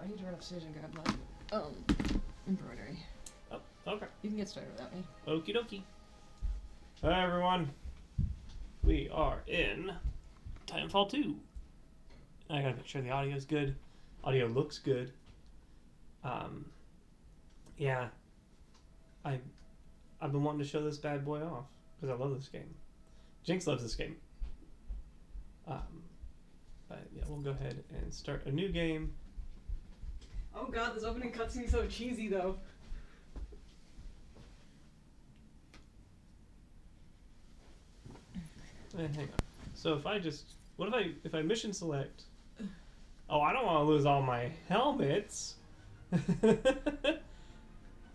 I need to run upstairs and grab my embroidery. Oh, okay. You can get started without me. Okie dokie. Hi everyone. We are in Titanfall 2. I gotta make sure the audio's good. Audio looks good. Yeah. I've been wanting to show this bad boy off because I love this game. Jinx loves this game. But yeah, we'll go ahead and start a new game. Oh god, this opening cutscene's so cheesy though. Hang on. So if I mission select? Oh, I don't want to lose all my helmets.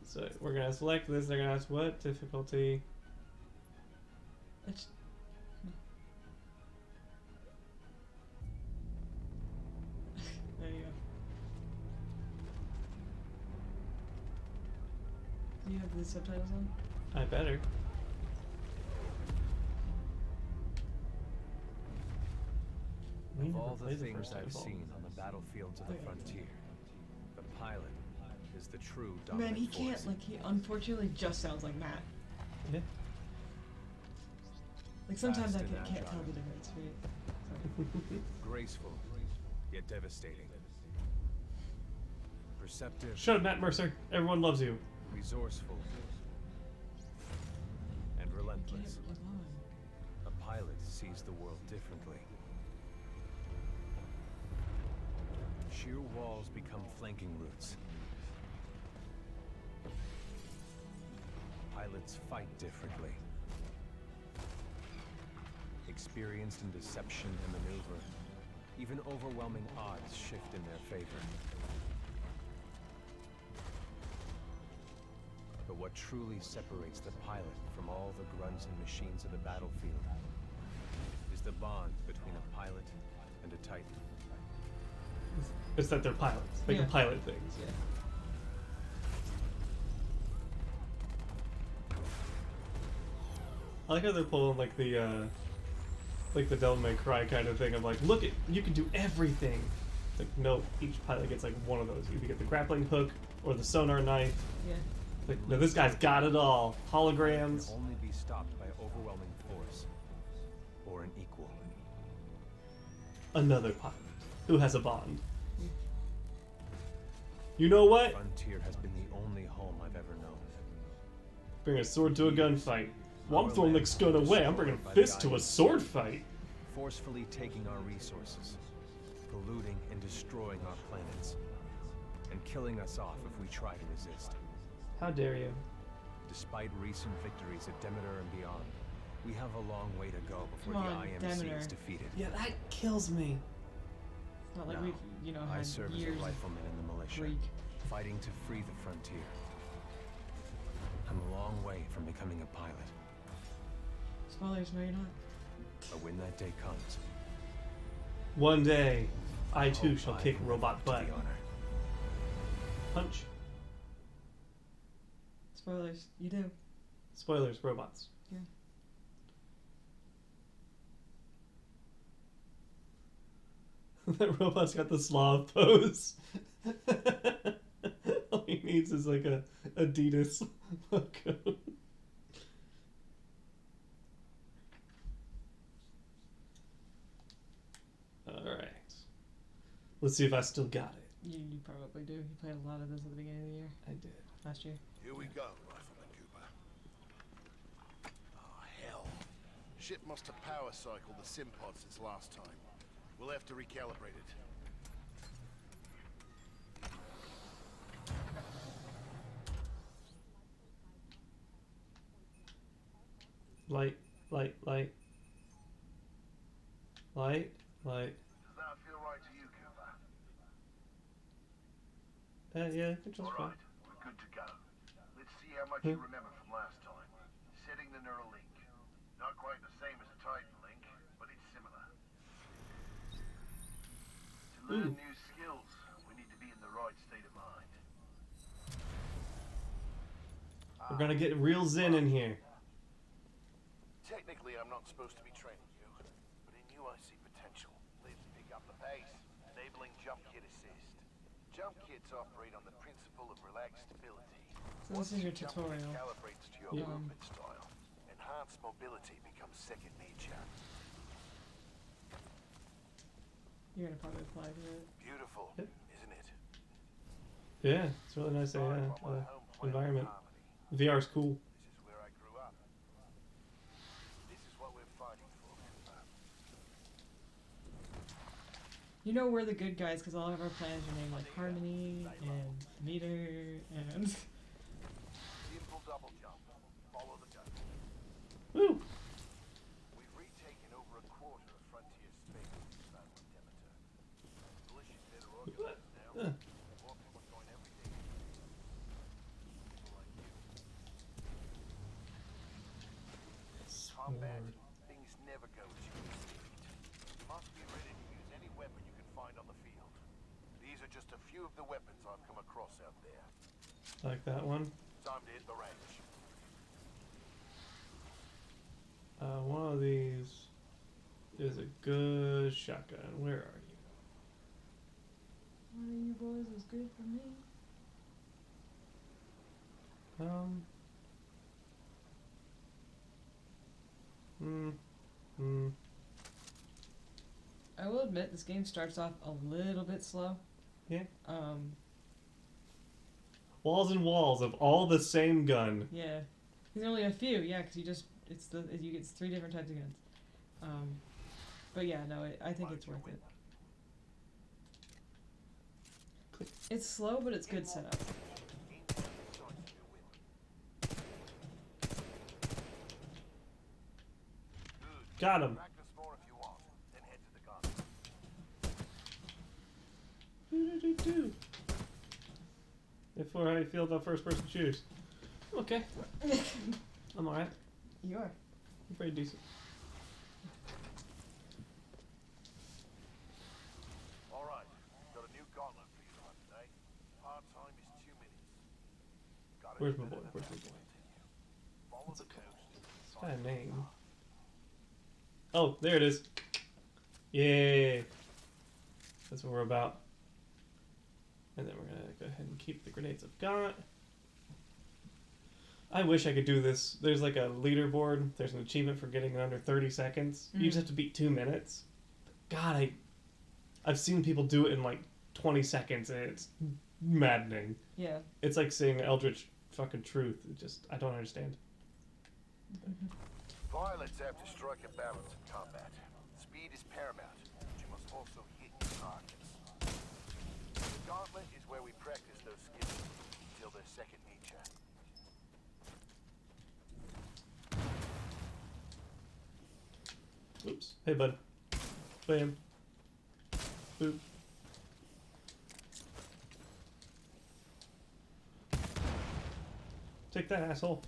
So we're gonna select this. They're gonna ask what difficulty. It's... There you go. Do you have the subtitles on? I better. Of all the things I've seen on the battlefields of the frontier, the pilot is the true dominant Man, he force. can't, he unfortunately just sounds like Matt. Yeah. Like, sometimes I Fast and can't tell agile. the difference, right? Graceful, yet devastating. Perceptive, Shut up, Matt Mercer. Everyone loves you. resourceful, and relentless. Get along. A pilot sees the world differently. Sheer walls become flanking routes. Pilots fight differently. Experienced in deception and maneuver, even overwhelming odds shift in their favor. But what truly separates the pilot from all the grunts and machines of the battlefield is the bond between a pilot and a Titan. It's that they're pilots. They can Yeah. pilot things. Yeah. I like how they're pulling like the Devil May Cry kind of thing of like, look, you can do everything. It's like, no, each pilot gets like one of those. You either get the grappling hook or the sonar knife. Yeah. Like, no, this guy's got it all. Holograms. Can only be stopped by overwhelming force or an equal. Another pilot who has a bond. You know what? Frontier has been the only home I've ever known. Bring a sword to a gunfight. Well, I'm throwing the gun away. I'm bringing a fist to a sword fight. Forcefully taking our resources, polluting and destroying our planets, and killing us off if we try to resist. How dare you? Despite recent victories at Demeter and beyond, we have a long way to go before Come the on, IMC is Demeter. defeated. Yeah, that kills me. It's not like No, we've, I had serve as a years rifleman in the militia, Greek. fighting to free the frontier. I'm a long way from becoming a pilot, Spoilers, no you're not. but when that day comes, One day, I too hope shall I kick can robot live up butt. to the honor. Punch. Spoilers, you do. Spoilers, robots. Yeah. That robot's got the Slav pose. All he needs is like a Adidas logo. Alright. Let's see if I still got it. You probably do. You played a lot of this at the beginning of the year, I did. last year. Here we go, Rifleman Cooper. Oh, hell. Ship must have power cycled the sim pod since last time. We'll have to recalibrate it. Light, light, light. Light, light. Does that feel right to you, Cooper? Yeah, it's just All fine. right, we're good to go. Let's see how much you remember from last time. Setting the neural link. Not quite the same as a Titan link, but it's similar. To learn new skills, we need to be in the right state of mind. We're gonna get real zen in here. Technically, I'm not supposed to be training you, but in you I see potential. Let's pick up the pace, enabling jump kit assist. jump kits operate on the principle of relaxed stability. So this is your Jump kit tutorial. calibrates to your Yeah. movement style. Enhanced mobility becomes second nature. You're gonna probably apply to it. Beautiful, Yep. isn't it? Yeah, it's really nice. Inspired by my home planet Environment. Harmony. VR's cool. This is where I grew up. This is what we're fighting for. You know we're the good guys because all of our planets are named like Harmony and Meter and. Simple double jump. Follow the gun. Woo! We've retaken over a quarter of frontier space inside the Demeter. Militia's better organized now. More people join every day. People like you. Combat, things never go as you expect. You must be ready to use any weapon you can find on the field. These are just a few of the weapons I've come across out there. Like that one. Time to hit the range. One of these is a good shotgun. Where are you? One of you boys is good for me. I will admit this game starts off a little bit slow. Yeah. Um, Walls and walls of all the same gun. yeah. There's only a few, yeah, because you just you get 3 different types of guns. But yeah, no, I think it's worth it. It's slow, but it's good setup. Got him. Practice more if you want, then head to the gun. Do. Therefore, how you feel about first-person shooters? Okay. I'm alright. You are. I'm pretty decent. All right, got a new gauntlet for you to run today. Hard time is 2 minutes. Gotta Where's do my better boy? than Where's that. my boy? Follow What's the it called? coast. It's got a name. Oh, there it is. Yay. That's what we're about. And then we're gonna go ahead and keep the grenades I've got. I wish I could do this. There's like a leaderboard. There's an achievement for getting in under 30 seconds. You just have to beat 2 minutes. God, I've seen people do it in like 20 seconds and it's maddening. Yeah. It's like seeing Eldritch fucking truth. It just, I don't understand. Pilots have to strike a balance in combat. Speed is paramount, but you must also hit your targets. The gauntlet is where we practice those skills until they're second nature. Oops. Hey, bud. Bam. Boop. Take that, asshole.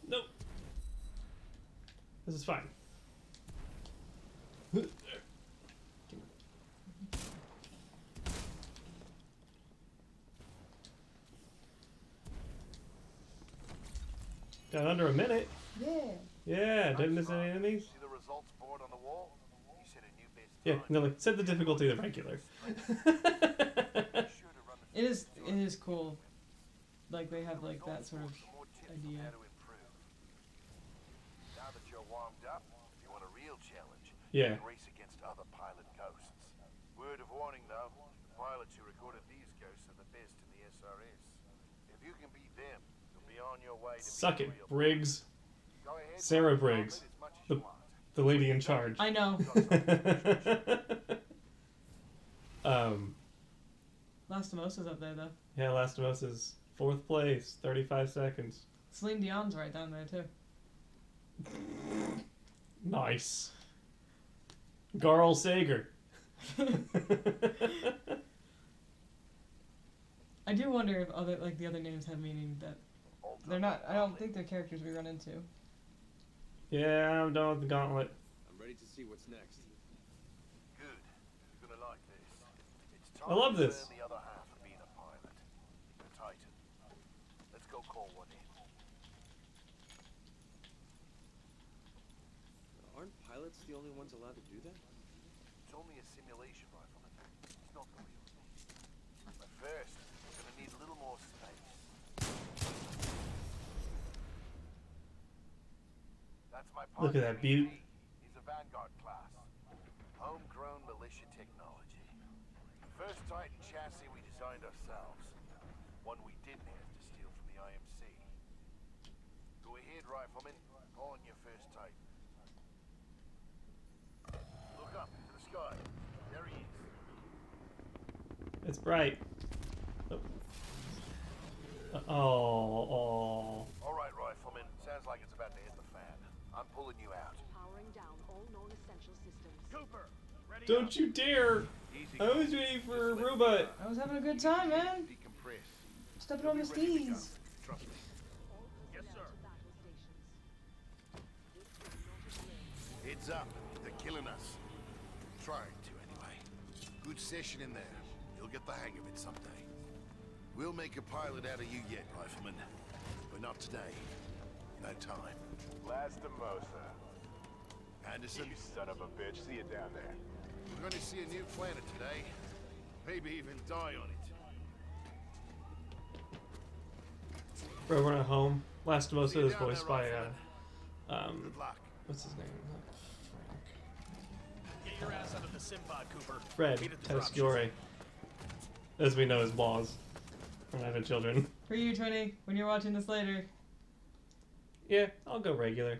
Nope. This is fine. Got under a minute. Yeah. Yeah, didn't miss any enemies. See the results board on the wall? You set a new best Yeah, time. no, like, set the difficulty to regular. Be sure to run the It is cool. Like they have like that sort of some more tips on idea. how to improve. Now that you're warmed up, if you want a real challenge, Yeah. you can race against other pilot ghosts. Word of warning though, the pilots who recorded these ghosts are the best in the SRS. If you can beat them, you'll be on your way to Suck being it, a real Briggs. Go ahead, Sarah run the Briggs. gauntlet as much as The- you want. The lady in charge. I know. Last of Us is up there though. Yeah, Last of Us is 4th place, 35 seconds. Celine Dion's right down there too. Nice. Garl Sager. I do wonder if other like the other names have meaning that they're not. I don't think they're characters we run into. Yeah, I'm done with the gauntlet. I'm ready to see what's next. Good. You're gonna like this. It's I love this. Learn the other half of being a pilot. The Titan. Let's go call one in. Aren't pilots the only ones allowed to do that? It's only a simulation, Rifleman. It's not the real thing. But first, we're gonna need a little more space. That's my partner. Look at that butte. He's a Vanguard class. Homegrown militia technology. The first Titan chassis we designed ourselves. One we didn't have to steal from the IMC. Go ahead, Rifleman. Call on your first Titan. Look up to the sky. There he is. It's bright. Oh. All right, Rifleman. Sounds like it's about to hit the fan. I'm pulling you out. Powering down all known essential systems. Cooper, ready Don't up. you dare! Easy. I was waiting for a robot. I was having a good time, man. Decompress. Stepping on the Be ready to go. skis. Trust me. All Yes, personnel sir. to battle stations. This will not occur. Heads up. They're killing us. Trying to, anyway. Good session in there. You'll get the hang of it someday. We'll make a pilot out of you yet, Rifleman. But not today. No time. Lastimosa. Anderson, You son of a bitch. See you down there. we're going to see a new planet today. Maybe even die on it. Bro, we're not home. Last of Us See you is down voiced there, by Rifleman. Good luck. what's his name? Get your ass out of the Simpod, Cooper. Fred Meet at the drop Tatasciore, as we know as Boz from Having Children. For you, Tony, when you're watching this later. Yeah, I'll go regular.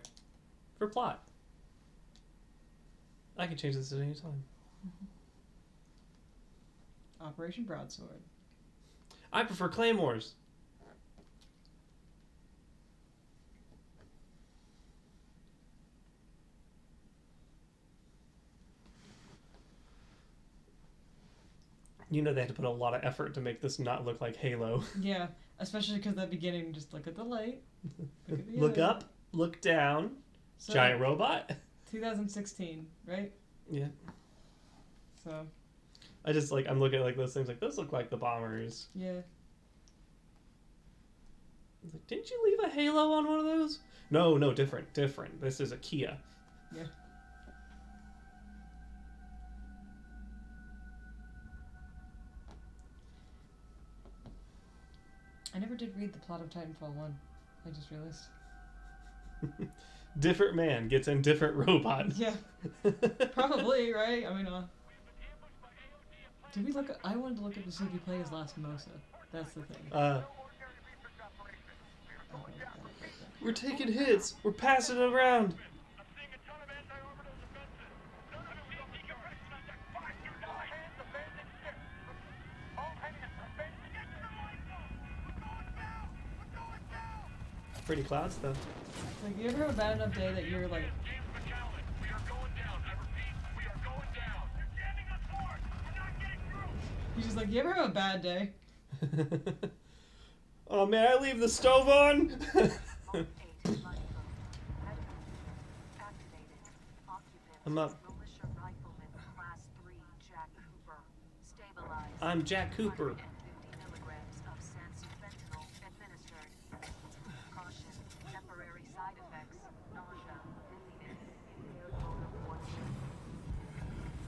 For plot. I can change this at any time. Operation Broadsword. I prefer claymores. You know they had to put a lot of effort to make this not look like Halo. Yeah, especially because that beginning, just look at the light. Look, at the Look other. up, look down. So, Giant robot. 2016, right? Yeah. So, I just like I'm looking at like those things like those look like the bombers. yeah. It's like, didn't you leave a Halo on one of those? No, different. This is a Kia. Yeah. I never did read the plot of Titanfall 1. I just realized. Different man gets in different robot. Yeah, probably, right? I mean, did we look at, I wanted to look at the see if he played as Lastimosa. That's the thing. We're taking hits. We're passing it around. Pretty clouds though. Like, you ever have a bad enough day that you're like, you're just like, you ever have a bad day? Oh man, I leave the stove on. I'm up. I'm Jack Cooper.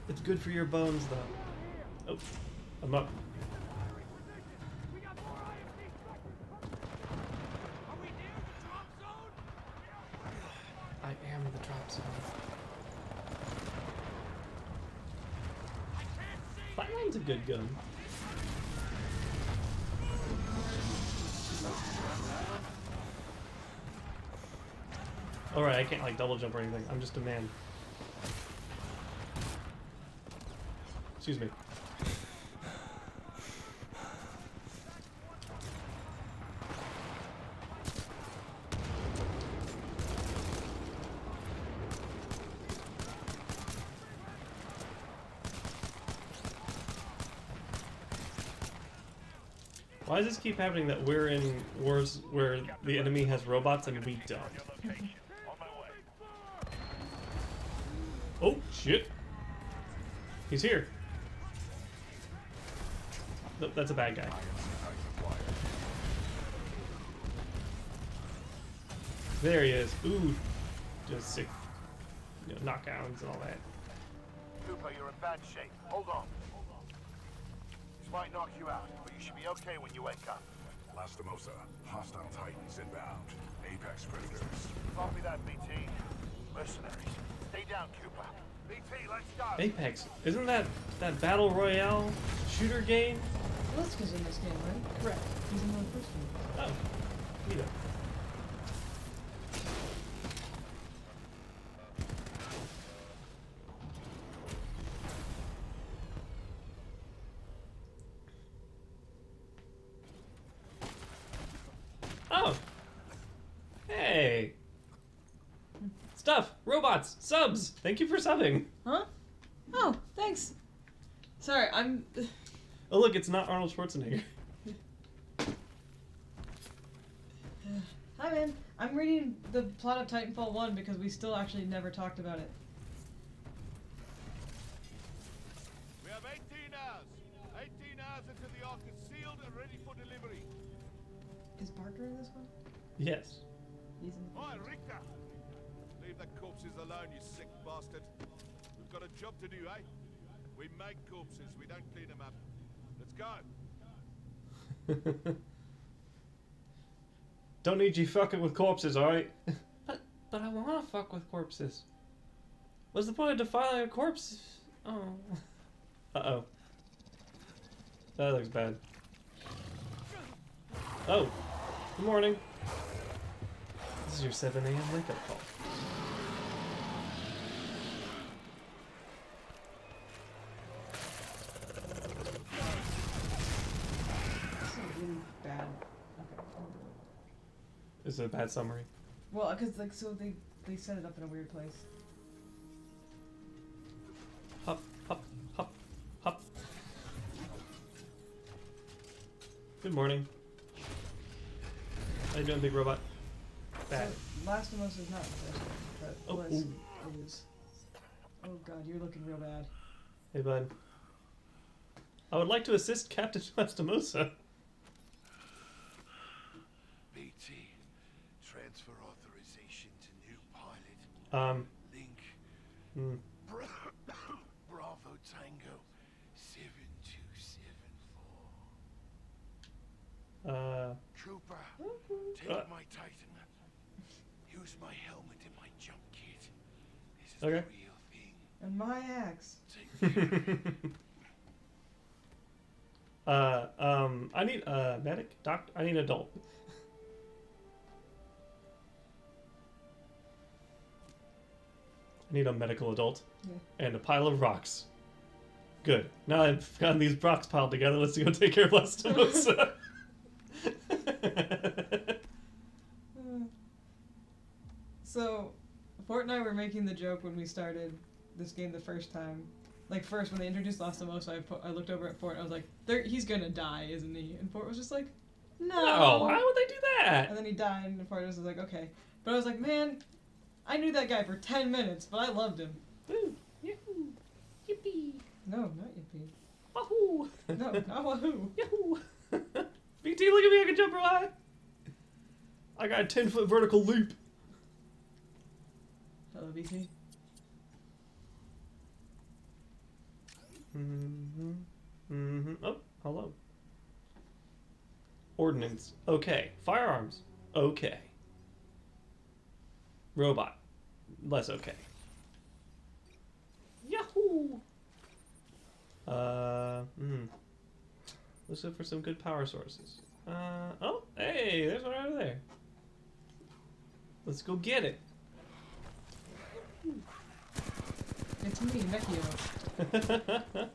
It's good for your bones though. Oh, I'm up. I am the drop zone. Flatline's a good gun. Alright, I can't like double jump or anything. I'm just a man. Excuse me. Why does this keep happening that we're in wars where the enemy has robots and we don't? Oh, shit. He's here. Nope, that's a bad guy. There he is. Ooh, just sick, knockdowns and all that. Cooper, you're in bad shape. Hold on. This might knock you out, but you should be okay when you wake up. Lastimosa, hostile Titans inbound. Apex predators. Copy that, BT. Mercenaries. Stay down, Cooper. BT, let's go. Apex, isn't that battle royale shooter game? Liska's in this game, right? Correct. He's in the first game. Oh, neat. Oh. Hey. Stuff. Robots. Subs. Thank you for subbing. Huh? Oh, thanks. Sorry, I'm... Oh, look, it's not Arnold Schwarzenegger. Hi, man. I'm reading the plot of Titanfall 1 because we still actually never talked about it. We have 18 hours. 18 hours until the Ark is sealed and ready for delivery. Is Parker in this one? Yes. He's in the Hi, Richter. Leave the corpses alone, you sick bastard. We've got a job to do, eh? We make corpses, we don't clean them up. Let's go. Don't need you fucking with corpses, alright? But I wanna fuck with corpses. What's the point of defiling a corpse? Oh. Uh-oh. That looks bad. Oh. Good morning. This is your 7 a.m. wake-up call. This is really bad. Okay. Is it a bad summary? Well, because, like, so they set it up in a weird place. Hop, hop, hop, hop. Good morning. How you doing, big robot? Bad. So, Last of Us is not the first one, but Oh, was, ooh. is. Oh god, you're looking real bad. Hey, bud. I would like to assist Captain Lastimosa. BT, transfer authorization to new pilot. Link. Bravo Tango 7274. Trooper, take my Titan. Use my helmet and my jump kit. This is Okay. the real thing. And my axe. Take care. I need a medic, doctor. I need an adult. I need a medical adult. Yeah. And a pile of rocks. Good. Now I've gotten these rocks piled together. Let's go take care of Lastimosa. So, Fort and I were making the joke when we started this game the first time. Like, first, when they introduced Last of Us, I looked over at Fort and I was like, he's gonna die, isn't he? And Fort was just like, no. No, why would they do that? And then he died, and Fort was like, okay. But I was like, man, I knew that guy for 10 minutes, but I loved him. Woo, yahoo, yippee, No, not Yippee. wahoo, No, not Wahoo. yahoo. BT, look at me, I can jump real high. I got a 10-foot vertical leap. Hello, BT. Oh, hello. Ordnance. Okay. Firearms. Okay. Robot. Less okay. Yahoo! Let's look for some good power sources. Oh, hey, there's one over there. Let's go get it. It's me, Vecchio.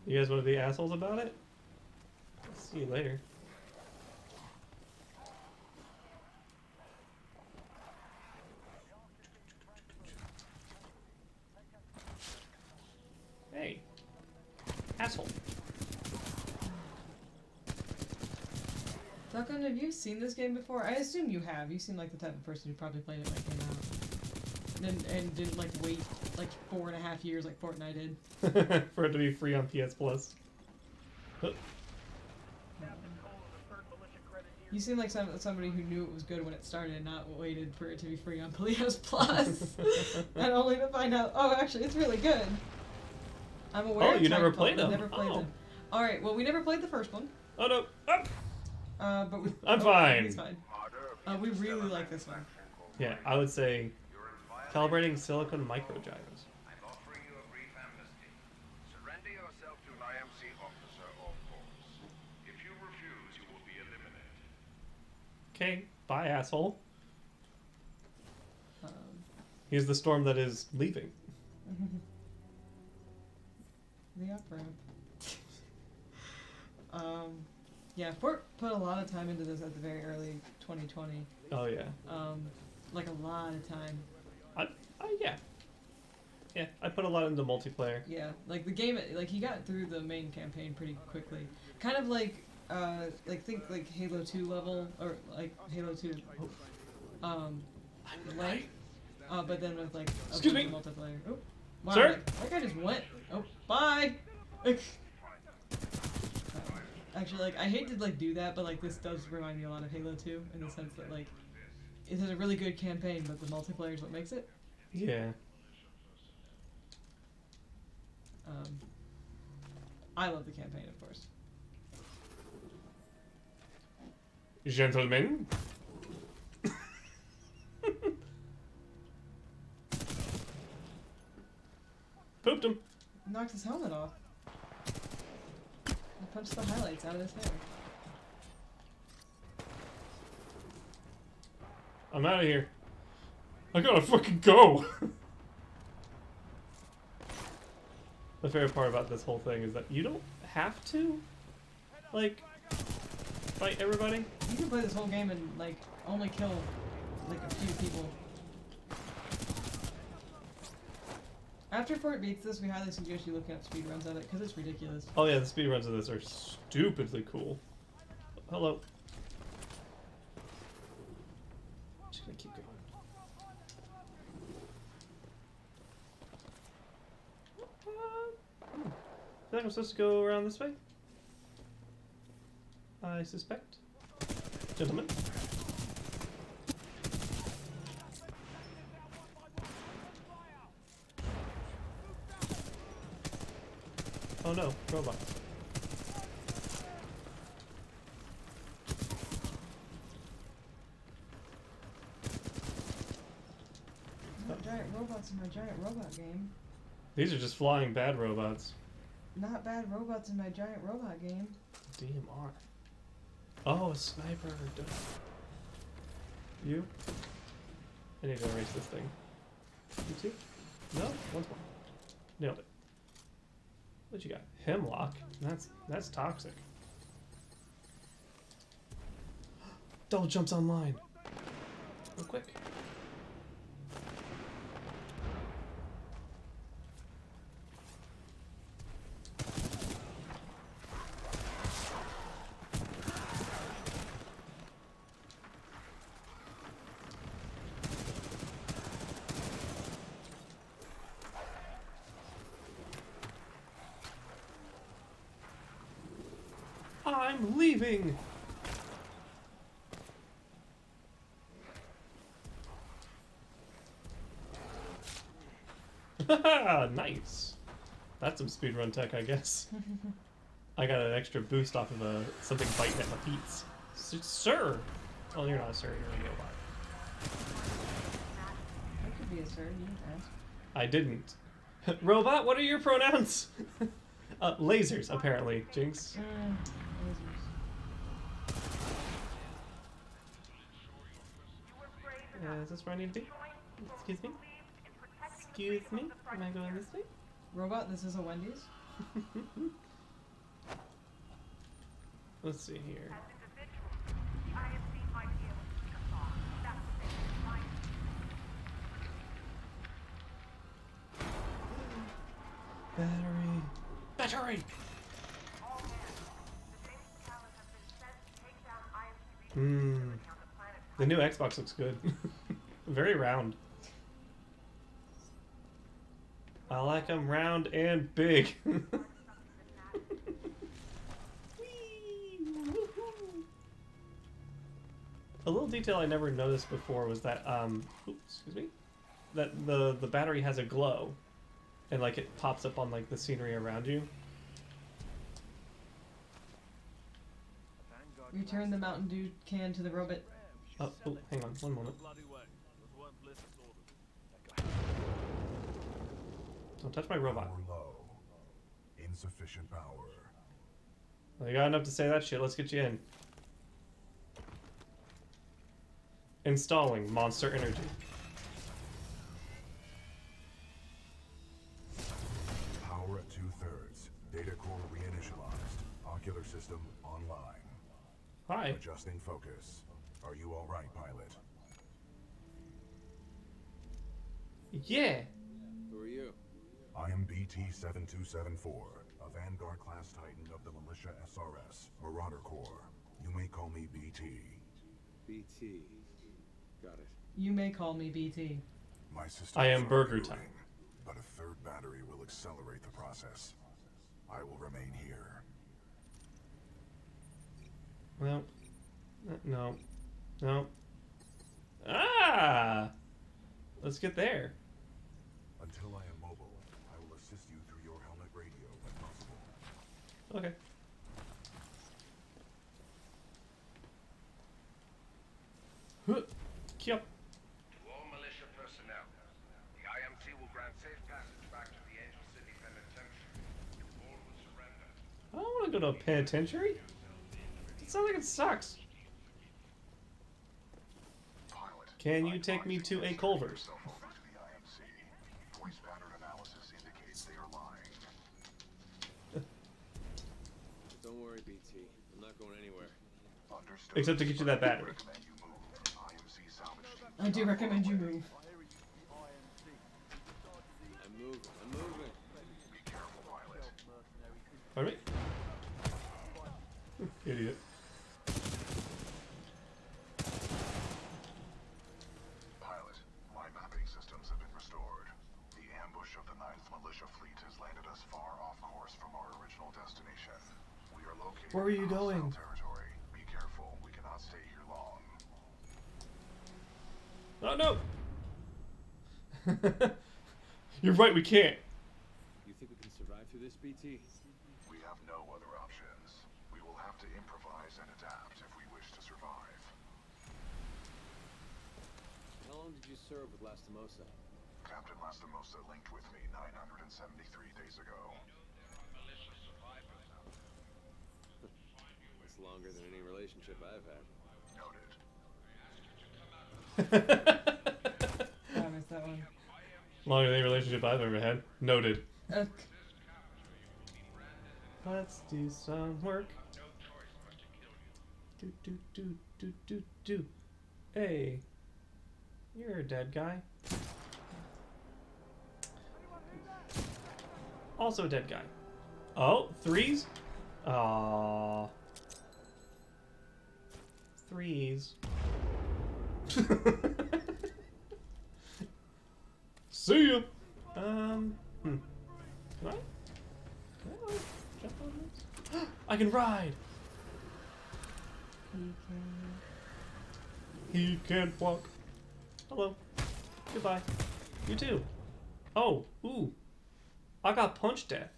You guys want to be assholes about it? See you later. Hey. Asshole. Tuckin, have you seen this game before? I assume you have. You seem like the type of person who probably played it when it came out. and didn't like wait like 4.5 years like Fortnite did. For it to be free on PS Plus. You seem like somebody who knew it was good when it started and not waited for it to be free on PS Plus. And only to find out, oh, actually, it's really good. I'm aware Oh, of you never Titanfall, played but them? never played Oh. them. Alright, well, we never played the first one. Oh no! Ah! But we, I'm fine. He's fine. We really like this one. Yeah, I would say calibrating silicon microgyros. I'm offering you a brief amnesty. Surrender yourself to an IMC officer or force. If you refuse, you will be eliminated. Okay, bye, asshole. Um, Here's the storm that is leaving. the up ramp. Yeah, Fort put a lot of time into this at the very early 2020. Oh yeah. Like a lot of time. Yeah. Yeah, I put a lot into multiplayer. Yeah, like the game, like he got through the main campaign pretty quickly. Kind of like think like Halo 2 level, or like Halo 2, length, but then with like a Excuse bunch me. of multiplayer. Oh, wow, Sir? like, that guy just went. Oh, bye. Actually, like I hate to like do that, but like this does remind me a lot of Halo 2 in the sense that like it has a really good campaign, but the multiplayer is what makes it. Yeah. I love the campaign, of course. Gentlemen. Pooped him. Knocked his helmet off. I punched the highlights out of his hair. I'm out of here. I gotta fucking go. The favorite part about this whole thing is that you don't have to, like, fight everybody. You can play this whole game and like only kill like a few people. After Fort beats this, we highly suggest you looking up speedruns of it because it's ridiculous. Oh yeah, the speedruns of this are stupidly cool. Hello. Just gonna keep going. I think I'm supposed to go around this way. I suspect. Gentlemen. Oh no, robot. Not giant robots in my giant robot game. These are just flying bad robots. Not bad robots in my giant robot game. DMR. Oh, a sniper. Duh. You? I need to erase this thing. You too? No? Once more. Nailed it. What you got? Hemlock? That's toxic. Double jumps online. Real quick. I'm leaving! Nice! That's some speedrun tech, I guess. I got an extra boost off of something biting at my feet. Sir! Oh, you're not a sir, you're a robot. That could be a sir, you didn't ask. I didn't. Robot, what are your pronouns? Lasers, apparently, Jinx. Is this where I need to be? Excuse me? Excuse me? Am I going this way? Robot, this is a Wendy's. Let's see here. Battery. Battery! The new Xbox looks good. Very round. I like them round and big. A little detail I never noticed before was that, oops, excuse me, that the battery has a glow, and like it pops up on like the scenery around you. Return the Mountain Dew can to the robot. Oh, hang on, one moment. Don't touch my robot. Power low. Insufficient power. Well, you got enough to say that shit. Let's get you in. Installing Monster Energy. Power at 2/3. Data core reinitialized. Ocular system online. Hi. Adjusting focus. Are you all right, pilot? Yeah. Who are you? I am BT-7274, a Vanguard-class Titan of the Militia SRS, Marauder Corps. You may call me BT. BT. Got it. You may call me BT. My systems I am are Burger rebooting, Time. but a third battery will accelerate the process. I will remain here. Well, no. No. Ah! Let's get there. Until I am mobile, I will assist you through your helmet radio when possible. Okay. Yup. To all militia personnel, the IMC will grant safe passage back to the Angel City Penitentiary. All will surrender. I don't want to go to a penitentiary. It sounds like it sucks. Pilot, Can you take me to a Culver's? yourself over to the IMC. Voice pattern analysis indicates they are lying. Don't worry, BT. I'm not going anywhere. Understood. Except to get you that battery. Recommend you move. IMC salvage team. I do recommend you move. I'm moving. Be careful, pilot. Pardon me? Idiot. Pilot, my mapping systems have been restored. The ambush of the 9th Militia Fleet has landed us far off course from our original destination. We are located Where are you in hostile going? territory. Be careful, we cannot stay here long. Oh no! You're right, we can't. You think we can survive through this, BT? We have no other options. We will have to improvise and adapt if we wish to survive. How long did you serve with Lastimosa? Captain Lastimosa linked with me 973 days ago. Militia survivors out there. That's longer than any relationship I've had. Noted. I missed that one. Longer than any relationship I've ever had. Noted. Ugh. Let's do some work. No choice but to kill you. Do. Hey. You're a dead guy. Also a dead guy. Oh, threes? Aww. Threes. See ya! Can I? Jump on this? I can ride! He can't walk. Hello. Goodbye. You too. Oh, ooh. I got punch death.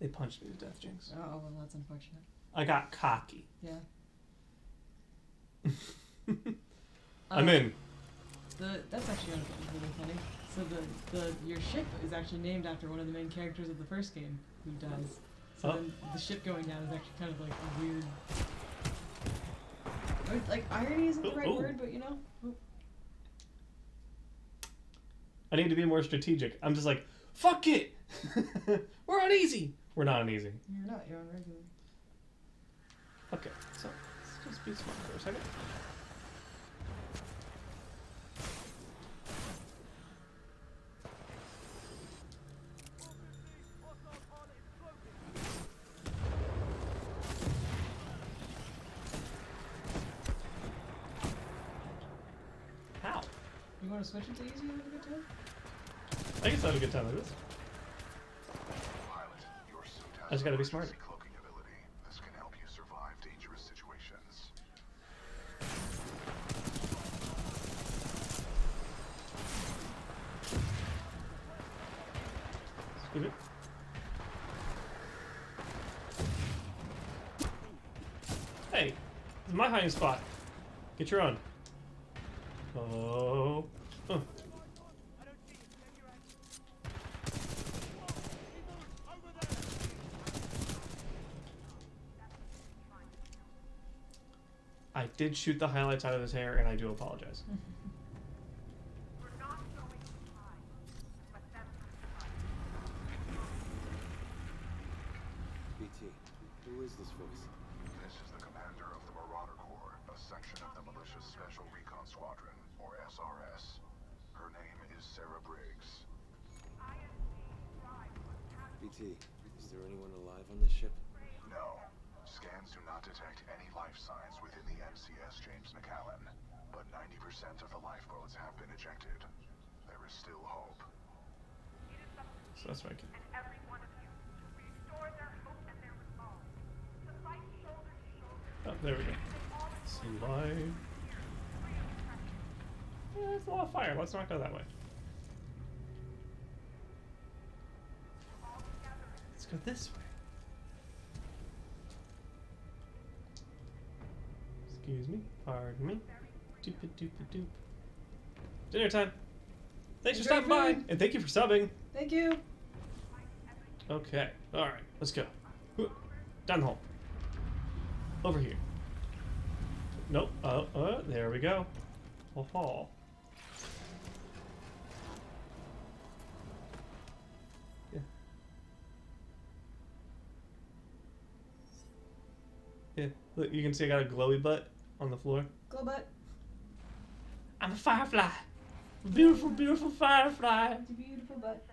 They punched me to death, Jinx. Oh, well, that's unfortunate. I got cocky. Yeah. I'm in. That's actually really funny. So your ship is actually named after one of the main characters of the first game who dies. So Oh. then the ship going down is actually kind of like a weird. Like irony isn't the right Ooh. word, but you know. Ooh. I need to be more strategic. I'm just like, fuck it! We're on easy! We're not on easy. You're not. You're on regular. Okay, so let's just be smart for a second. How? You want to switch it to easy and have a good time? I guess I had a good time like this. Pilot, your suit has I just gotta be emergency smarter. cloaking ability. This can help you survive dangerous situations. Scoot it. Hey, this is my hiding spot. Get your own. Oh. Huh. I did shoot the highlights out of his hair, and I do apologize. BT, who is this voice? This is the commander of the Marauder Corps, a section of the Militia Special Recon Squadron, or SRS. Her name is Sarah Briggs. BT, is there anyone alive on this ship? No. Scans do not detect any life signs within the MCS James McAllen, but 90% of the lifeboats have been ejected. There is still hope. So that's right. Oh, there we go. Slide. Yeah, there's a lot of fire. Let's not go that way. Let's go this way. Excuse me. Pardon me. Doop doop doop. Dinner time. Thanks for Enjoy stopping by, food. and thank you for subbing. Thank you. Okay. All right. Let's go. Down the hole. Over here. Nope. There we go. Oh. Yeah. Yeah. Look, you can see I got a glowy butt on the floor. Glow butt. I'm a firefly. Beautiful, beautiful firefly. It's a beautiful butt.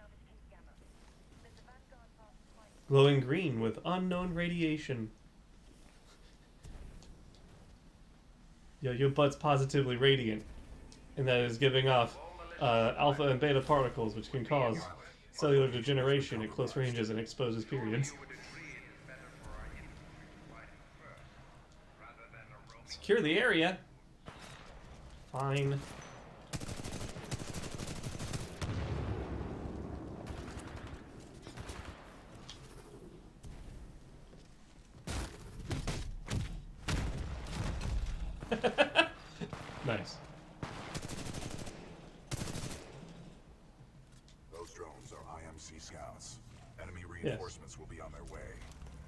Glowing green with unknown radiation. Yo, your butt's positively radiant, and that is giving off alpha and beta particles, which can cause cellular degeneration at close ranges and exposes periods. Secure the area. Fine. Nice. Those drones are IMC scouts. Enemy reinforcements will be on their way.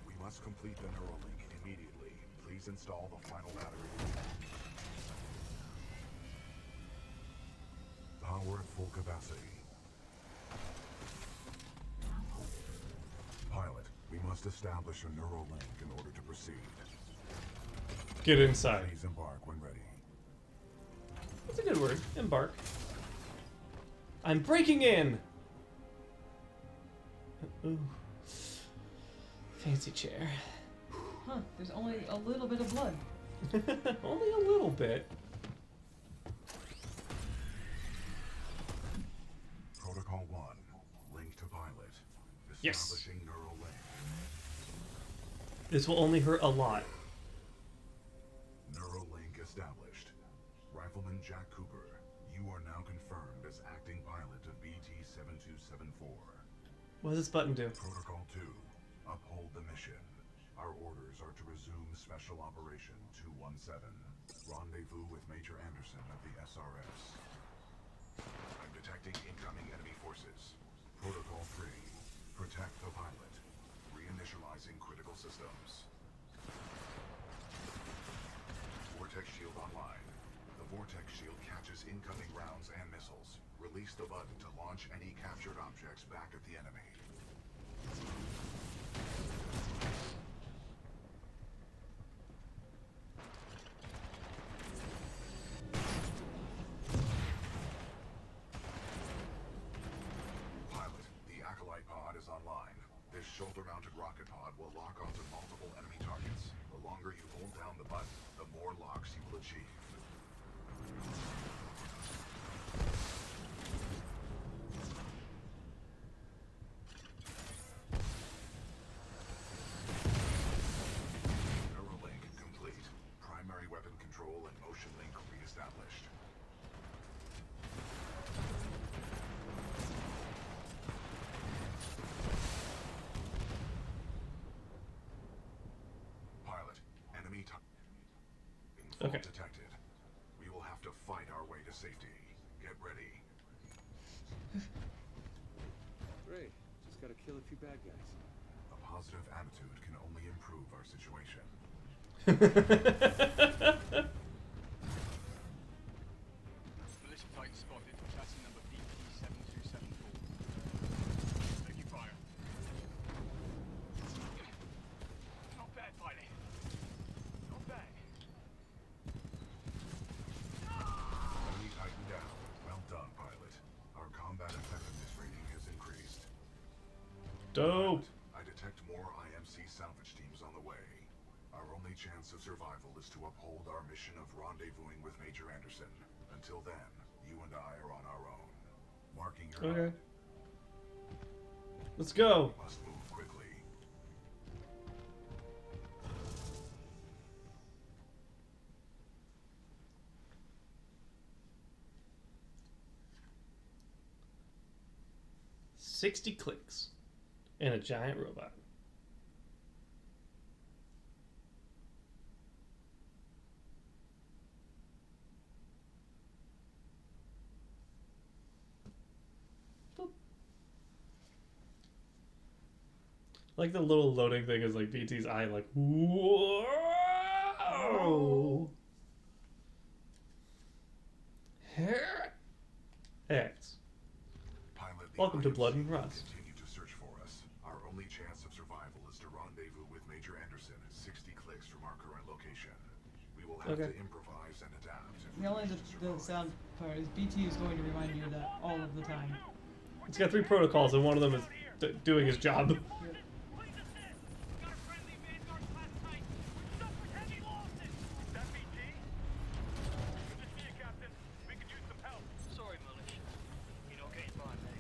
We must complete the Neuralink immediately. Please install the final battery. Power at full capacity. Pilot, we must establish a Neuralink in order to proceed. Get inside. Please embark when ready. That's a good word. Embark. I'm breaking in! Ooh. Fancy chair. Huh, there's only a little bit of blood. Only a little bit. Protocol 1. Link to pilot. Yes. Establishing Neuralink. This will only hurt a lot. Neuralink established. Rifleman Jack Cooper, you are now confirmed as acting pilot of BT-7274. What does this button do? Protocol 2. Uphold the mission. Our orders are to resume Special Operation 217. Rendezvous with Major Anderson of the SRS. I'm detecting incoming enemy forces. Protocol 3. Protect the pilot. Reinitializing critical systems. Vortex shield online. The vortex shield catches incoming rounds and missiles. Release the button to launch any captured objects back at the enemy. Pilot, the Acolyte pod is online. This shoulder-mounted rocket pod will lock onto multiple enemy targets. The longer you hold down the button, the more locks you will achieve. established. Pilot, enemy Okay. detected. We will have to fight our way to safety. Get ready. Great. Just gotta kill a few bad guys. A positive attitude can only improve our situation. Militia fight spotted. Chassis number BP7274. Taking fire. Not bad, pilot. Not bad. Enemy Titan down. Well done, pilot. Our combat effectiveness rating has increased. Dope. I detect more IMC salvage teams on the way. Our only chance of survival is to uphold our mission of rendezvousing with Major Anderson. Until then, you and I are on our own. Marking your Okay. HUD. Let's go. We must move quickly. $60 clicks and a giant robot. Boop. Like the little loading thing is like BT's eye, like whoa. X. Pilot, the Welcome to IMC Blood and will Rust. Continue to search for us. Our only chance of survival is to rendezvous with Major Anderson, 60 clicks from our current location. We will have Okay. to improvise and adapt. If we The only wish to the survive. sound part is BT is going to remind you of that all of the time. It's got 3 protocols, and one of them is doing his job. Please assist! Got a friendly Vanguard class tank. We've suffered heavy losses. Is that BT? Good to see you, Captain. We could use some help. Sorry, militia. You don't get by me.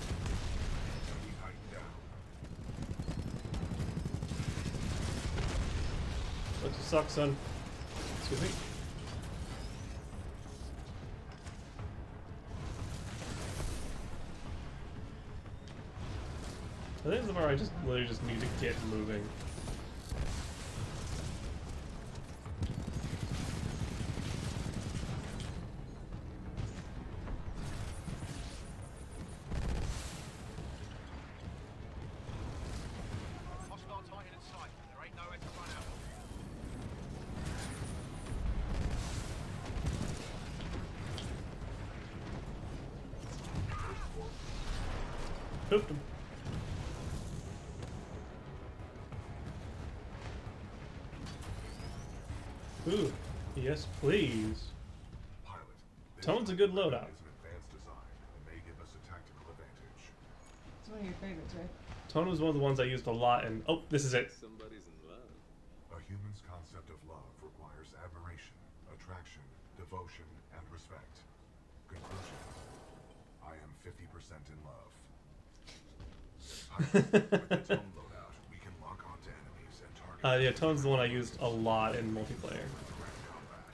Enemy Titan down. That just sucks, son. Excuse me. I think it's the part I just literally just need to get moving. Hostile Titan in sight. There ain't nowhere to run out. Pooped him. Ooh, yes, please. Pilot. this Tone's a good weapon loadout. is an advanced design and may give us a tactical advantage. It's one of your favorites, right? Tone was one of the ones I used a lot, and oh, this is it. Somebody's in love. A human's concept of love requires admiration, attraction, devotion, and respect. Conclusion. I am 50% in love. Pilot, with the tone loadout, we can lock onto enemies and target Yeah, Tone's the one I used a lot in multiplayer. ground combat.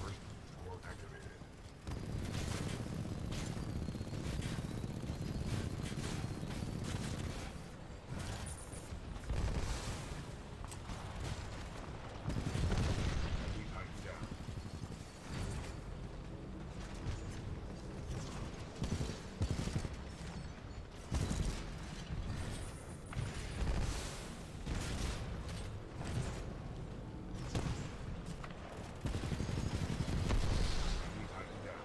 First core activated. Enemy Titan down. Enemy Titan down.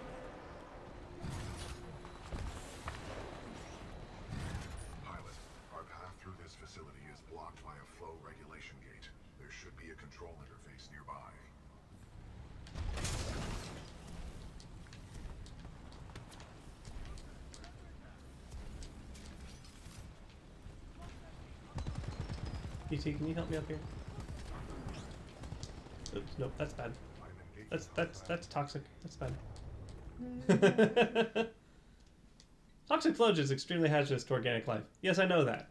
Pilot, our path through this facility is blocked by a flow regulation gate. There should be a control interface nearby. BT, can you help me up here? Oops, nope, that's bad. I'm engaged. That's toxic. That's bad. Toxic sludge is extremely hazardous to organic life. Yes, I know that.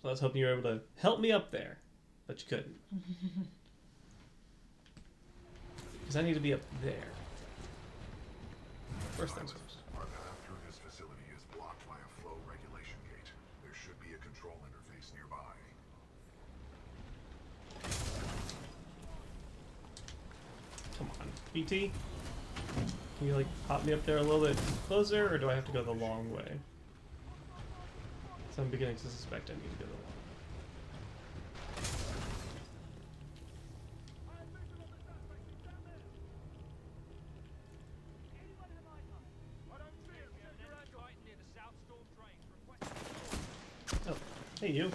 So I was hoping you were able to help me up there, but you couldn't. Because I need to be up there. First things first. Our path through this facility is blocked by a flow regulation gate. There should be a control interface nearby. Come on, BT. Can you like hop me up there a little bit closer, or do I have to go the long way? So I'm beginning to suspect I need to go the long way. Oh, hey you.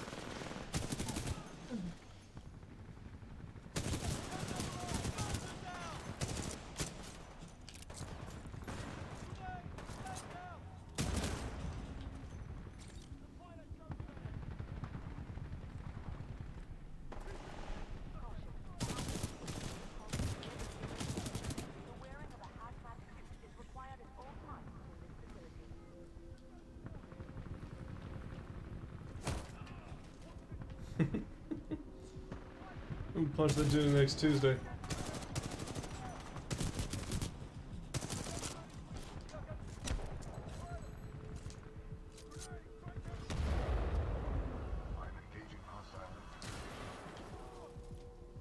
Punch the dude next Tuesday. I'm engaging hostile.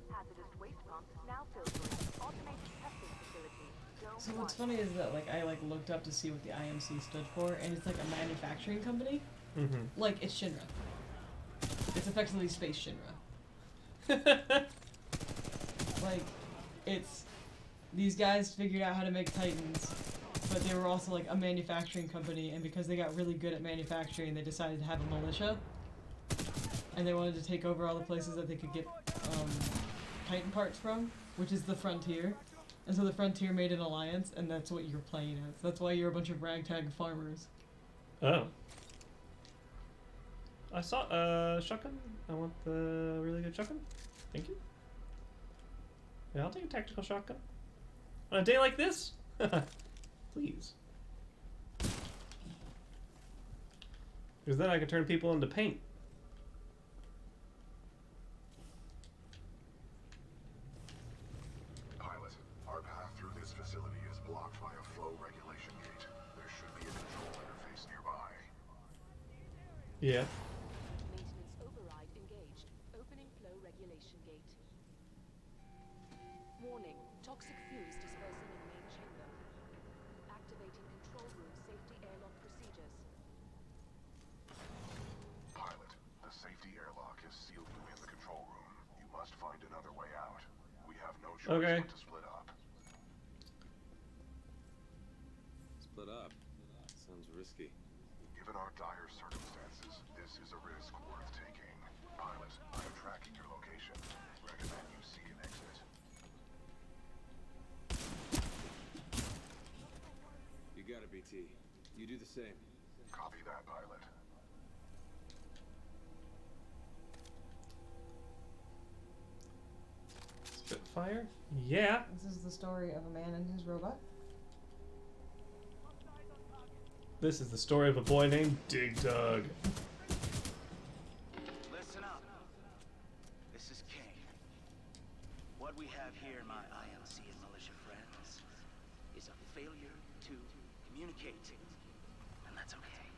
Hazardous waste pumps now filtering. Automated testing facility. So what's funny is that like I like looked up to see what the IMC stood for, and it's like a manufacturing company. Mm-hmm. Like it's Shinra. It's effectively space Shinra. Like, it's these guys figured out how to make Titans, but they were also like a manufacturing company, and because they got really good at manufacturing, they decided to have a militia, and they wanted to take over all the places that they could get Titan parts from, which is the Frontier. And so the Frontier made an alliance, and that's what you're playing as. That's why you're a bunch of ragtag farmers. Oh. I saw shotgun. I want the really good shotgun. Thank you. Yeah, I'll take a tactical shotgun. On a day like this? Please. Because then I can turn people into paint. Pilot, our path through this facility is blocked by a flow regulation gate. There should be a control interface nearby. Yeah. Maintenance override engaged. Opening flow regulation gate. Warning. Toxic fumes dispersing in main chamber. Activating control room safety airlock procedures. Pilot, the safety airlock is sealed you in the control room. You must find another way out. We have no choice Okay. but to split up. Split up. Sounds risky. Given our dire circumstances, this is a risk worth taking. Pilot, I am tracking your location. Recommend you seek an exit. You got it, BT. You do the same. Copy that, pilot. Spitfire? Yeah. This is the story of a man and his robot. This is the story of a boy named Dig Dug. Listen up. This is Kane. What we have here, my IMC and militia friends, is a failure to communicate. And that's okay.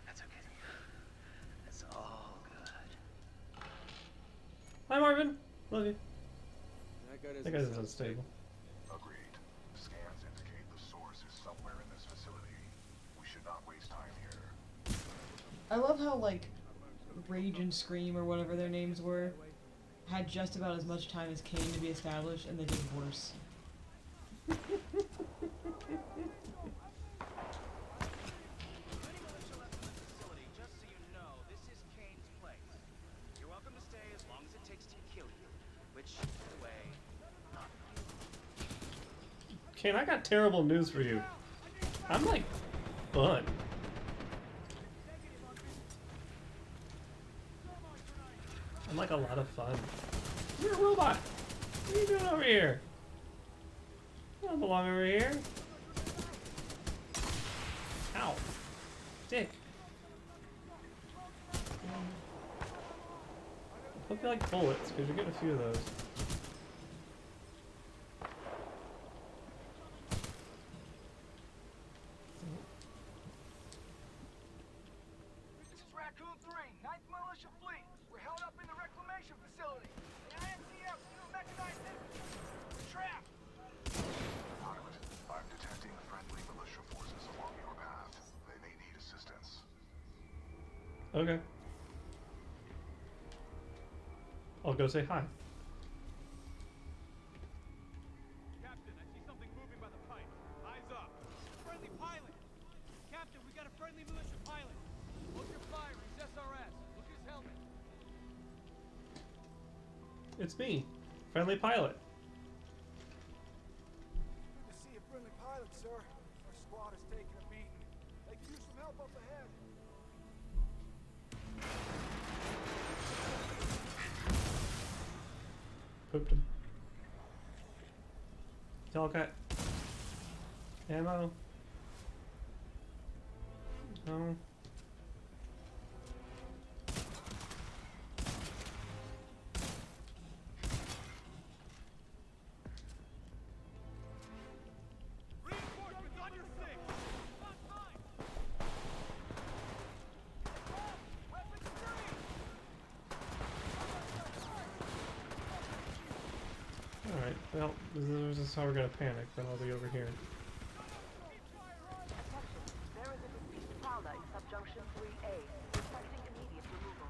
That's okay. That's all good. Hi, Marvin. Love you. That That guy guy's doesn't unstable. Agreed. Scans indicate the source is somewhere in this facility. We should not waste time here. I love how like Rage and Scream or whatever their names were had just about as much time as Kane to be established, and they did worse. Just so you know, this is Kane's place. You're welcome to stay as long as it takes to kill you. Which, by the way, not you. Kane, I got terrible news for you. I'm like fun. I'm like a lot of fun. You're a robot. What are you doing over here? You don't belong over here. Ow. Ow! Dick! Hope you like bullets, because you're getting a few of those. This is Raccoon 3, 9th Militia Fleet. We're held up in the reclamation facility. The IMCF, new mechanized infantry. We're trapped. Pilot, I'm detecting friendly militia forces along your path. They may need assistance. Okay. I'll go say hi. Captain, I see something moving by the pipe. Eyes up. Friendly pilot. Captain, we got a friendly militia pilot. Hold your fire. He's SRS. Look at his helmet. It's me, friendly pilot. Good to see a friendly pilot, sir. Our squad is taking a beating. They could use some help up ahead. Pooped him. Telecat. Ammo. No. Reinforcements on your six. On time. Weapons free. Alright, well, this is how we're gonna panic, then I'll be over here. There is a deceased prowler in subjunction 3A, requesting immediate removal.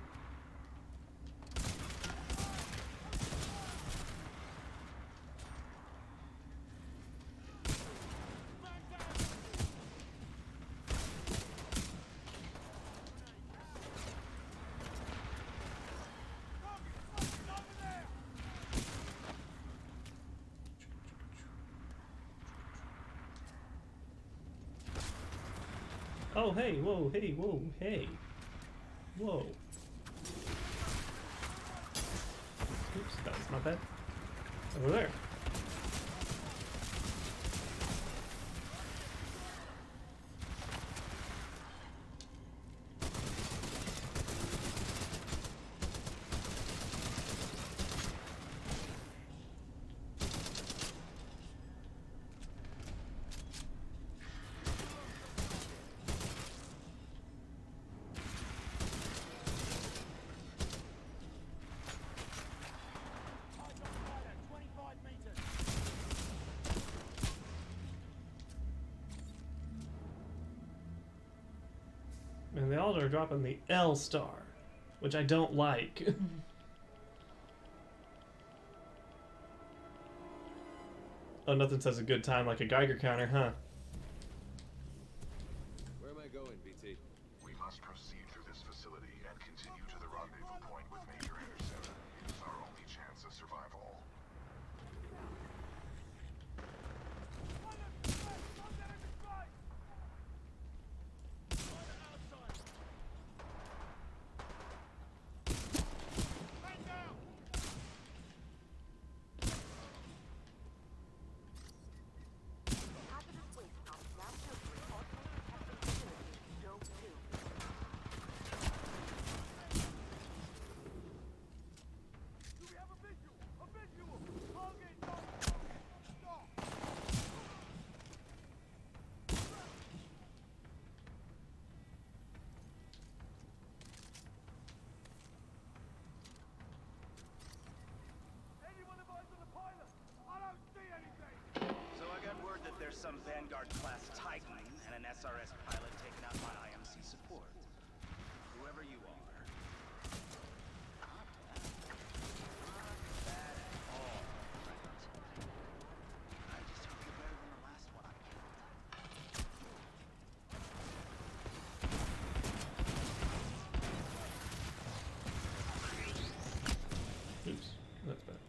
Oh, hey, whoa, hey, whoa, hey. Whoa. Oops, that was my bad. Over there. And they all are dropping the L star, which I don't like. Oh, nothing says a good time like a Geiger counter, huh? Where am I going, BT? We must proceed through this facility and continue to the rendezvous point with Major Anderson. It is our only chance of survival. Hazardous waste dump now filtering automated testing facility, Dome 2. Do we have a visual? A visual! Target stop! Anyone advise on the pilot? I don't see anything! So I got word that there's some Vanguard-class Titan and an SRS pilot taking out my IMC support. Whoever you are. Not bad. Not bad at all, right? I just hope you're better than the last one I killed. Oops, that's bad.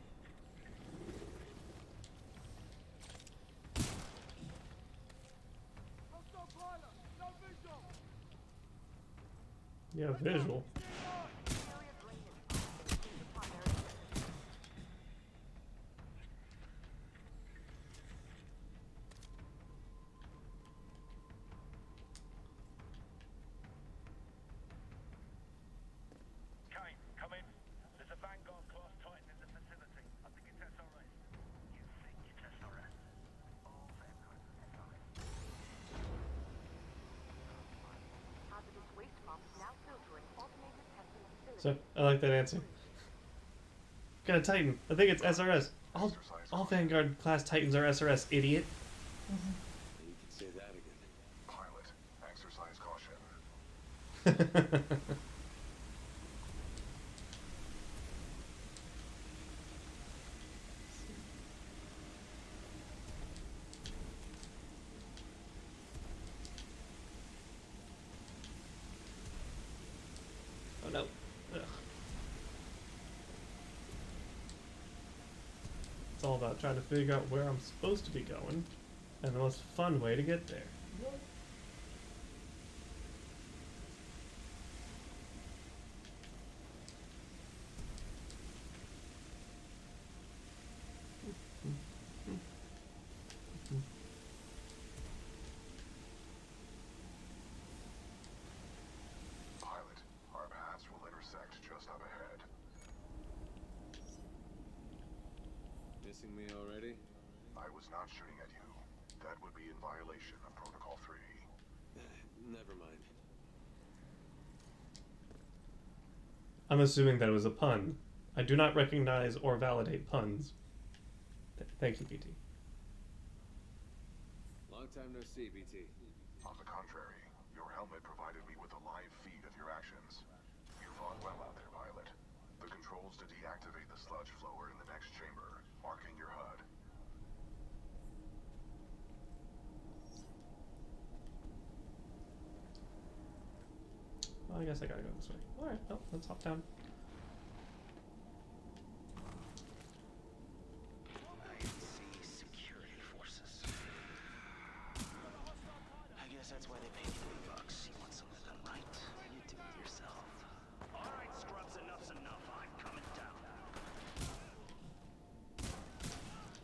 Hostile pilot! No visual! Yeah, visual. Area drainage is the primary objective. So I like that answer. Got a Titan. I think it's SRS. All Vanguard class Titans are SRS, idiot. You can say that again. Pilot, exercise caution. Oh no. Ugh. It's all about trying to figure out where I'm supposed to be going and the most fun way to get there. Pilot, our paths will intersect just up ahead. Missing me already? I was not shooting at you. That would be in violation of Protocol 3. Never mind. I'm assuming that it was a pun. I do not recognize or validate puns. Thank you, BT. Long time no see, BT. On the contrary, your helmet provided me with a live feed of your actions. You fought well out there, pilot. The controls to deactivate the sludge flow are in the next chamber, marking your HUD. Well, I guess I gotta go this way. Alright, well, let's hop down. IMC security forces. I guess that's why they pay you $3. You want something done right? You do it yourself. All right, scrubs, enough's enough. I'm coming down.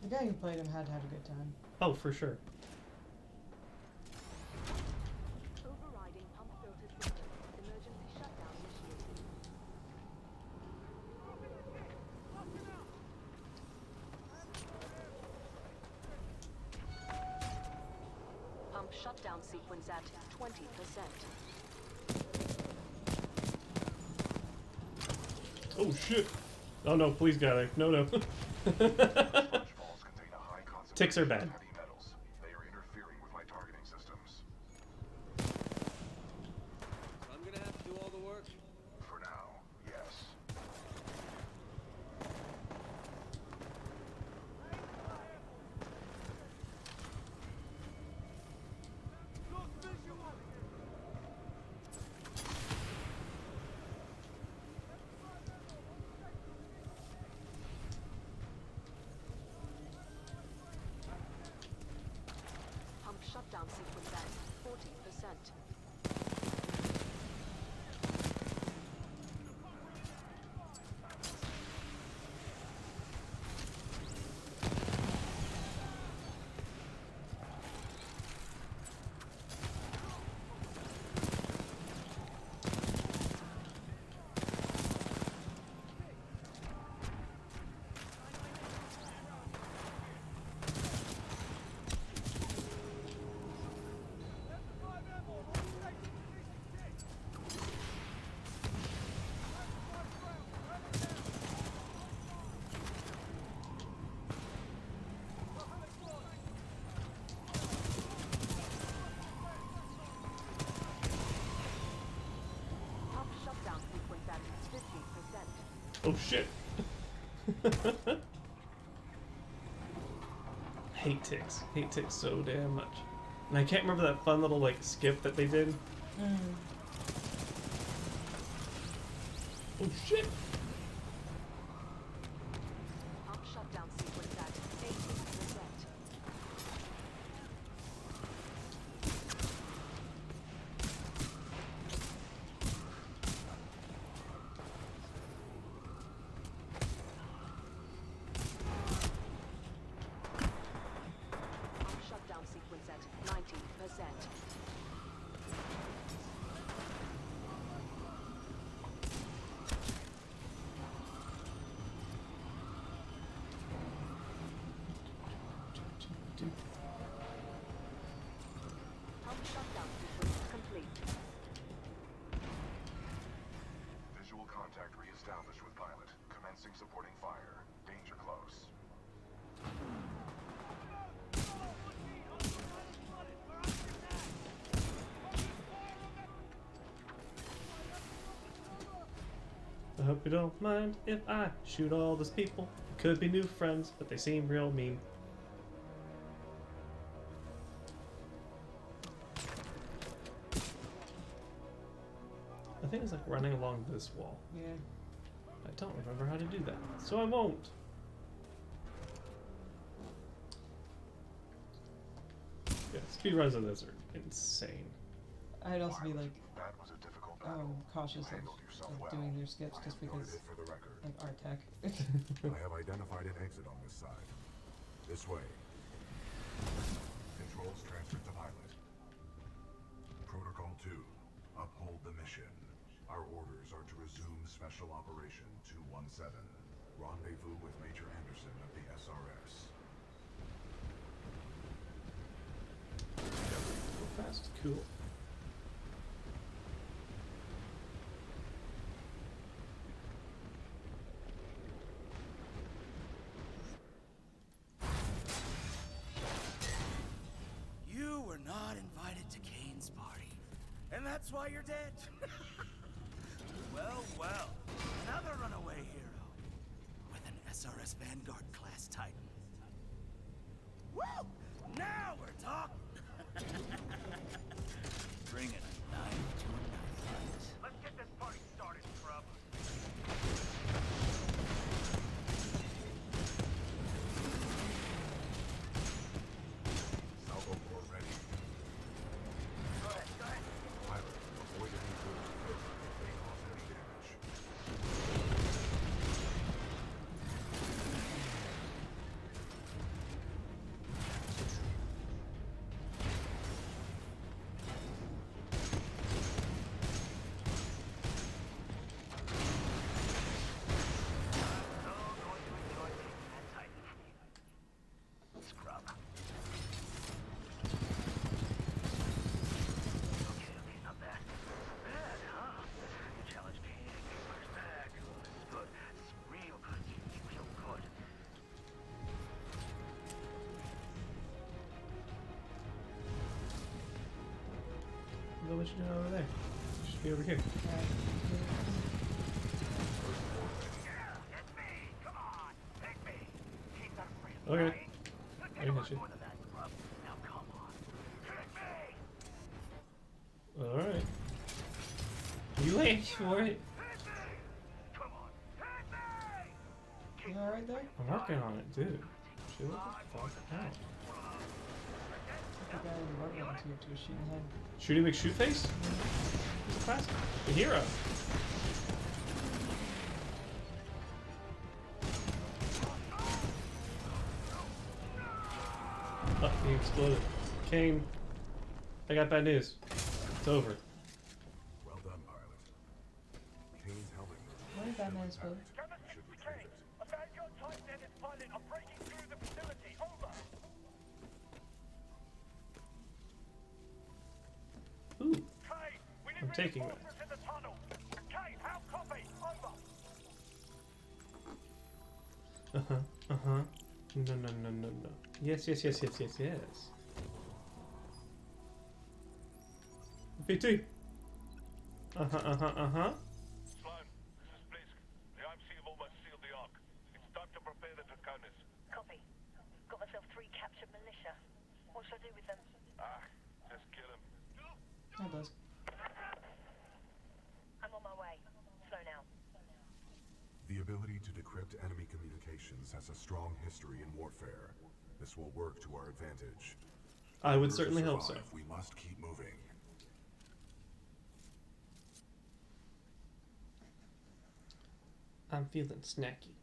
The guy who played him had to have a good time. Oh, for sure. Overriding pump filter system. Emergency shutdown initiated. Pump shutdown sequence at 20%. Oh shit! Oh no, please God, no, no. Sludge falls contain a high concentration Ticks are bad. of heavy metals. They are interfering with my targeting systems. I'm gonna have to do all the work. For now, yes. Pump shutdown sequence at 40%. Pump shutdown sequence at 50%. Oh shit! Hate ticks. Hate ticks so damn much. And I can't remember that fun little like skip that they did. Oh shit! Pump shutdown sequence at 80%. Pump shutdown sequence at 90%. hope you don't mind if I shoot all those people. Could be new friends, but they seem real mean. I think it's like running along this wall. Yeah. I don't remember how to do that, so I won't. Yeah, speedruns of this are insane. I'd also be like That was a difficult battle. cautious You handled yourself well. doing their skips I just have noted because it for the record. like our tech. I have identified an exit on this side. This way. Controls transferred to pilot. Protocol 2. Uphold the mission. Our orders are to resume Special Operation 217. Rendezvous with Major Anderson of the SRS. Go fast, cool. You were not invited to Kane's party, and that's why you're dead. Well, well, another runaway hero with an SRS Vanguard class Titan. Woo! Now we're talking. Bringing a knife to a knife fight. Let's get this party started, scrub. Salvo core ready. Go ahead, go ahead. Pilot, avoid any force pit. May cause heavy damage. Scrub. Okay, not bad. Bad, huh? You challenge King, King fights back. It's good. It's real good. Real good. What you doing over there? You should be over here. Yeah, it's me. Come on, take me. Keep that free. Okay. Right? I Take got much you. more than that, scrub. Now come on. Take me. Alright. You wait for it. Hit me. Come on. Hit me. You alright there? I'm working on it, dude. Chill the fuck out. I think I already worked on to get to a shooting head. Shooty McShootface? He's a classic. The hero. Oh, he exploded. Kane, I got bad news. It's over. Well done, pilot. Kane's helmet Why did Batman explode? should retrieve it. A Vanguard Titan and its pilot are breaking through the facility. Over. Ooh, Kane, we need I'm taking that. reinforcements in the tunnel. Kane, how copy? Over. Uh-huh, uh-huh. No, no, no, no, no. Yes, yes, yes, yes, yes, yes. PT. Uh-huh, uh-huh, uh-huh. Sloan, this is Blisk. The IMC have almost sealed the Ark. It's time to prepare the Draconis. Copy. Got myself 3 captured militia. What should I do with them? Just kill him. Hi, Buzz. I'm on my way. Slow now. The ability to decrypt enemy communications has a strong history in warfare. This will work to our advantage. I would In order to certainly hope so. survive, we must keep moving. I'm feeling snacky.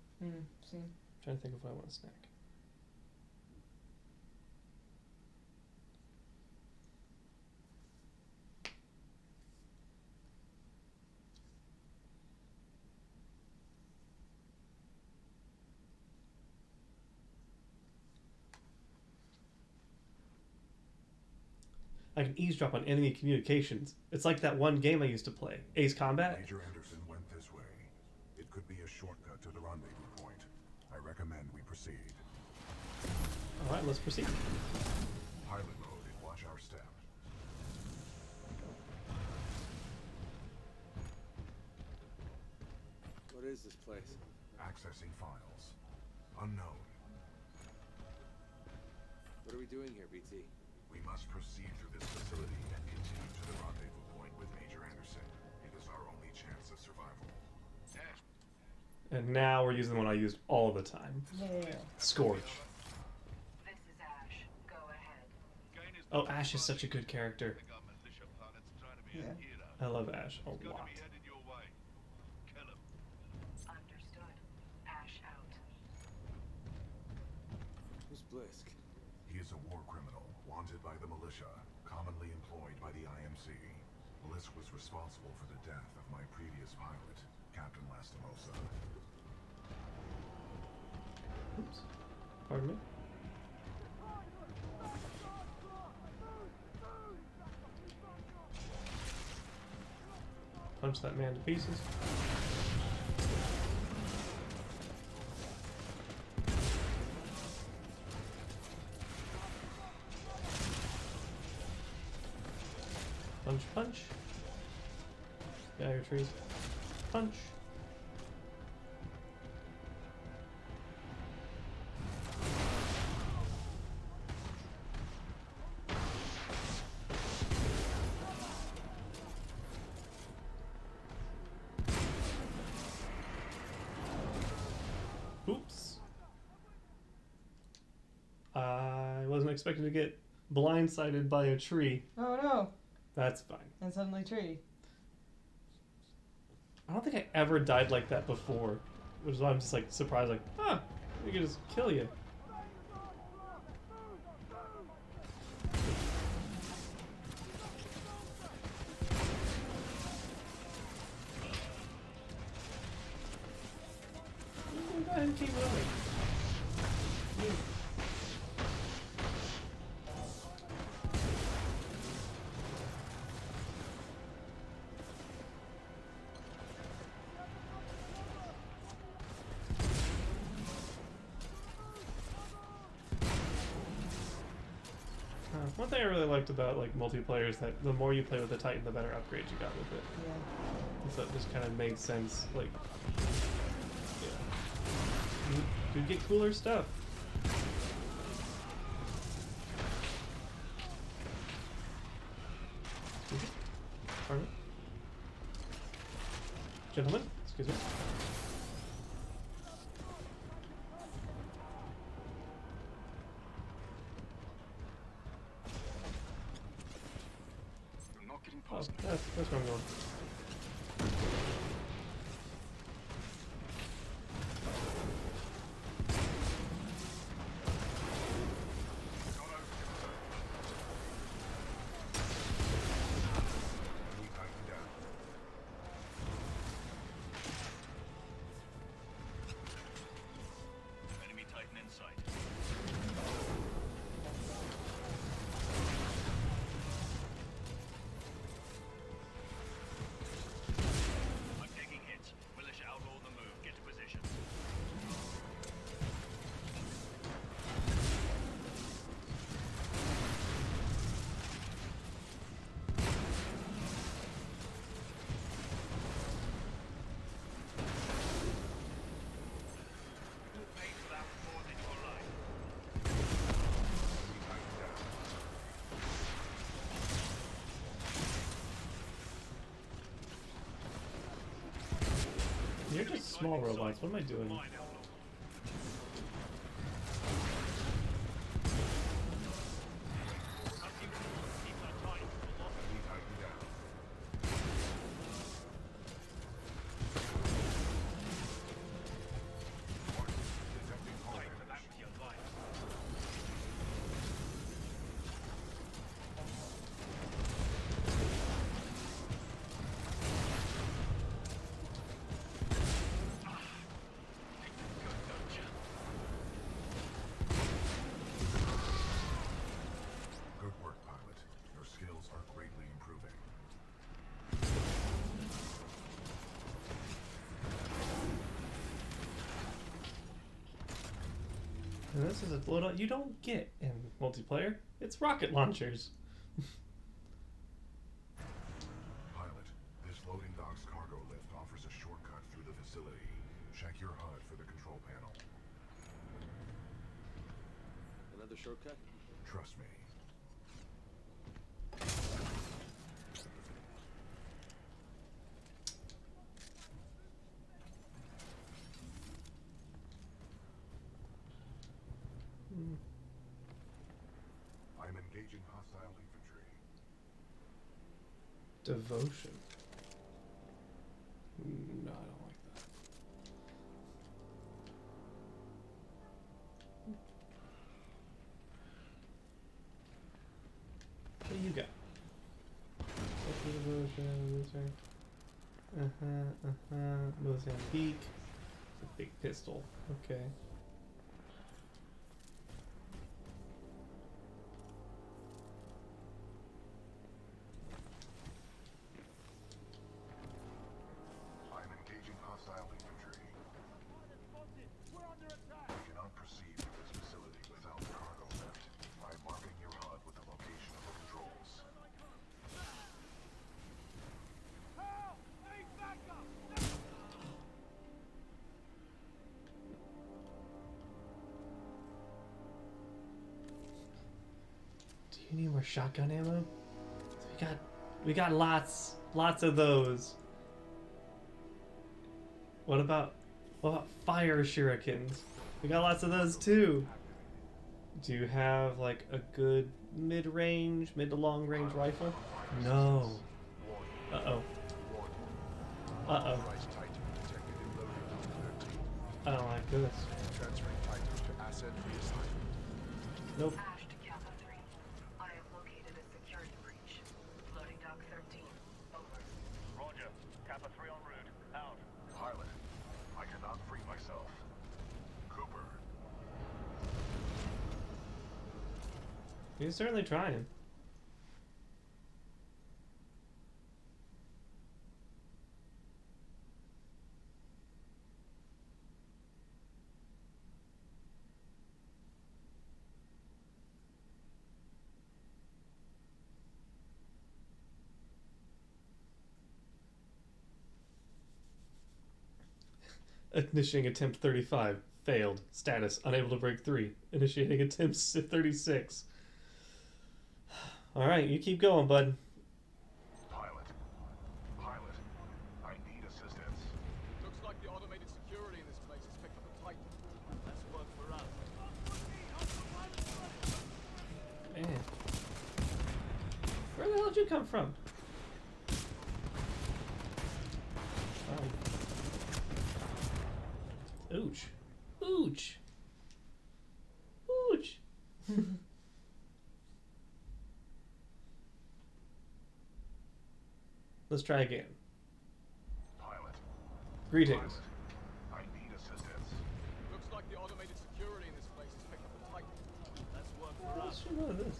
See? Trying to think if I want a snack. I can eavesdrop on enemy communications. It's like that one game I used to play, Ace Combat. Major Anderson went this way. It could be a shortcut to the rendezvous point. I recommend we proceed. All right, let's proceed. Pilot mode and watch our step. What is this place? Accessing files. Unknown. What are we doing here, BT? We must proceed through this facility and continue to the rendezvous point with Major Anderson. It is our only chance of survival. And now we're using the one I used all the time. Yeah. Scorch. This is Ash. Go ahead. Oh, Ash is such a good character. Yeah. I love Ash a lot. Understood. Ash out. Who's Blisk? He is a war criminal, wanted by the militia, commonly employed by the IMC. Blisk was responsible for the death of my previous pilot, Captain Lastimosa. Oops. Pardon me. Punch that man to pieces. Punch, punch. Get out of your trees. Punch. Oops. I wasn't expecting to get blindsided by a tree. Oh no. That's fine. And suddenly tree. I don't think I ever died like that before. Which is why I'm just like surprised, like, ah, we can just kill you. Go ahead and keep running. One thing I really liked about like multiplayer is that the more you play with the Titan, the better upgrades you got with it. Yeah. So it just kind of made sense. Like, yeah, you get cooler stuff. Excuse me. Pardon me. Gentlemen, excuse me. Oh, that's where I'm going. Enemy Titan in sight. I'm taking hits. Militia outlaw the move. Get to position. You paid for that more than your life. You're just small robots. What am I doing? Mine outlaw. Keep that tight. Fight for that with your life. Good work, pilot. Your skills are greatly improving. And this is a loadout you don't get in multiplayer. It's rocket launchers. Pilot, this loading dock's cargo lift offers a shortcut through the facility. shortcut? Trust me. I'm engaging hostile infantry. Devotion. No, I don't like that. What do you got? What's the devotion? Mozambique. It's a big pistol. Okay. I'm engaging hostile infantry. We're under attack! You cannot proceed with this facility without cargo lift. I'm marking your HUD with the location of the controls. Help! Need backup! Do you need more shotgun ammo? We got lots of those. What about fire shurikens? We got lots of those too. Do you have like a good mid to long range rifle? No. Uh-oh. Uh-oh. I don't like this. Transferring Titans to asset reassignment. Nope. Ash to Kappa 3. I have located a security breach. Loading dock 13. Over. Roger. Kappa 3 en route. Out. Pilot, I cannot free myself. Cooper, He's certainly trying. Initiating attempt 35. Failed. Status. Unable to break 3. Initiating attempt 36. Alright, you keep going, bud. pilot, I need assistance. Looks like the automated security in this place has picked up a Titan. That's work for us. Man. Where the hell did you come from? Ooch. Ooch. Ooch. Let's try again. Pilot, Greetings. I need assistance. Looks like the automated security in this place has picked up a Titan. That's work for What us. should know this?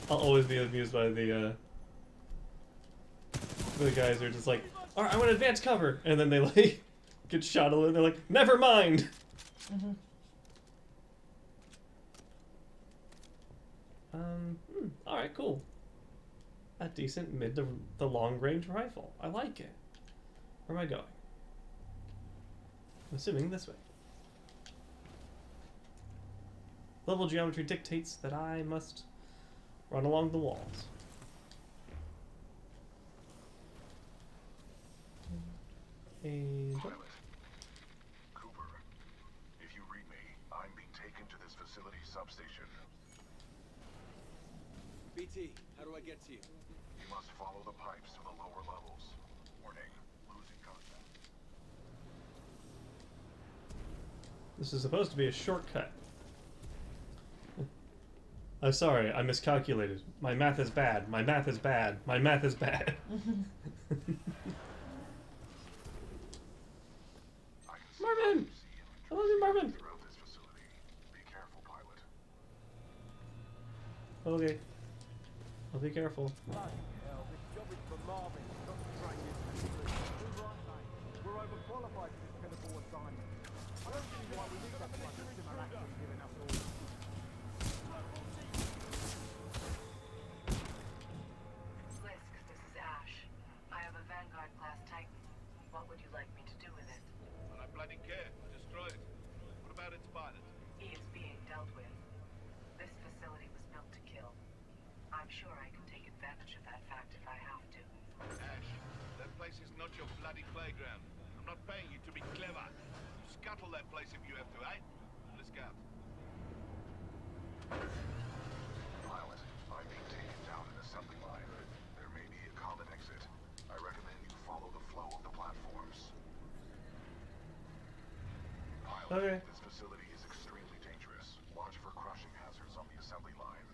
I'll always be amused by the guys who are just like, alright, I want advanced cover, and then they like get shot a little, and they're like, never mind. Alright, cool. A decent mid to the long range rifle. I like it. Where am I going? I'm assuming this way. Level geometry dictates that I must run along the walls. And Pilot, Cooper, if you read me, I'm being taken to this facility substation. BT, how do I get to you? You must follow the pipes to the lower levels. Warning, losing contact. this is supposed to be a shortcut. I'm sorry, I miscalculated. My math is bad. My math is bad. My math is bad. Marvin! I love you, Marvin! Throughout this facility. Be careful, pilot. Okay. I'll be careful. We're overqualified for this pitiful assignment. I don't see why we need that much of simulacrum giving us orders. I'm sure I can take advantage of that fact if I have to. Ash, that place is not your bloody playground. I'm not paying you to be clever. Scuttle that place if you have to, eh? Let's go. Pilot, I'm being taken down an assembly line. There may be a common exit. I recommend you follow the flow of the platforms. Pilot, Okay. this facility is extremely dangerous. Watch for crushing hazards on the assembly line.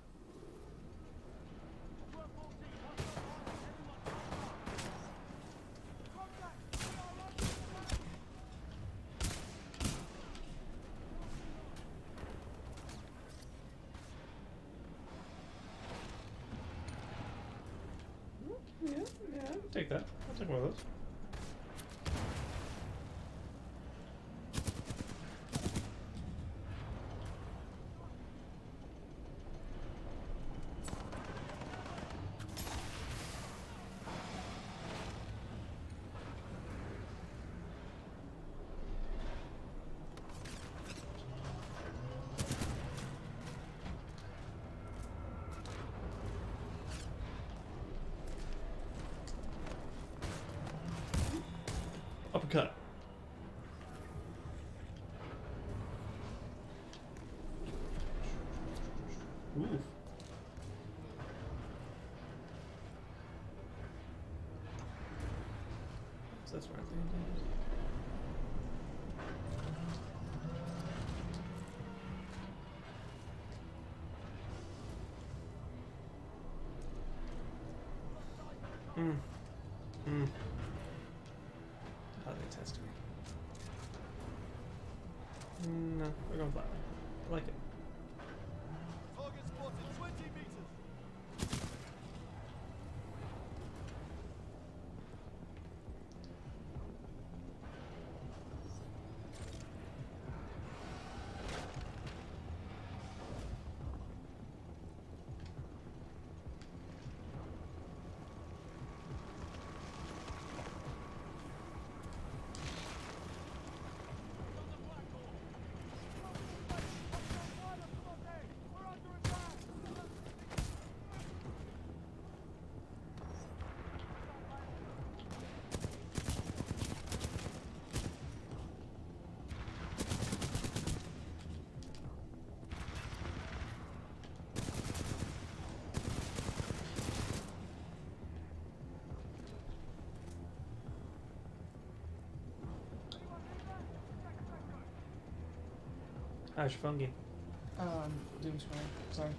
Yeah, I'll take that. I'll take one of those. Uppercut. Oof. So that's right there. How they test me. No, we're going flat. I like it. Target spotted 20 meters. How's your fungi? I'm doing swear. Sorry.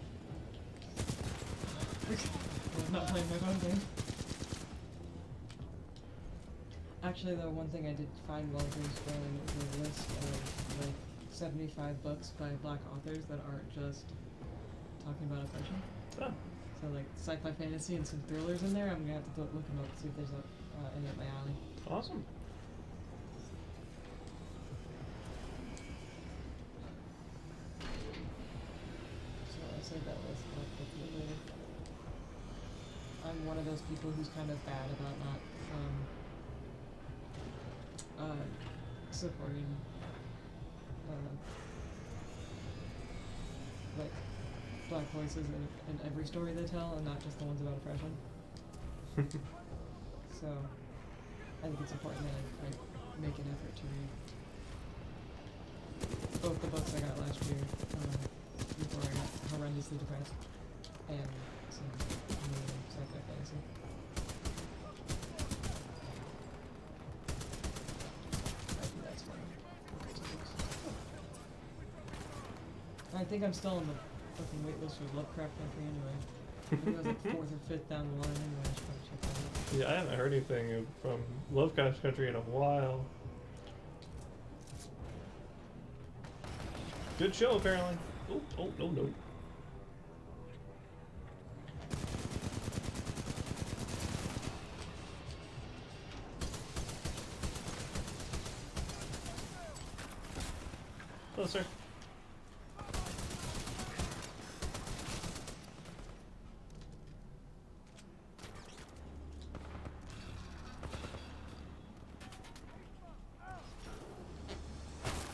I'm not playing my phone game. Actually, though, one thing I did find while doing scrolling was a list of like 75 books by Black authors that aren't just talking about oppression. Oh. So like sci-fi fantasy and some thrillers in there. I'm gonna have to look them up to see if there's any up my alley. Awesome. So I saved that list. I'll look at it later. I'm one of those people who's kind of bad about not supporting like black voices in every story they tell, and not just the ones about oppression. So I think it's important that I make an effort to read both the books I got last year before I got horrendously depressed, and some new sci-fi fantasy. I think that's fine. I think I'm still on the fucking waitlist for Lovecraft Country anyway. I think I was like 4th or 5th down the line anyway. I should probably check that out. Yeah, I haven't heard anything from Lovecraft Country in a while. Good show, apparently. Oh, no. Closer.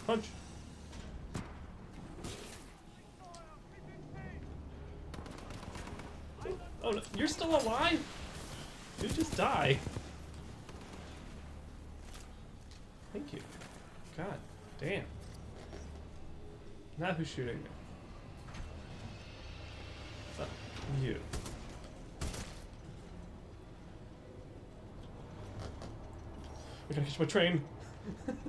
Punch. Oh no, you're still alive? You just die. Thank you. God damn. Now who's shooting me? You. I gotta catch my train. Pilot,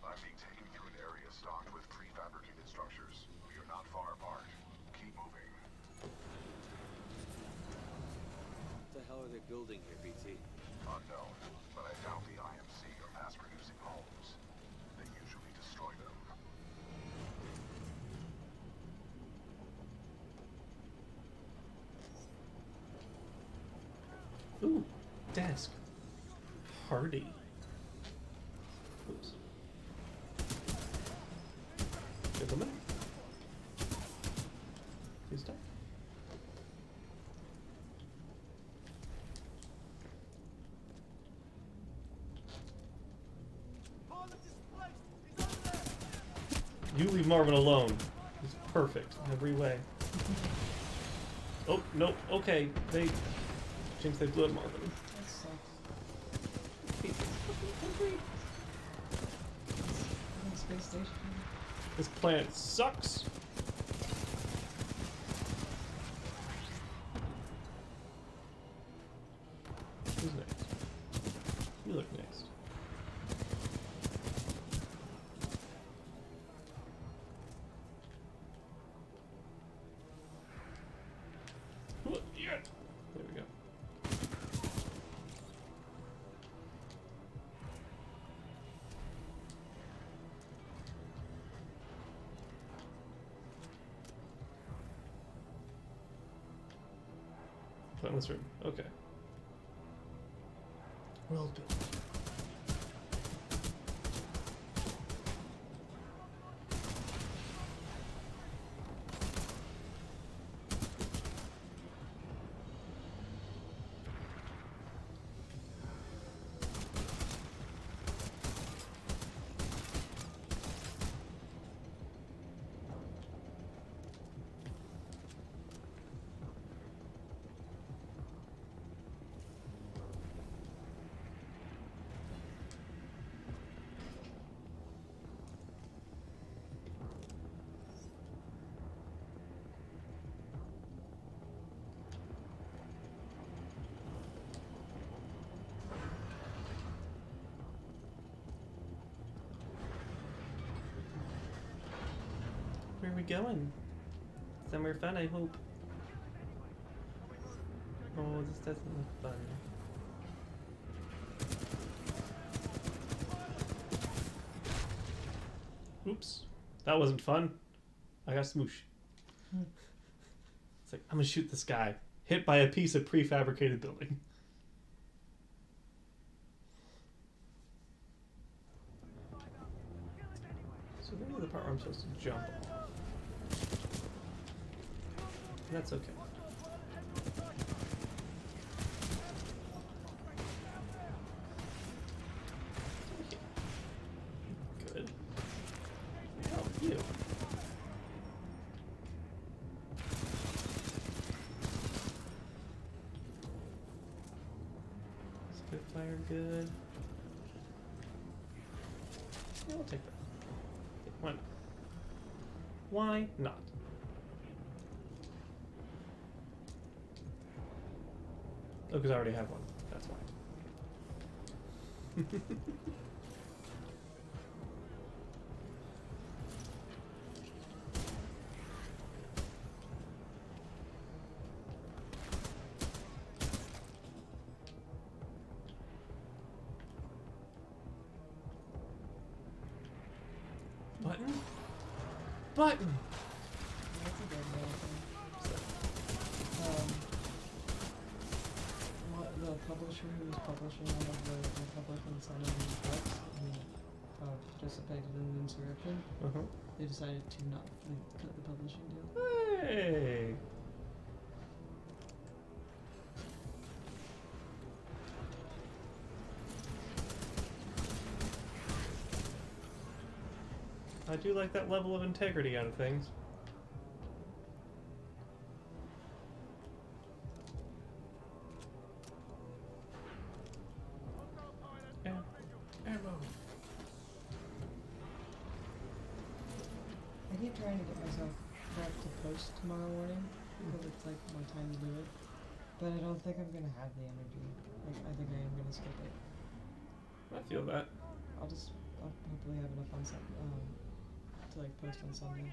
I'm being taken through an area stocked with prefabricated structures. We are not far apart. Keep moving. What the hell are they building here, BT? Unknown, but I doubt the IMC are mass-producing homes. They usually destroy them. Ooh, desk. Hardy. Oops. Gentlemen. Please stop. You leave Marvin alone. He's perfect in every way. Oh, no, okay. They blew up Marvin. That sucks. Space station. This planet sucks. Who's next? You look next. Yeah. There we go. Put in this room. Okay. World building. Where are we going? Somewhere fun, I hope. Oh, this doesn't look fun. Oops. That wasn't fun. I got smoosh. It's like, I'm gonna shoot this guy. Hit by a piece of prefabricated building. So maybe the part where I'm supposed to jump off. That's okay. Good. Oh, you. Spitfire, good. Yeah, I'll take that. Why not? Why not? Oh, because I already have one. That's why. Button? Button! That's a good little thing. The publisher who was publishing one of the publishing some of these books who participated in the insurrection, they decided to not cut the publishing deal. Hey! I do like that level of integrity out of things. keep trying to get myself back to post tomorrow morning because it's like more time to do it. But I don't think I'm gonna have the energy. Like I think I am gonna skip it. I feel that. I'll hopefully have enough on to like post on Sunday.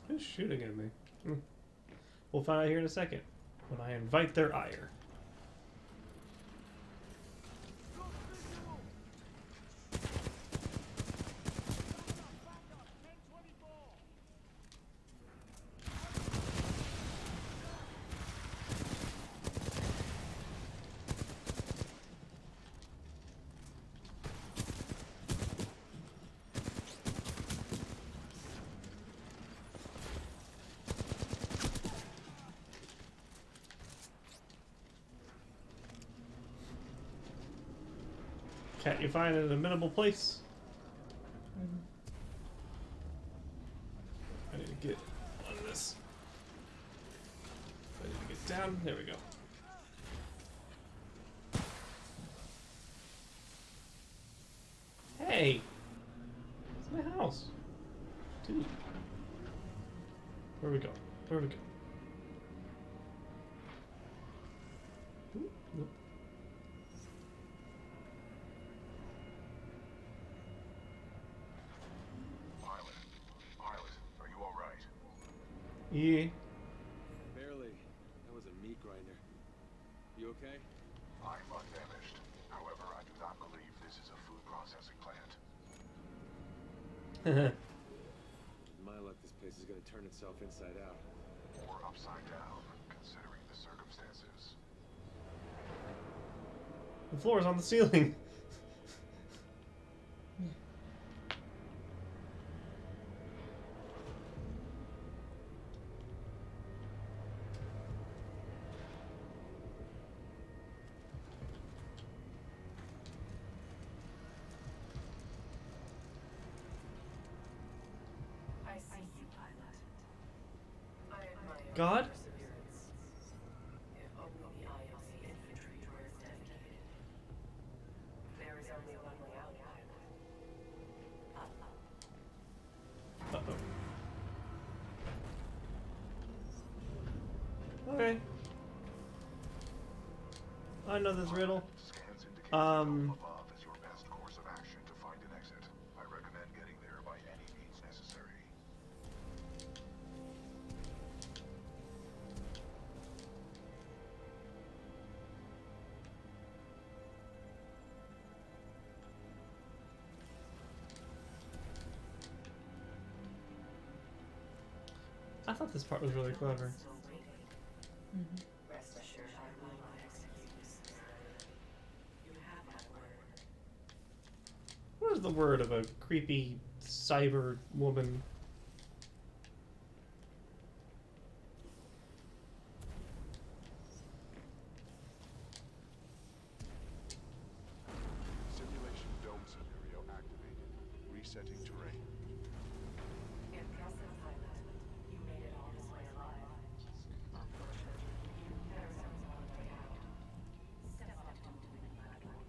Who's shooting at me? We'll find out here in a second when I invite their ire. Can't you find an amenable place? I need to get on this. I need to get down. There we go. Hey! It's my house. Dude. Where we go? Where we go? Nope. Yeah. Barely. That was a meat grinder. You okay? I'm undamaged. However, I do not believe this is a food processing plant. With my luck, this place is gonna turn itself inside out. Or upside down, considering the circumstances. The floor is on the ceiling. God? If only the IMC infantry were as dedicated. There is only one way out, pilot. Uh-oh. Okay. I know this riddle. Above is your best course of action to find an exit. I recommend getting there by any means necessary. I thought this part was really clever. Rest assured, I will not execute this. You have my word. What is the word of a creepy cyber woman? Simulation dome scenario activated. Resetting terrain. Impressive, pilot. You made it all this way alive. Unfortunately, there is only one way out. Step up to the platform.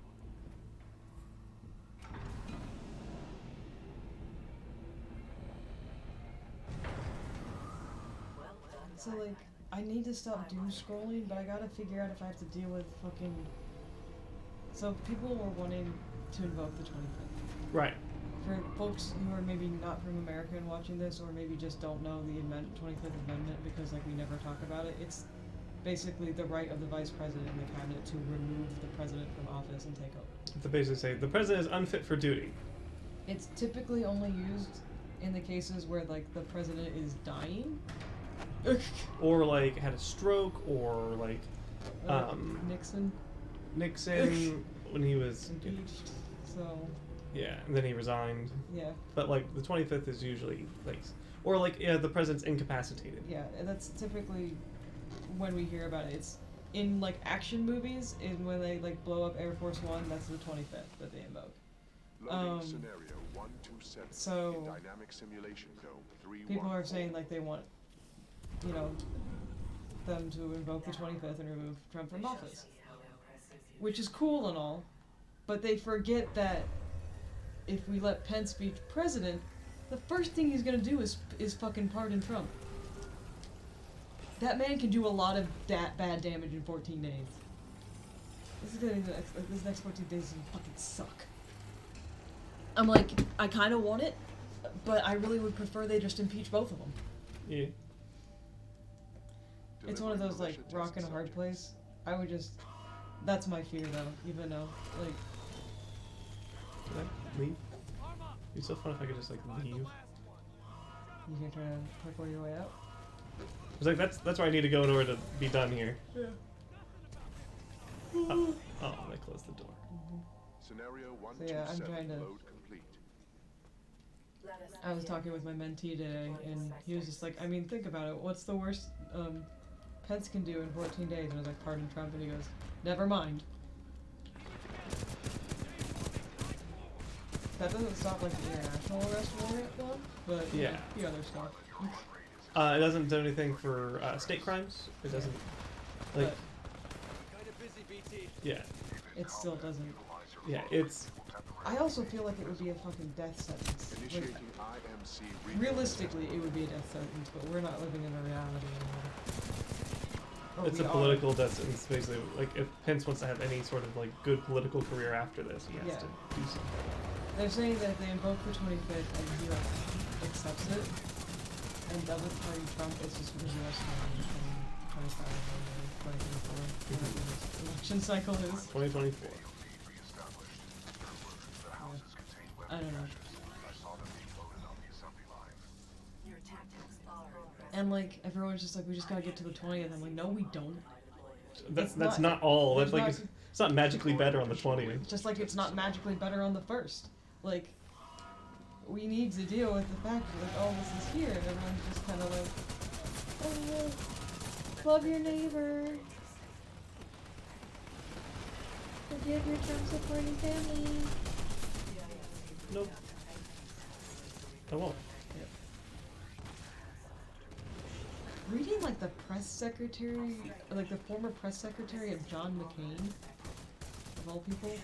Well done. So like, I need to stop doom scrolling, but I gotta figure out if I have to deal with fucking. So people were wanting to invoke the 25th. Right. For folks who are maybe not from America and watching this, or maybe just don't know the 25th Amendment because like we never talk about it, it's basically the right of the vice president and the cabinet to remove the president from office and take over. To basically say the president is unfit for duty. It's typically only used in the cases where like the president is dying. Or like had a stroke, or like Nixon when he was impeached. So yeah, and then he resigned. yeah. But like the 25th is usually like, or like the president's incapacitated. Yeah, that's typically when we hear about it. It's in like action movies, and when they like blow up Air Force One, that's the 25th that they invoke. Loading scenario 127. So in dynamic simulation dome 314. people are saying like they want, you know, them to invoke the 25th and remove Trump from office, which is cool and all, but they forget that if we let Pence be president, the first thing he's gonna do is fucking pardon Trump. That man can do a lot of bad damage in 14 days. This next 14 days is gonna fucking suck. I'm like, I kind of want it, but I really would prefer they just impeach both of them. Yeah. It's one of those like rock and a hard place. I would just. That's my fear though. Even though like. Can I leave? It'd be so fun if I could just like leave. You can try to parkour your way out. It's like that's where I need to go in order to be done here. Yeah. Oh, I closed the door. Scenario 127. So yeah, I'm trying to. Load complete. I was talking with my mentee today, and he was just like, I mean, think about it. What's the worst Pence can do in 14 days? And I was like, pardon Trump, and he goes, never mind. That doesn't stop like the international arrest warrant though, but Yeah. the other stuff. It doesn't do anything for state crimes. It doesn't. Like. But Kinda busy, BT. Yeah. it still doesn't. Yeah. It's. I also feel like it would be a fucking death sentence. Like, Initiating IMC realistically, it would be a death sentence, but we're not living in a reality anymore. Or It's we a are. political death sentence, basically. Like, if Pence wants to have any sort of, like, good political career after this, he has Yeah. to do something. They're saying that if they invoke the 25th and he like accepts it and doesn't pardon Trump, it's just because the rest of the 2025 or 2024, whatever this election cycle is. 2024. I don't know. Your tactics are impressive. And like everyone's just like, we just gotta get to the 20th. I'm like, no, we don't. That's It's not all. That's there's like not- it's not magically better on the 20th. Just like it's not magically better on the 1st. Like, we need to deal with the fact that like, oh, this is here, and everyone's just kind of like, oh, love your neighbor. Forgive your Trump supporting family. Nope. I won't. Reading like the press secretary, like the former press secretary of John McCain, of all people,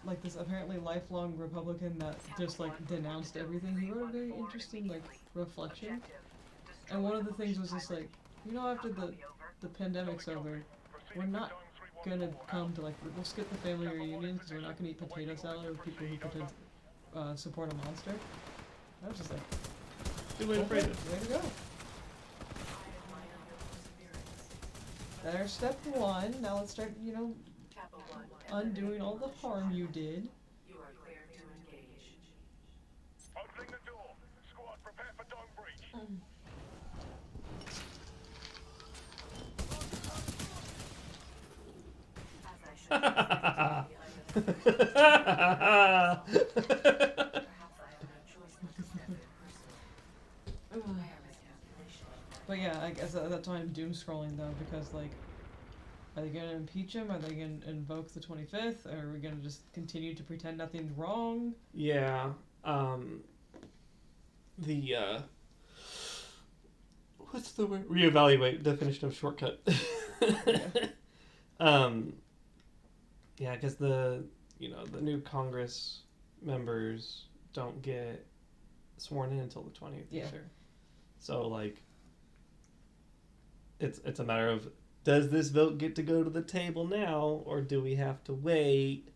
like this apparently lifelong Republican that just like denounced everything. He wrote a very interesting like reflection, and one of the things was just like, you know, after the pandemic's over, we're not gonna come to like, we'll skip the family reunion because we're not gonna eat potato salad with people who pretend support a monster. I was just like, Good way to phrase it. way to go. There's step one. Now let's start, you know, Kappa 1, undoing all the harm you did. you are clear to engage. Opening the door. Squad, prepare for dome breach. As I should have Perhaps perhaps I have no choice but to step in personally. I am miscalculation. But yeah, I guess that's why I'm doom scrolling though, because like, are they gonna impeach him? Are they gonna invoke the 25th? Or are we gonna just continue to pretend nothing's wrong? Yeah. What's the word? Reevaluate definition of shortcut. Yeah, because the new Congress members don't get sworn in until the 20th Yeah. either. So like, It's a matter of, does this vote get to go to the table now, or do we have to wait?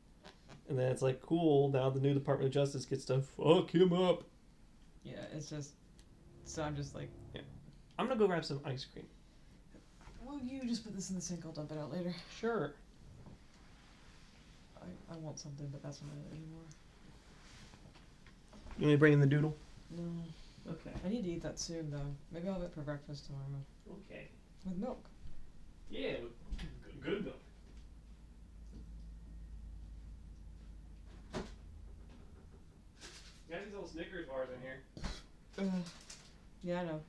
And then it's like, cool, now the new Department of Justice gets to fuck him up. Yeah, it's just. So I'm just like. Yeah. I'm gonna go grab some ice cream. Well, you just put this in the sink. I'll dump it out later. Sure. I want something, but that's not it anymore. You want me to bring in the doodle? No. Okay. I need to eat that soon, though. Maybe I'll have it for breakfast tomorrow. Okay. With milk. Yeah, good milk. You got these little Snickers bars in here. Yeah, I know.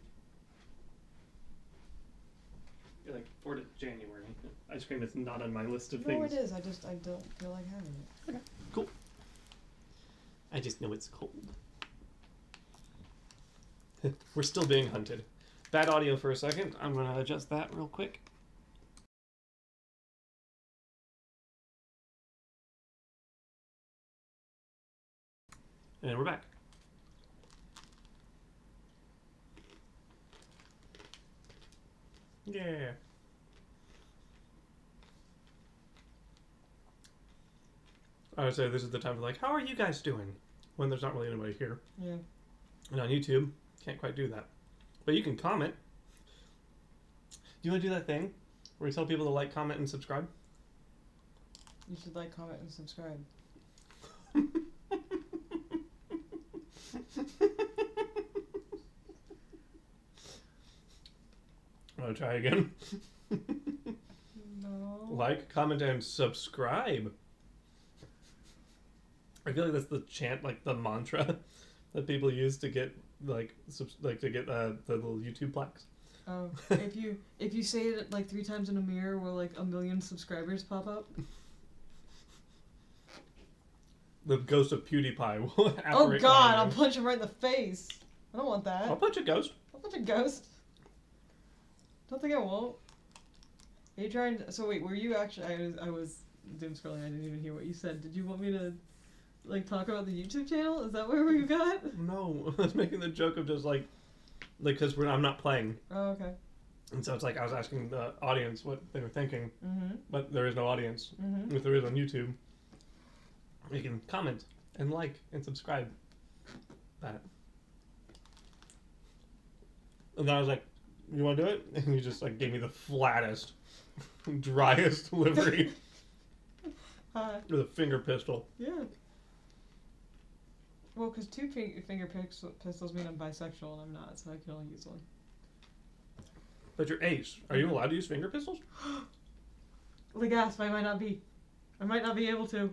You're like, for January. Ice cream is not on my list of No, things. it is. I don't feel like having it. Okay, cool. I just know it's cold. We're still being hunted. Bad audio for a second. I'm going to adjust that real quick. And we're back. Yeah. I would say this is the time to like, how are you guys doing? When there's not really anybody here. Yeah. And on YouTube, can't quite do that. But you can comment. Do you want to do that thing where you tell people to like, comment, and subscribe? You should like, comment, and subscribe. Want to try again? No. Like, comment, and subscribe. I feel like that's the chant, like the mantra that people use to get to get the little YouTube plaques. Oh, if you say it like 3 times in a mirror, will like 1 million subscribers pop up? The ghost of PewDiePie will apparate. Oh God! I'll punch him right in the face. I don't want that. I'll punch a ghost. I'll punch a ghost. Don't think I won't. Are you trying to, so wait, were you actually? I was doom scrolling. I didn't even hear what you said. Did you want me to like talk about the YouTube channel? Is that where you got? No, I was making the joke of just like because I'm not playing. Oh, okay. And so it's like I was asking the audience what they were thinking, Mm-hmm. but there is no audience. Mm-hmm. If there is on YouTube, you can comment and like and subscribe. That. And then I was like, "You want to do it?" And you just like gave me the flattest, driest delivery Hi. with a finger pistol. Yeah. Well, because 2 finger pistols mean I'm bisexual and I'm not, so I can only use one. But you're ace. Are you allowed to use finger pistols? The gasp, I might not be. I might not be able to.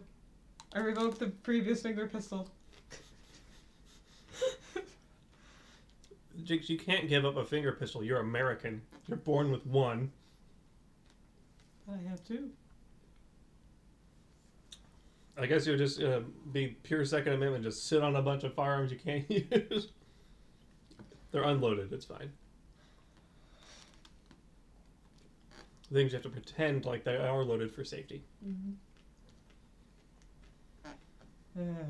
I revoked the previous finger pistol. Jigs, you can't give up a finger pistol. You're American. You're born with one. I have 2. I guess you'll just be pure Second Amendment, just sit on a bunch of firearms you can't use. They're unloaded, it's fine. Things you have to pretend like they are loaded for safety. Mm-hmm. Yeah.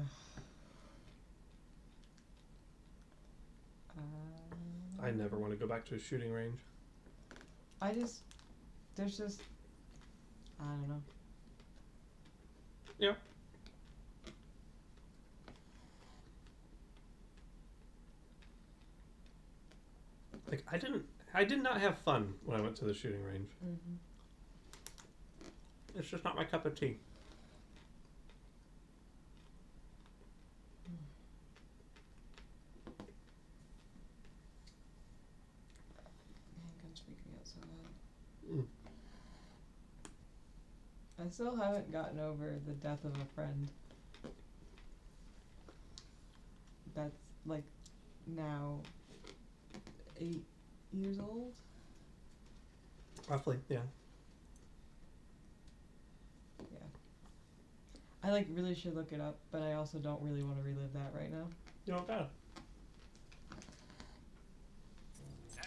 I never want to go back to a shooting range. There's just, I don't know. Yeah. Like, I did not have fun when I went to the shooting range. Mm-hmm. It's just not my cup of tea. Handguns freak me out so bad. Mm. I still haven't gotten over the death of a friend. That's like now 8 years old. Roughly, yeah. Yeah. I like really should look it up, but I also don't really want to relive that right now. You don't gotta. Ash,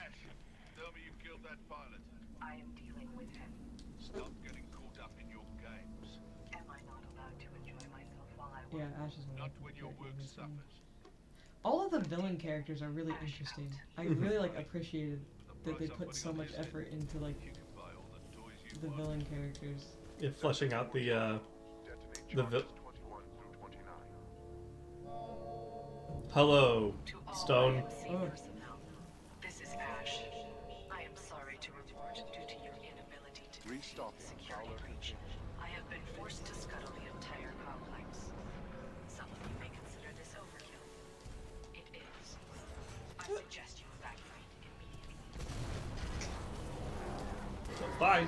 tell me you killed that pilot. I am dealing with him. Stop getting caught up in your games. Am I not allowed to enjoy myself while I work? Yeah, Ash is one Not of my when your favorite work in this game. suffers. All of the villain characters are really interesting. I really like appreciated that they put so much effort into like the villain characters. Yeah, fleshing out the Hello, Stone. Oh. This is Ash. I am sorry to report, due to your inability to Restock defeat the security breach, I have been forced to scuttle the entire complex. Some of you may consider this overkill. It is. I suggest you evacuate immediately. Bye.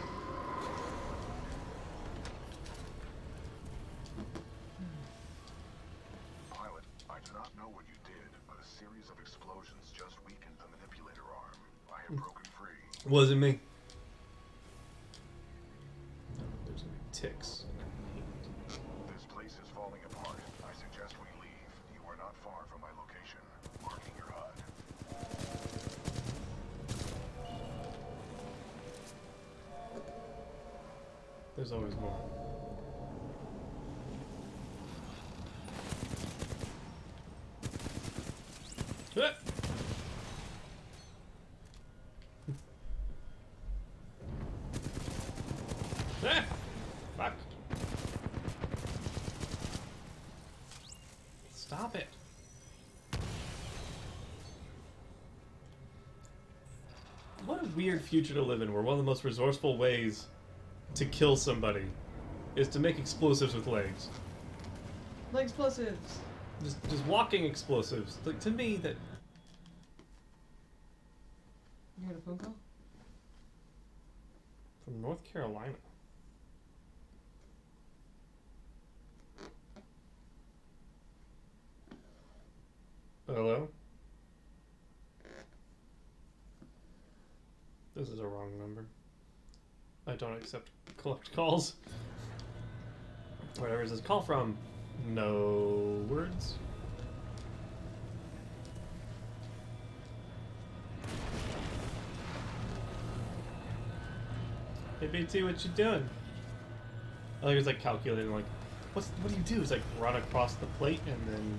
Pilot, I do not know what you did, but a series of explosions just weakened the manipulator arm. I have broken free. Wasn't me. There's gonna be ticks. This place is falling apart. I suggest we leave. You are not far from my location. Marking your HUD. There's always more. Ah! Ah! Fuck. Stop it. What a weird future to live in, where one of the most resourceful ways to kill somebody is to make explosives with legs. Like explosives. Just walking explosives. Like, to me, that... You heard a phone call? From North Carolina. Hello? This is a wrong number. I don't accept collect calls. Whatever is this call from? No words. Hey BT, what you doing? I think it's like calculating, like, what do you do? It's like run across the plate and then...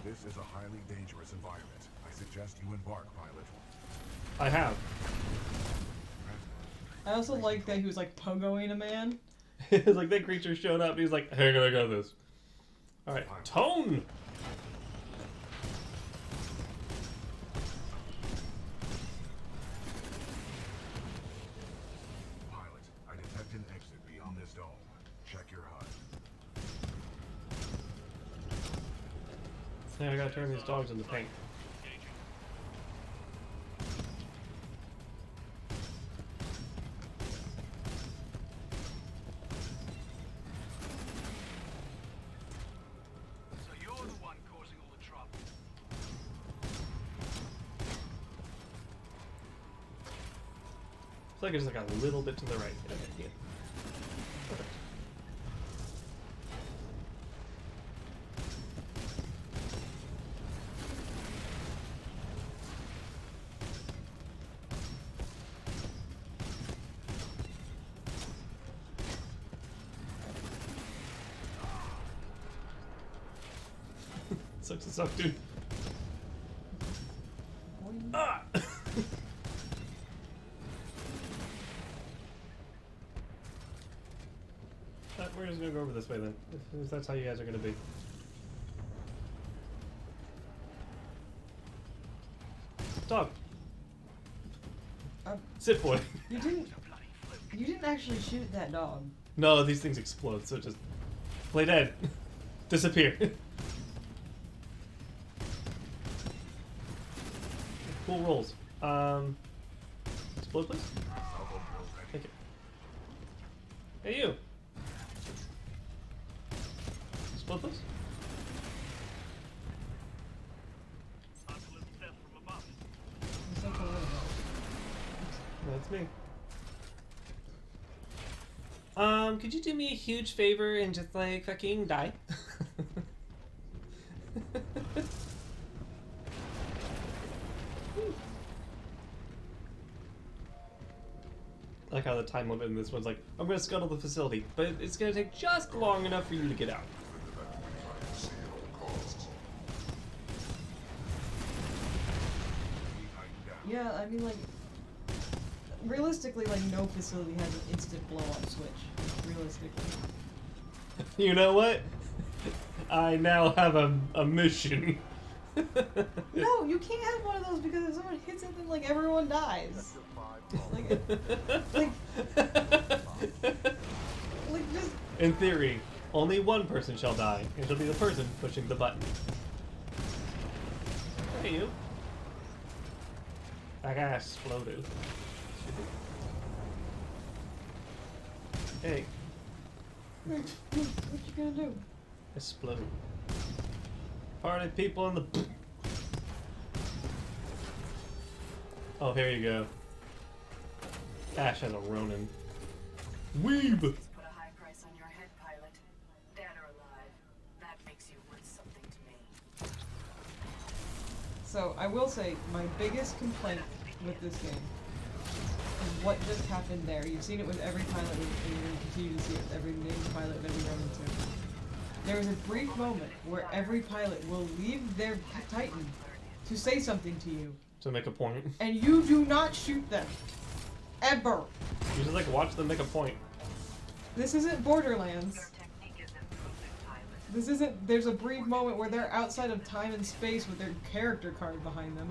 This is a highly dangerous environment. I suggest you embark, pilot. I have. I also like that he was like pogoing a man. It's like that creature showed up and he's like, hey, I got this. Alright, tone! Pilot, I detect an exit beyond this dome. Check your HUD. Yeah, I gotta turn these dogs into paint. So you're the one causing all the trouble. It's like it's like a little bit to the right. Yeah. Perfect. Sucks to suck, dude. Ah! We're just gonna go over this way then, if that's how you guys are gonna be. Dog. Sit, boy. You didn't actually shoot that dog. No, these things explode, so just play dead. Disappear. Cool rolls. Explode, please. Thank you. Hey, you. Explode, please. That's me. Could you do me a huge favor and just like fucking die? I like how the time limit in this one's like, I'm gonna scuttle the facility, but it's gonna take just long enough for you to get out. Yeah, I mean, like, realistically, like, no facility has an instant blow-up switch. Realistically. You know what? I now have a mission. No, you can't have one of those because if someone hits it, then, like, everyone dies. Like, just... In theory, only one person shall die. It'll be the person pushing the button. Hey, you. That guy exploded. Hey. What you gonna do? Explode. Party people in the... Oh, here you go. Ash has a Ronin. Weeb! Put a high price on your head, pilot. Dead or alive. That makes you worth something to me. So, I will say, my biggest complaint with this game is what just happened there. You've seen it with every pilot, and you're going to continue to see it with every named pilot that we run into. There was a brief moment where every pilot will leave their Titan to say something to you. To make a point. And you do not shoot them. Ever. You just like watch them make a point. This isn't Borderlands. This isn't, there's a brief moment where they're outside of time and space with their character card behind them.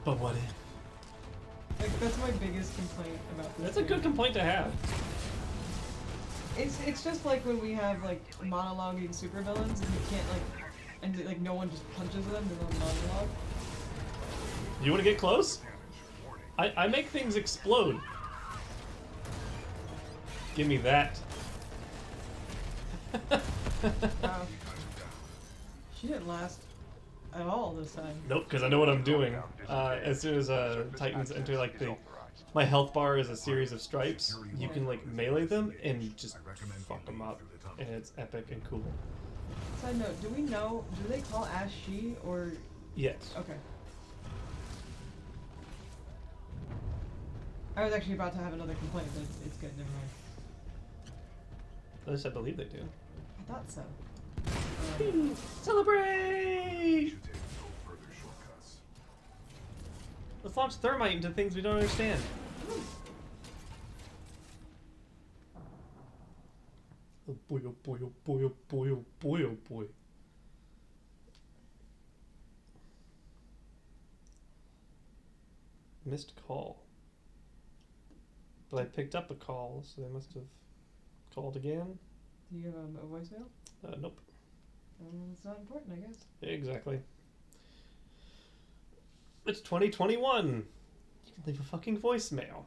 But what if? Like, that's my biggest complaint about this That's a game. good complaint to have. It's just like when we have, like, monologuing supervillains and you can't, like, and, like, no one just punches them, they don't monologue. You want to get close? I make things explode. Give me that. Wow. She didn't last at all this time. Nope, because I know what I'm doing. As soon as Titans enter, like, my health bar is a series of stripes, you can, like, melee them and just fuck them up. And it's epic and cool. Side note, do we know, do they call Ash she, or... Yes. Okay. I was actually about to have another complaint, but it's good, never mind. At least I believe they do. I thought so. Celebrate! Let's launch thermite into things we don't understand. Oh boy, oh boy, oh boy, oh boy, oh boy, oh boy. Missed call. But I picked up a call, so they must have called again. Do you have a voicemail? Nope. It's not important, I guess. Exactly. It's 2021. You can leave a fucking voicemail.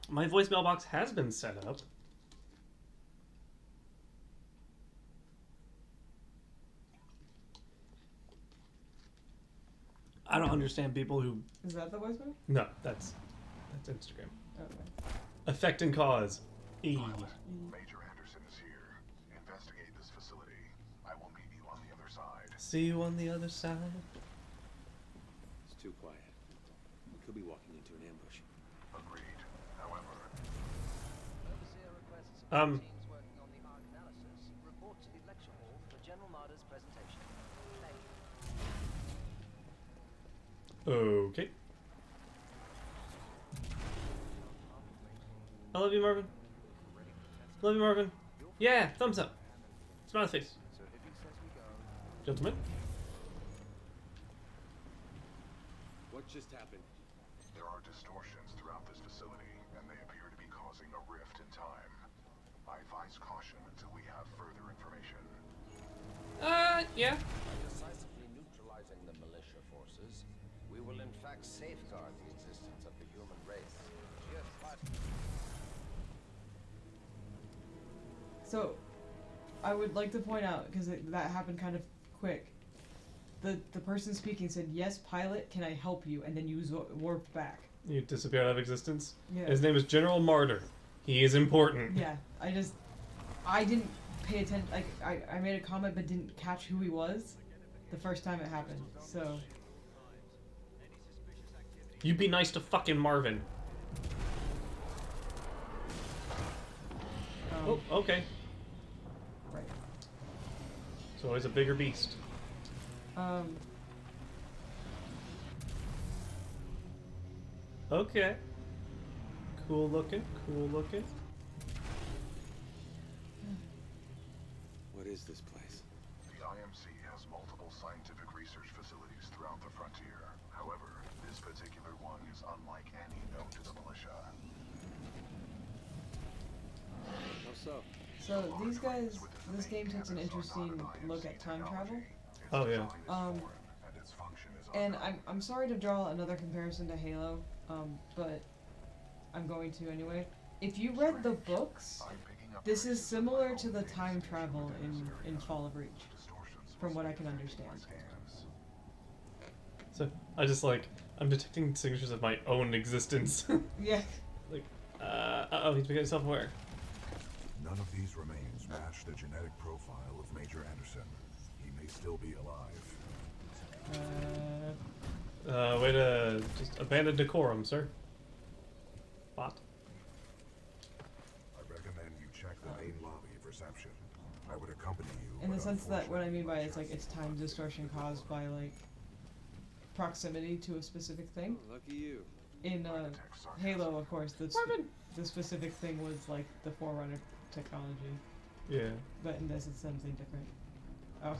My voicemail box has been set up. I don't understand people who... Is that the voicemail? No, that's Instagram. Okay. Effect and cause. E. Major Anderson is here. Investigate this facility. I will meet you on the other side. See you on the other side. It's too quiet. We could be walking into an ambush. Agreed. However, Overseer requests support Um. teams working on the arc analysis report to the lecture hall for General Marder's presentation. Thank you. Okay. I love you, Marvin. Love you, Marvin. Yeah, thumbs up. Smile face. So if he says we go, Gentlemen. What just happened? there are distortions throughout this facility, and they appear to be causing a rift in time. I advise caution until we have further information. Yeah. By decisively neutralizing the militia forces, we will in fact safeguard the existence of the human race. Yes, but... So, I would like to point out, because that happened kind of quick, the person speaking said, "Yes, pilot, can I help you?" And then you warped back. You disappeared out of existence. Yeah. His name is General Marder. He is important. Yeah, I didn't pay attention, like, I made a comment but didn't catch who he was the first time it happened, so... You be nice to fucking Marvin. Oh, okay. Right. So he's a bigger beast. Okay. Cool looking, cool looking. What is this place? The IMC has multiple scientific research facilities throughout the frontier. However, this particular one is unlike any known to the militia. How so? So these guys, this game takes an interesting look at time travel. Oh yeah. And I'm sorry to draw another comparison to Halo, but I'm going to anyway. If you read the books, this is similar to the time travel in Fall of Reach, from what I can understand. So I just like I'm detecting signatures of my own existence. Yeah. Like, uh-oh, he's becoming self-aware. None of these remains match the genetic profile of Major Anderson. He may still be alive. Way to just abandon decorum, sir. Bot. I recommend you check the main lobby of reception. I would accompany you. In the but sense that what I mean by unfortunately, it's time distortion caused by like proximity to a specific thing. Oh, lucky you. In Halo, of course, the specific thing was like the Forerunner technology. Yeah. But in this, it's something different. Oh.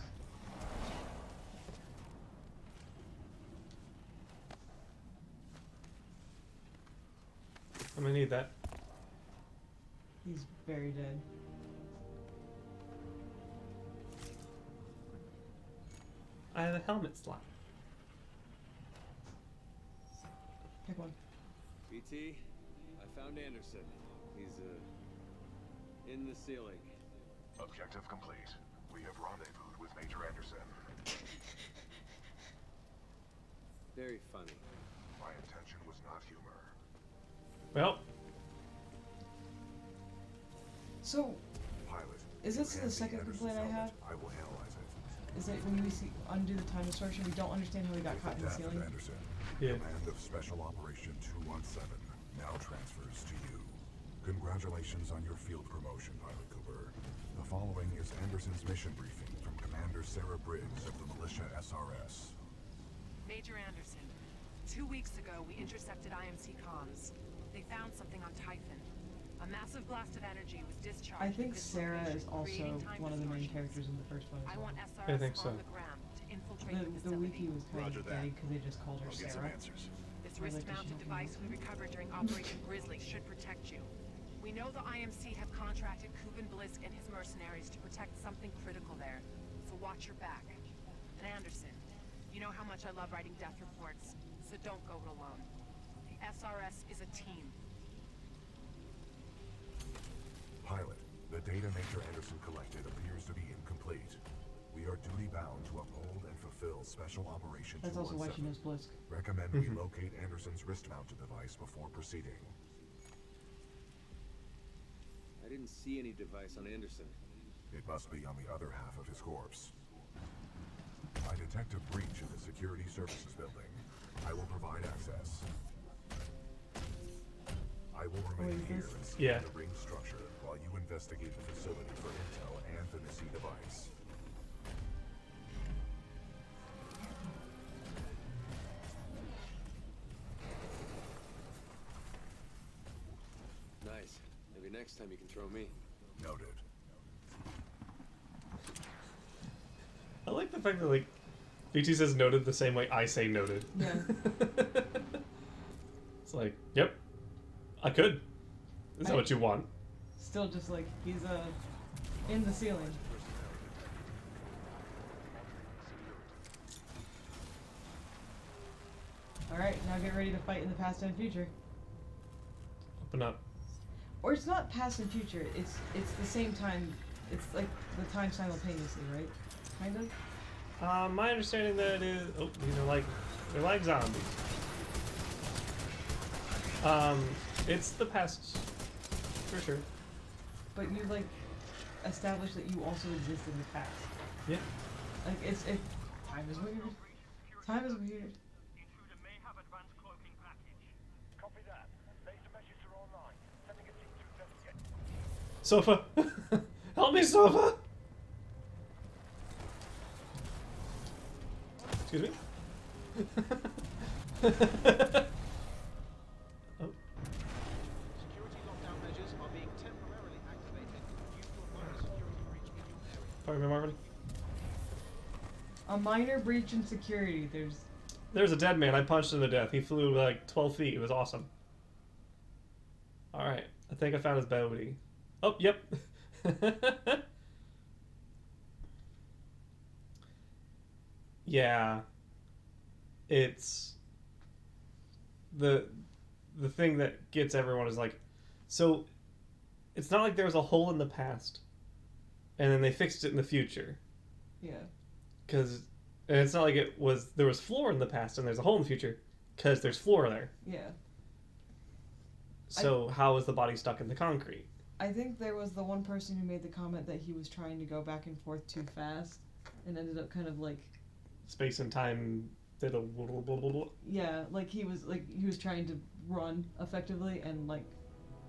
I'm gonna need that. He's very dead. I have a helmet slot. Pick one. BT, I found Anderson. He's, in the ceiling. Objective complete. We have rendezvoused with Major Anderson. Very funny. My intention was not humor. Well. So, Pilot, is this the hand second Anderson's complaint I helmet. have? I will analyze it. Is that when we undo the time distortion, we don't understand how he got caught in the Death of ceiling? Anderson. Yeah. Command of Special Operation 217 now transfers to you. Congratulations on your field promotion, Pilot Cooper. The following is Anderson's mission briefing from Commander Sarah Briggs of the Militia SRS. Major Anderson, 2 weeks ago we intercepted IMC comms. They found something on Typhon. A massive blast of energy was discharged. I think at this Sarah is location, also creating time one of the main distortions. characters in the first one. I want SRS I think so. on the ground to infiltrate the The facility. wiki was kind of vague because they just called her I'll get some Sarah. answers. This I'd like to wrist-mounted show device we recovered during Operation Grizzly should protect you. We know the IMC have contracted Kuben Blisk and his mercenaries to protect something critical there, so watch your back. And Anderson, you know how much I love writing death reports, so don't go it alone. The SRS is a team. Pilot, the data Major Anderson collected appears to be incomplete. We are duty-bound to uphold and fulfill Special Operation 217. That's also why she knows Blisk. Recommend we locate Anderson's wrist-mounted device before proceeding. I didn't see any device on Anderson. It must be on the other half of his corpse. I detect a breach in the Security Services building. I will provide access. I will remain here and scan the ring structure while you investigate the facility for intel and the missing device. Nice. Maybe next time you can throw me. Noted. I like the fact that like BT says noted the same way I say noted. Yeah. It's like, yep, I could. Is that what you want? Still just like, he's in the ceiling. Alright, now get ready to fight in the past and future. Open up. Or it's not past and future, it's the same time, it's like the time simultaneously, right? Kind of? My understanding that it is, oh, they're like zombies. It's the past, for sure. But you like established that you also exist in the past. Yeah. Like time is weird. Time is weird. Intruder may have advanced cloaking package. Copy that. Laser measures are online. Sending a team to investigate. Sofa! Help me, Sofa! Excuse me? Oh. Security lockdown measures are being temporarily activated due to a minor security breach in your area. Pardon me, Marvin? A minor breach in security. There's a dead man. I punched him to death. He flew like 12 feet. It was awesome. Alright. I think I found his bounty. Oh, yep. Yeah. It's... The thing that gets everyone is like... So, it's not like there was a hole in the past. And then they fixed it in the future. Yeah. Because... And it's not like there was floor in the past and there's a hole in the future. Because there's floor there. Yeah. So how is the body stuck in the concrete? I think there was the one person who made the comment that he was trying to go back and forth too fast and ended up kind of like... Space and time did a... Blah, blah, blah, blah. Yeah, like he was trying to run effectively and like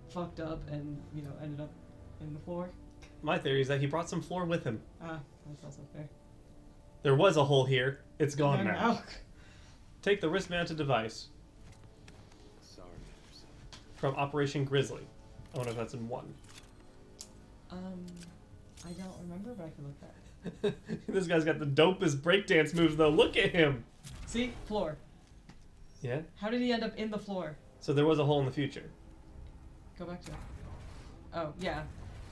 fucked up and, you know, ended up in the floor. My theory is that he brought some floor with him. Ah, that's also fair. There was a hole here. It's gone now. Now. Take the wrist-mounted device. Sorry, Anderson. From Operation Grizzly. I wonder if that's in 1. I don't remember, but I can look that. This guy's got the dopest breakdance moves, though. Look at him. See? Floor. Yeah? How did he end up in the floor? So there was a hole in the future. Go back to it. Oh, yeah.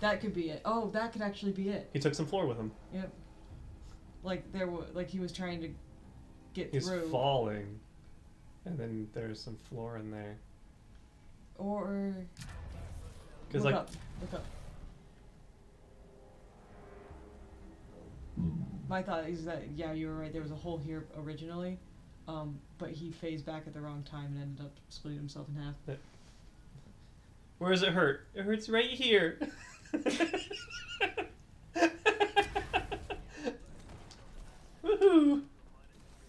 That could be it. Oh, that could actually be it. He took some floor with him. Yep. Like he was trying to get He's through. falling. And then there's some floor in there. Or... Because Look like... up. Look up. My thought is that, yeah, you were right. There was a hole here originally, but he phased back at the wrong time and ended up splitting himself in half. Where does it hurt? It hurts right here. Woohoo!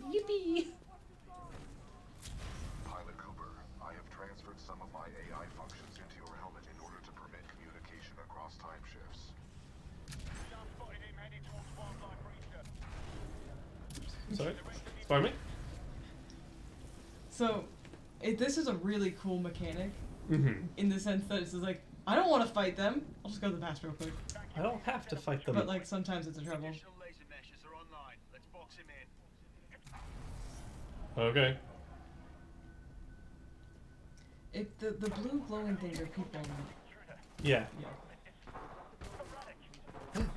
Yippee! Pilot Cooper, I have transferred some of my AI functions into your helmet in order to permit communication across time shifts. Sorry? Pardon me? So, this is a really cool mechanic, Mm-hmm. in the sense that it's just like, I don't want to fight them. I'll just go to the past real quick. I don't have to fight them. But like sometimes it's a trouble. Additional laser meshes are online. Let's box him in. Okay. The blue glowing things are people. Yeah. Yeah.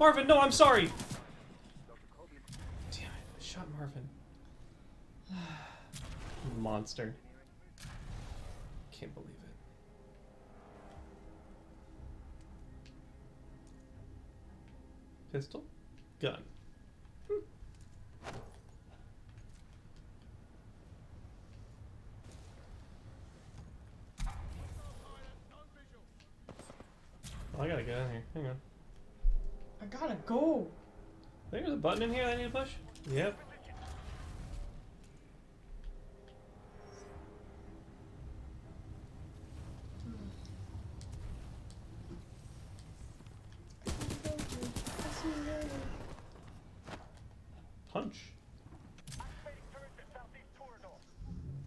Marvin, no, I'm sorry! Damn it, I shot Marvin. Monster. Can't believe it. Pistol? Gun. Oh, I gotta get in here. Hang on. I gotta go. There's a button in here that I need to push? Yep. Punch.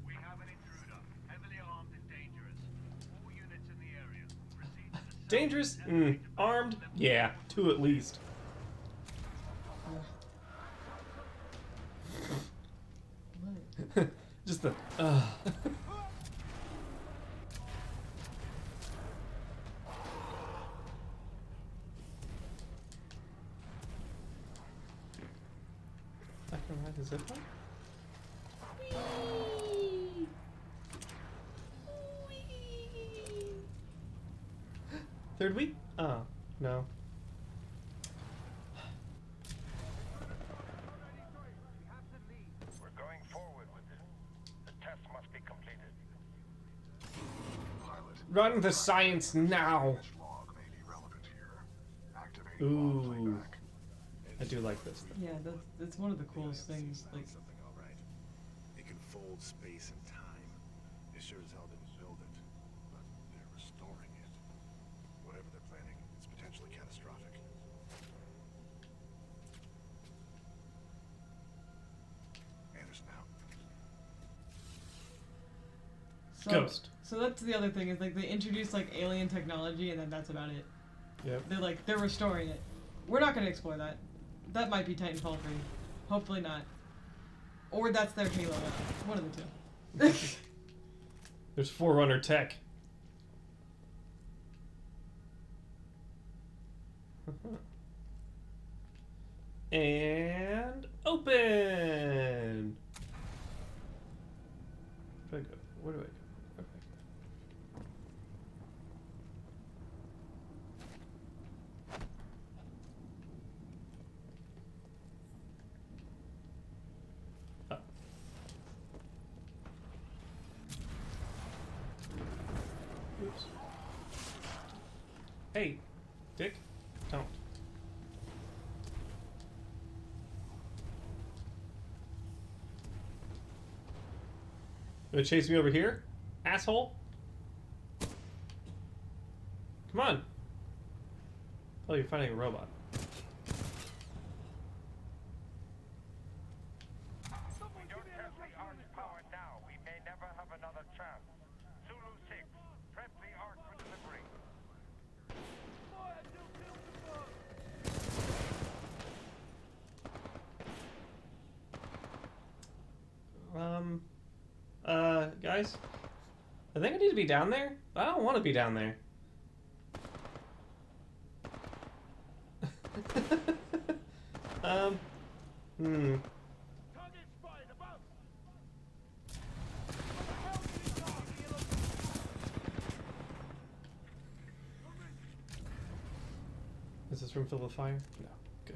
We have an intruder, heavily armed and dangerous. All units in the area. Proceed to the Dangerous? Armed? Yeah, 2 at least. Just the... I can ride the zip line? Third week? Oh, no. We're going forward with this. The test must be completed. Pilot, Run the science now! which log may be relevant here. Activating log Ooh. playback. I do like this. Yeah, that's one of the coolest things. Like, Something all right. It can fold space and time. They sure as hell didn't build it, but they're restoring it. Whatever they're planning, it's potentially catastrophic. So, Ghost. So that's the other thing is like they introduce like alien technology and then that's about it. Yep. They're restoring it. We're not gonna explore that. That might be Titanfall 3. Hopefully not. Or that's their Halo. One of the two. There's Forerunner tech. And open. Where do I go? Where do I go? Oops. Hey, Dick, don't. Gonna chase me over here? Asshole? Come on. Oh, you're fighting a robot. We don't have the Ark's power now. We may never have another chance. Zulu 6, prep the Ark for delivery. Guys? I think I need to be down there, but I don't want to be down there. Hmm. Is this room filled with fire? No. Good.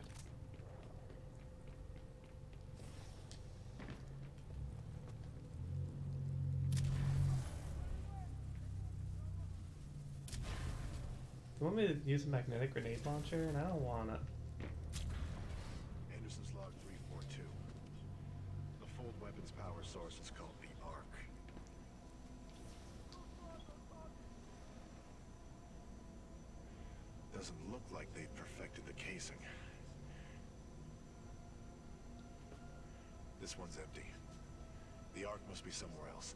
You want me to use a magnetic grenade launcher? And I don't wanna. Anderson's log 342. The fold weapon's power source is called the Ark. Doesn't look like they've perfected the casing. This one's empty. The Ark must be somewhere else.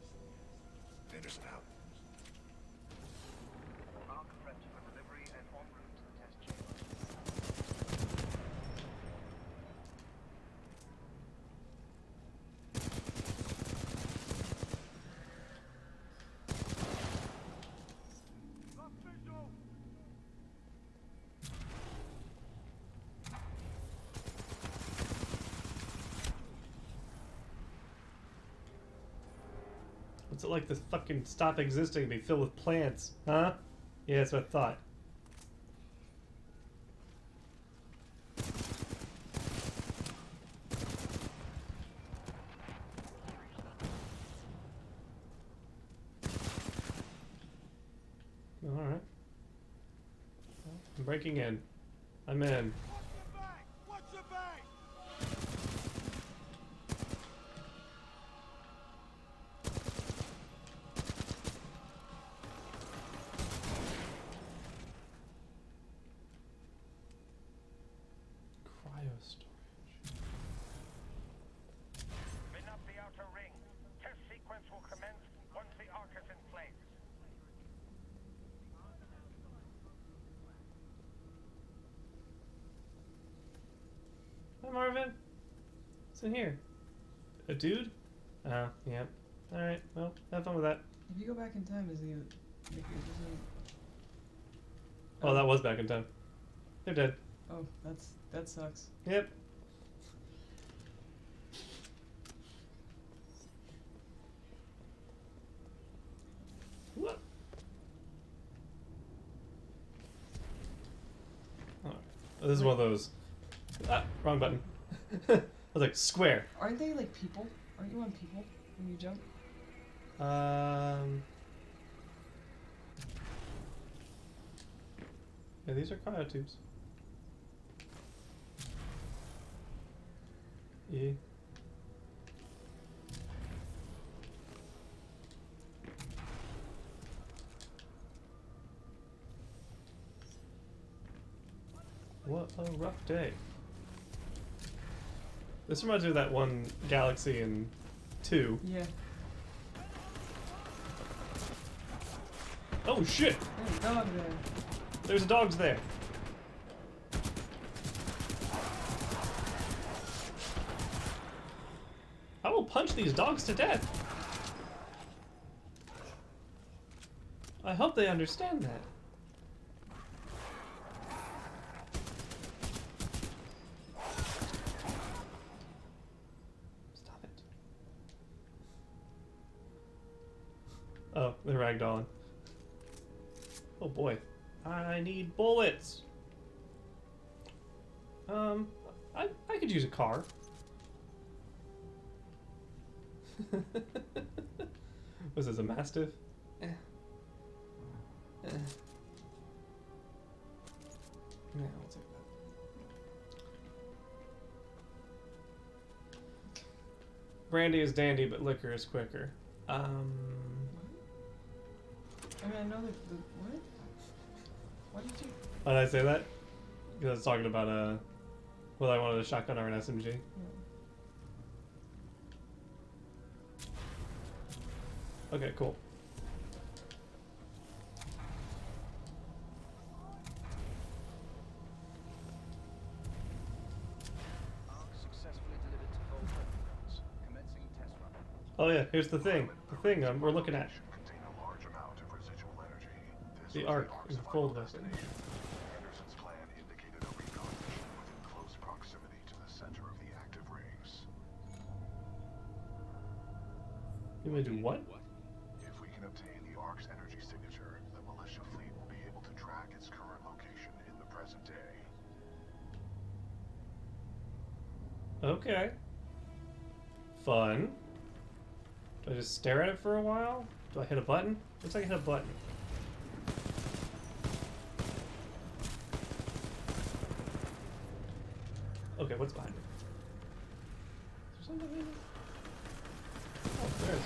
Anderson out. Ark prepped for delivery and en route to the test chamber. What's it like to fucking stop existing and be filled with plants? Huh? Yeah, that's what I thought. Alright. I'm breaking in. I'm in. Watch your back! Cryo storage. Spin up the outer ring. Test sequence will commence once the Ark is in place. Hi, Marvin. What's in here? A dude? Oh, yeah. Alright, well, have fun with that. If you go back in time, is he? Oh, that was back in time. They're dead. Oh, that sucks. Yep. What? Oh, this is one of those. Ah, wrong button. I was like, square. Aren't they like people? Aren't you on people when you jump? Yeah, these are cryotubes. Yeah. What a rough day. This reminds me of that one galaxy in 2. Yeah. Oh shit! There's a dog there. There's dogs there. I will punch these dogs to death. I hope they understand that. Stop it. Oh, they're ragdolling. Oh boy. I need bullets. I could use a car. Was this a Mastiff? Eh. Yeah, I'll take that. Brandy is dandy, but liquor is quicker. I mean, I know that the what? What did you? Why did I say that? Because I was talking about whether I wanted a shotgun or an SMG. Yeah. Okay, cool. Successfully delivered to Fold Grounds. Commencing test run. Oh yeah, here's the thing. The thing we're looking at. Contain a large amount of residual energy. This The was Ark Ark's is final full weapon. destination. Anderson's plan indicated a recon mission within close proximity to the center of the active rings. You gonna do what? If we can obtain the Ark's energy signature, the militia fleet will be able to track its current location in the present day. Okay. Fun. Do I just stare at it for a while? Do I hit a button? Looks like I hit a button. Okay, what's behind me? Is there something behind me? Oh, there is.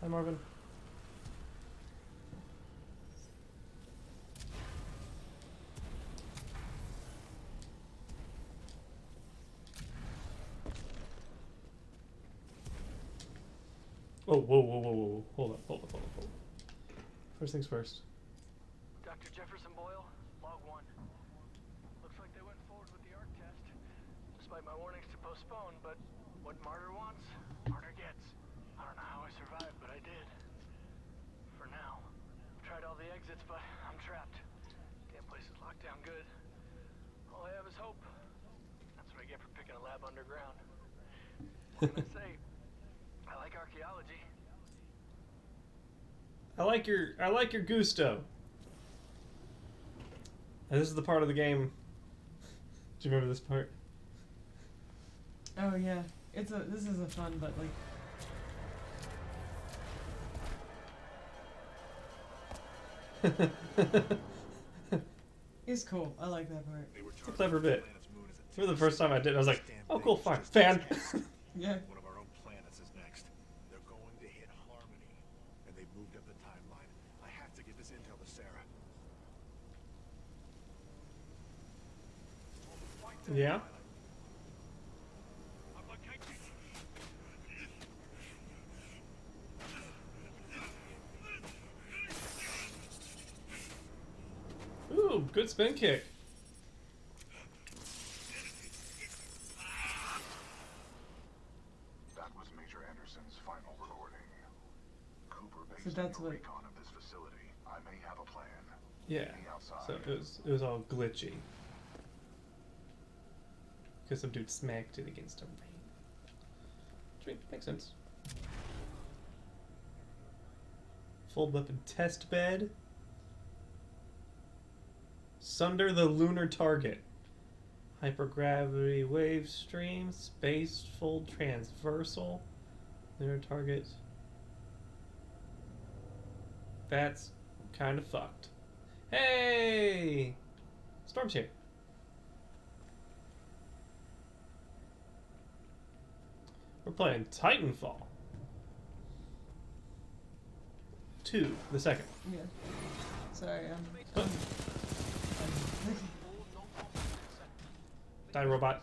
Hi, Marvin. Oh, whoa, whoa, whoa, whoa. Hold up, hold up, hold up, hold up. First things first. Dr. Jefferson Boyle, log 1. Looks like they went forward with the ARC test, despite my warnings to postpone, but what Martyr wants, Martyr gets. I don't know how I survived, but I did. For now. Tried all the exits, but I'm trapped. Damn place is locked down good. All I have is hope. That's what I get for picking a lab underground. What can I say? I like archaeology. I like your gusto. And this is the part of the game. Do you remember this part? Oh yeah, this is a fun, but like. It's cool. I like that part. It's a clever bit. For the first time I did, I was like, oh cool, fine. Fan. Yeah. One of our own planets is next. They're going to hit Harmony, and they've moved up the timeline. I have to get this intel to Sarah. Yeah. Ooh, good spin kick. That was Major Anderson's final recording. Cooper, based So that's on your what. recon of this facility, I may have a plan. Yeah. Meet me outside. So it was all glitchy. Because some dude smacked it against a ring. Which makes sense. Fold weapon test bed. Sunder the lunar target. Hypergravity wave stream. Space fold transversal. Lunar target. That's kind of fucked. Hey! Storm's here. We're playing Titanfall 2, the second. Yeah. Sorry, Oh. Die, robot.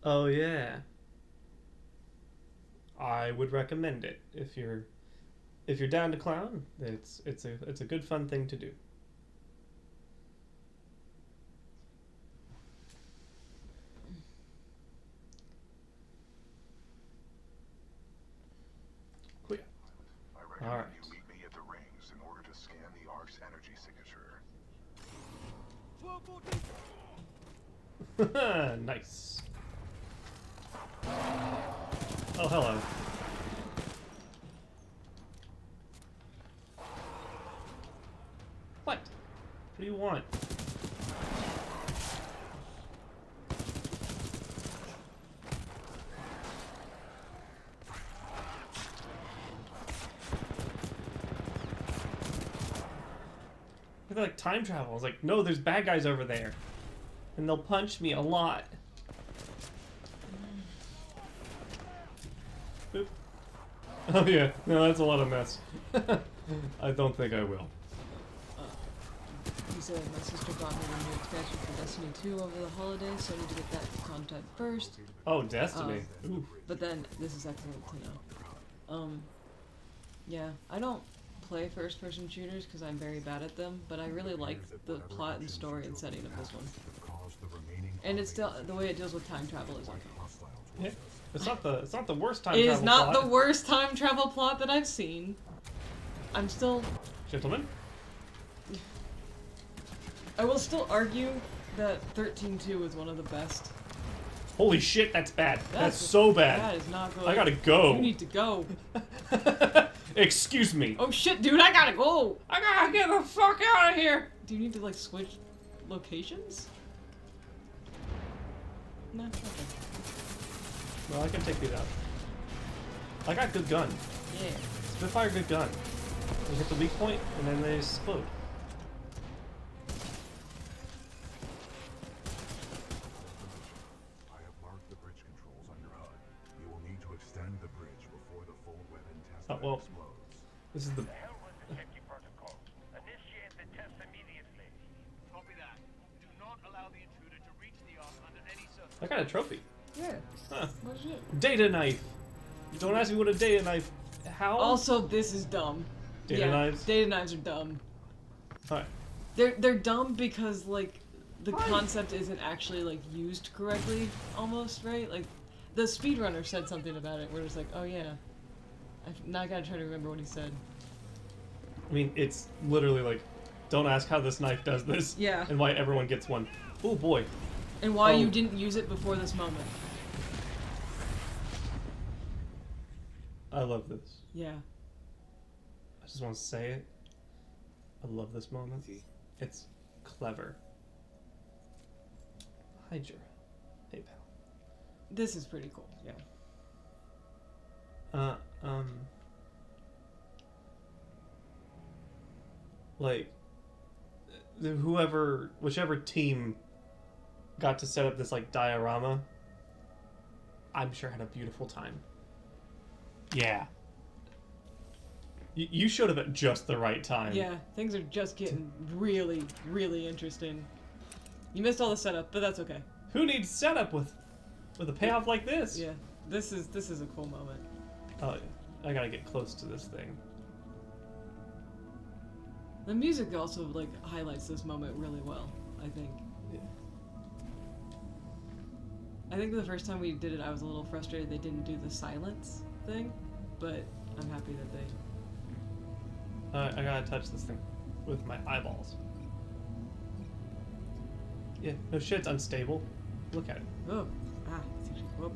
Oh yeah. I would recommend it if you're down to clown. It's a good fun thing to do. Clear. I recommend All right. you meet me at the rings in order to scan the Ark's energy signature. Nice. Oh, hello. What? What do you want? They're like time travel. I was like, no, there's bad guys over there. And they'll punch me a lot. Boop. Oh yeah, no, that's a lot of mess. I don't think I will. He said, my sister got me the new expansion for Destiny 2 over the holidays, so I need to get that content first. Oh, Destiny. Ooh. But then, this is excellent to know. Yeah, I don't play first-person shooters because I'm very bad at them, but I really like the plot and story and setting of this one. And it's still, the way it deals with time travel is okay. Yeah. It's not the worst time It travel is not plot. the worst time travel plot that I've seen. I'm still... Gentlemen? I will still argue that 13.2 is one of the best. Holy shit, that's bad. That's so bad. That is not good. I gotta go. You need to go. Excuse me. Oh shit, dude, I gotta go. I gotta get the fuck out of here. Do you need to like switch locations? Not okay. Well, I can take these out. I got good gun. Yeah. Spitfire, good gun. They hit the weak point, and then they explode. I have marked the bridge controls on your HUD. You will need to extend the bridge before the full weapon test bed explodes. This is the... hell with the safety protocol. Initiate the test immediately. Copy that. Do not allow the intruder to reach the Ark under any circumstances. I got a trophy. Yeah. Huh. What is it? Data knife. Don't ask me what a data knife... How? Also, this is dumb. Data knives? Data knives are dumb. Alright. They're dumb because, like, the concept isn't actually, like, used correctly, almost, right? Like, the speedrunner said something about it where it's like, oh yeah. Now I gotta try to remember what he said. I mean, it's literally like, don't ask how this knife does this. Yeah. And why everyone gets one. Oh boy. And why you didn't use it before this moment. I love this. Yeah. I just want to say it. I love this moment. It's clever. Hydra. Hey, pal. This is pretty cool, yeah. Like, whichever team got to set up this, like, diorama, I'm sure had a beautiful time. Yeah. You showed up at just the right time. Yeah, things are just getting really, really interesting. You missed all the setup, but that's okay. Who needs setup with a payoff like this? Yeah, this is a cool moment. Oh, I gotta get close to this thing. The music also like highlights this moment really well, I think. Yeah. I think the first time we did it, I was a little frustrated they didn't do the silence thing, but I'm happy that they... I gotta touch this thing with my eyeballs. Yeah, no shit, it's unstable. Look at it. Oh, it's actually... Whoop.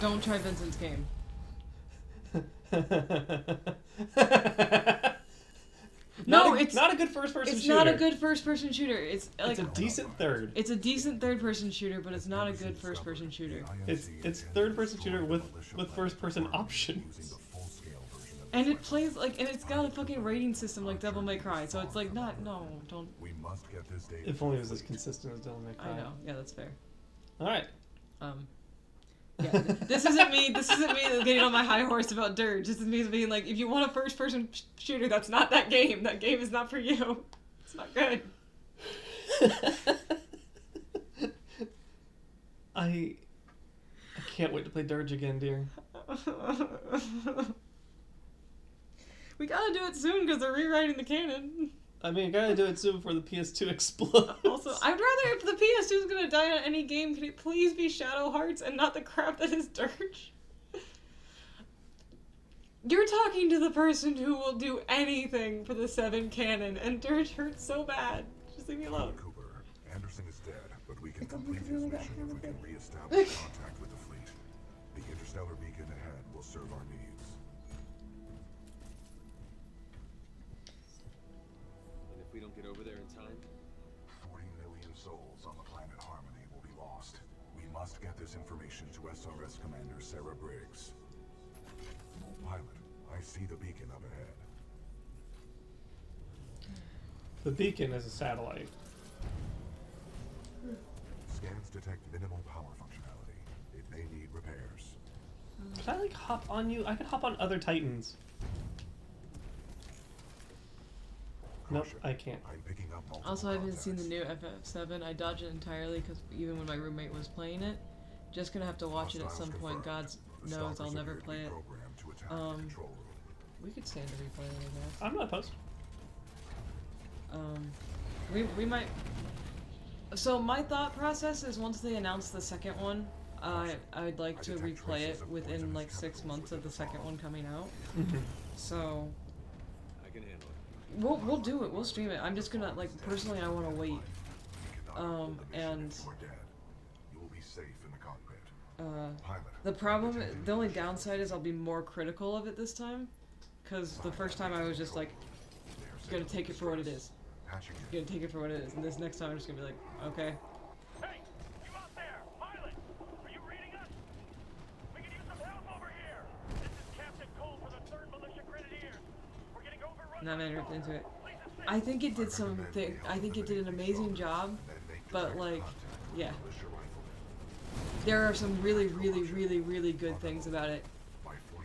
Don't try Vincent's game. No, it's not a good first-person shooter. It's not a good first-person shooter. It's like a decent third. It's a decent third-person shooter, but it's not a good first-person shooter. It's third-person shooter with first-person options. And it plays like, and it's got a fucking rating system like Devil May Cry, so it's like don't. We must get this data. If only it was as consistent as Devil May Cry. I know. Yeah, that's fair. All right. Yeah, this isn't me. This isn't me getting on my high horse about Dirge. This is me being like, if you want a first-person shooter, that's not that game. That game is not for you. It's not good. I can't wait to play Dirge again, dear. We gotta do it soon because they're rewriting the canon. I mean, gotta do it soon before the PS2 explodes. Also, I'd rather, if the PS2 is gonna die on any game, can it please be Shadow Hearts and not the crap that is Dirge? You're talking to the person who will do anything for the 7 canon, and Dirge hurts so bad. Just leave me alone. Cooper, Anderson is dead, but we can complete his mission if we can re-establish contact with the fleet. The interstellar beacon ahead will serve our needs. And if we don't get over there in time? 40 million souls on the planet Harmony will be lost. We must get this information to SRS Commander Sarah Briggs. Pilot, I see the beacon up ahead. The beacon is a satellite. Scans detect minimal power functionality. It may need repairs. Could I, like, hop on you? I could hop on other Titans. Nope, I can't. I'm picking up multiple Also, I haven't contacts. seen the new FF7. I dodged it entirely because even when my roommate was playing it, just gonna have to watch it at some point. God knows I'll never play it. We could stand to replay it, I guess. I'm not opposed. We might. So my thought process is once they announce the second one, I'd like to replay it within like 6 months of the second one coming out. So I can handle it. we'll do it. We'll stream it. I'm just gonna like personally I want to wait. And You will be safe in the cockpit. the problem, the only downside is I'll be more critical of it this time, because the first time I was just like, gonna take it for what it is. Gonna take it for what it is, and this next time I'm just gonna be like, okay. Hey, you out there, pilot! Are you reading us? We can use some help over here. This is Captain Cole for the 3rd Militia Grenadiers. We're getting overrun. Now I'm entered into it. I think it did something. I think it did an amazing job, but like, yeah. There are some really, really, really, really good things about it,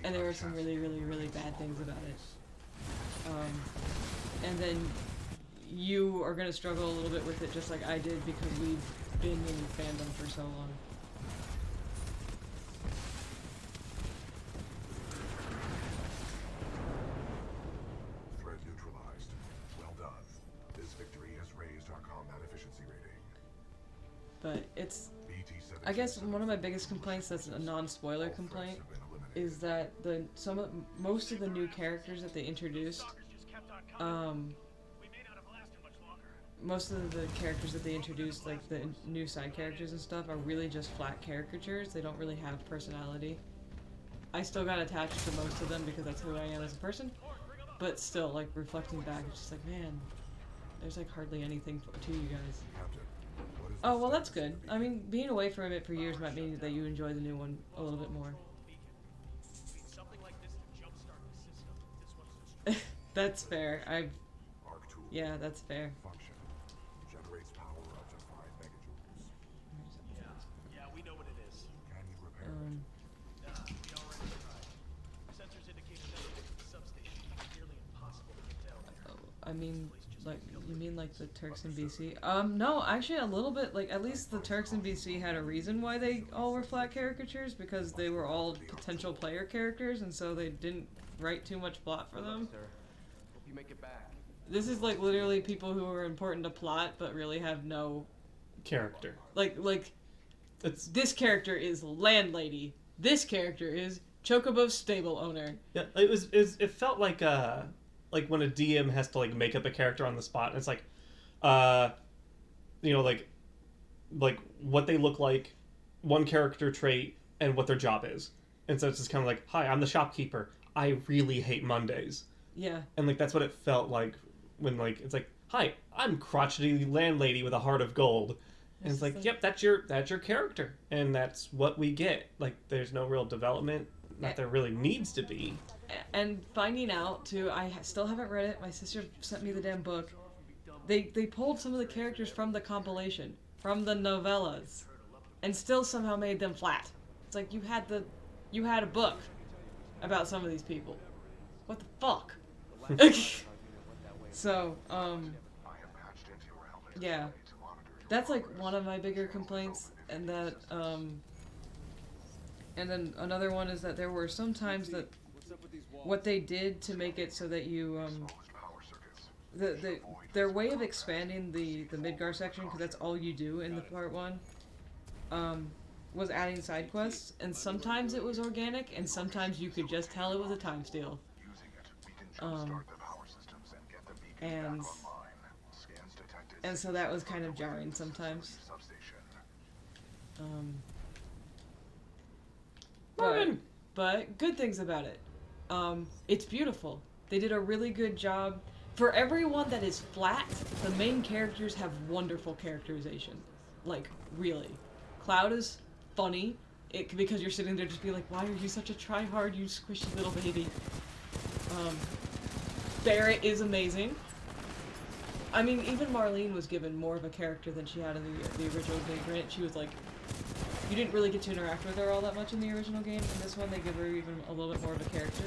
and there are some really, really, really bad things about it. And then you are gonna struggle a little bit with it, just like I did, because we've been in fandom for so long. Threat neutralized. Well done. This victory has raised our combat efficiency rating. But it's, I guess one of my biggest complaints, that's a non-spoiler complaint, is that most of the new characters that they introduced, most of the characters that they introduced, like the new side characters and stuff, are really just flat caricatures. They don't really have personality. I still got attached to most of them because that's who I am as a person, but still, like, reflecting back, it's just like, man, there's like hardly anything to you guys. Oh, well, that's good. I mean, being away from it for years might mean that you enjoy the new one a little bit more. That's fair. Yeah, that's fair. Generates power up to 5 megajoules. Yeah, we know what it is. Can you repair We already tried. Sensors indicate nothing at the substation. Nearly impossible to get down there. I mean, like, you mean like the Turks in BC? No, actually a little bit, like, at least the Turks in BC had a reason why they all were flat caricatures, because they were all potential player characters, and so they didn't write too much plot for them. Hope you make it back. This is like literally people who are important to plot, but really have no character. Like, it's this character is landlady. This character is Chocobo stable owner. Yeah, it felt like when a DM has to like make up a character on the spot, and it's like, you know, like what they look like, one character trait, and what their job is. And so it's just kind of like, hi, I'm the shopkeeper. I really hate Mondays. Yeah. And like that's what it felt like when like it's like, hi, I'm crotchety landlady with a heart of gold. And it's like, yep, that's your character, and that's what we get. Like, there's no real development, not there really needs to be. And finding out too, I still haven't read it. My sister sent me the damn book. They pulled some of the characters from the compilation, from the novellas, and still somehow made them flat. It's like you had a book about some of these people. What the fuck? So, yeah. That's like one of my bigger complaints, and that, and then another one is that there were some times that what they did to make it so that you, their way of expanding the Midgar section, because that's all you do in the part 1, was adding side quests, and sometimes it was organic, and sometimes you could just tell it was a time steal. And so that was kind of jarring sometimes. But good things about it. It's beautiful. They did a really good job. For everyone that is flat, the main characters have wonderful characterization. Like, really. Cloud is funny, because you're sitting there just being like, why are you such a tryhard, you squishy little baby? Barrett is amazing. I mean, even Marlene was given more of a character than she had in the original game. Granted, she was like, you didn't really get to interact with her all that much in the original game. In this one, they give her even a little bit more of a character.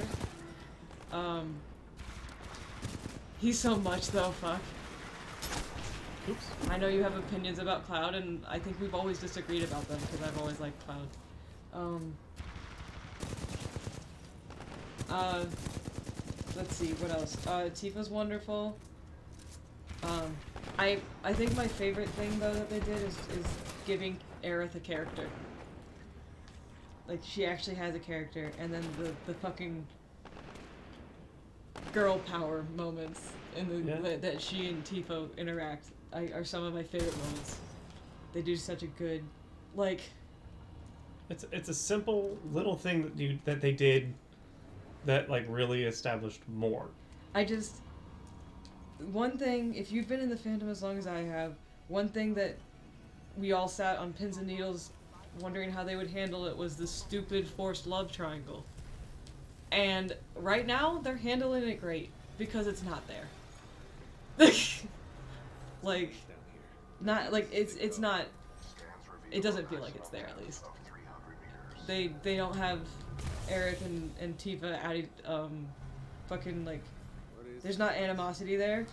He's so much though, fuck. Oops. I know you have opinions about Cloud, and I think we've always disagreed about them, because I've always liked Cloud. Let's see, what else? Tifa's wonderful. I think my favorite thing, though, that they did is giving Aerith a character. Like, she actually has a character, and then the fucking girl power moments in that she and Tifa interact are some of my favorite moments. They do such a good, like... It's a simple little thing that they did that, like, really established more. One thing, if you've been in the fandom as long as I have, one thing that we all sat on pins and needles wondering how they would handle it was the stupid forced love triangle. And right now, they're handling it great, because it's not there. Like, not, like, it's not, it doesn't feel like it's there, at least. They don't have Eric and Tifa added, fucking, like, there's not animosity there,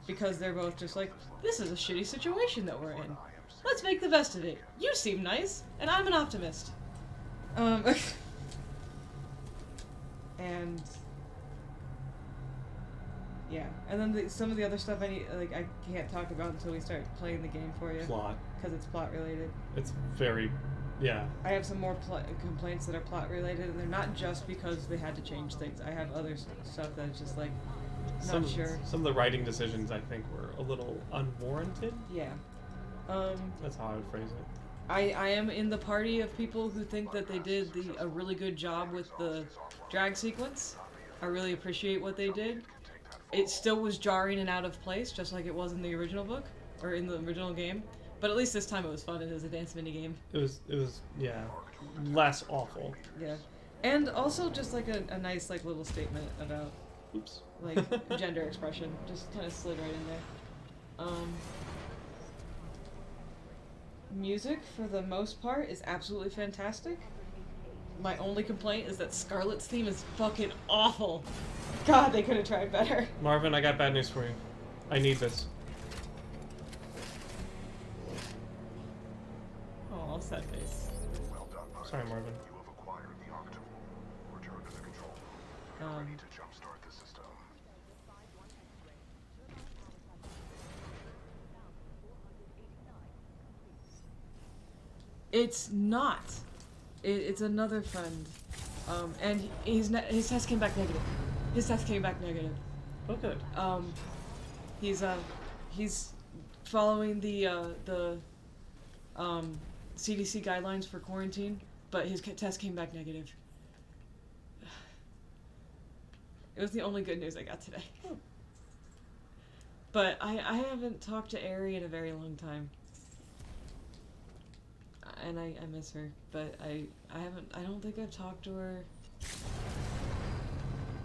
because they're both just like, this is a shitty situation that we're in. Let's make the best of it. You seem nice, and I'm an optimist. And yeah, and then some of the other stuff I can't talk about until we start playing the game for you. Plot. Because it's plot related. It's very, yeah. I have some more complaints that are plot related, and they're not just because they had to change things. I have other stuff that's just like, not sure. Some of the writing decisions I think were a little unwarranted. Yeah. That's how I would phrase it. I am in the party of people who think that they did a really good job with the drag sequence. I really appreciate what they did. It still was jarring and out of place, just like it was in the original book, or in the original game. But at least this time it was fun, and it was a dance minigame. It was, yeah, less awful. Yeah. And also just like a nice like little statement about, oops, like gender expression. Just kind of slid right in there. Music, for the most part, is absolutely fantastic. My only complaint is that Scarlet's theme is fucking awful. God, they could have tried better. Marvin, I got bad news for you. I need this. Oh, sad face. Well done, Mark. Sorry, Marvin. You have acquired the Octave. Return to the control room. You're ready to jumpstart the system. It's not. It's another friend. And his test came back negative. His test came back negative. Oh, good. He's following the CDC guidelines for quarantine, but his test came back negative. It was the only good news I got today. But I haven't talked to Ari in a very long time. And I miss her. But I don't think I've talked to her.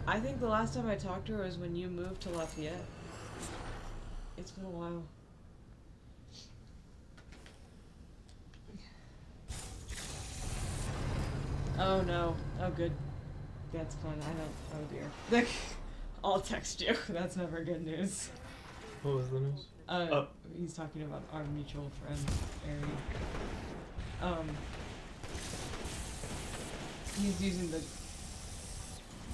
I think the last time I talked to her was when you moved to Lafayette. It's been a while. Oh no. Oh good. That's fun. I don't. Oh dear. I'll text you. That's never good news. What was the news? He's talking about our mutual friend, Ari. He's using the.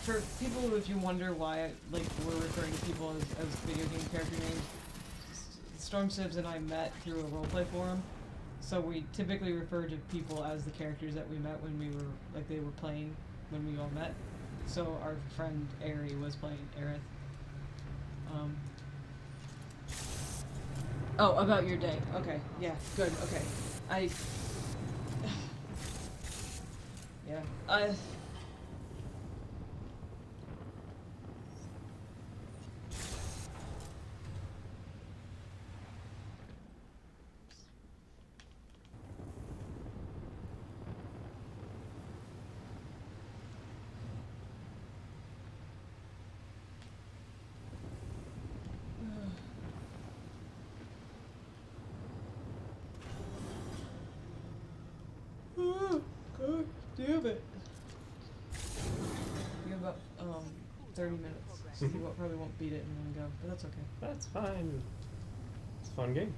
For people, if you wonder why, like, we're referring to people as video game character names, Storm Sibs and I met through a roleplay forum, so we typically refer to people as the characters that we met when we were, like, they were playing when we all met. So our friend Ari was playing Aerith. Oh, about your day. Okay, yeah, good, okay. Yeah, God damn it. You have about 30 minutes. So you probably won't beat it in one go, but that's okay. That's fine. It's a fun game.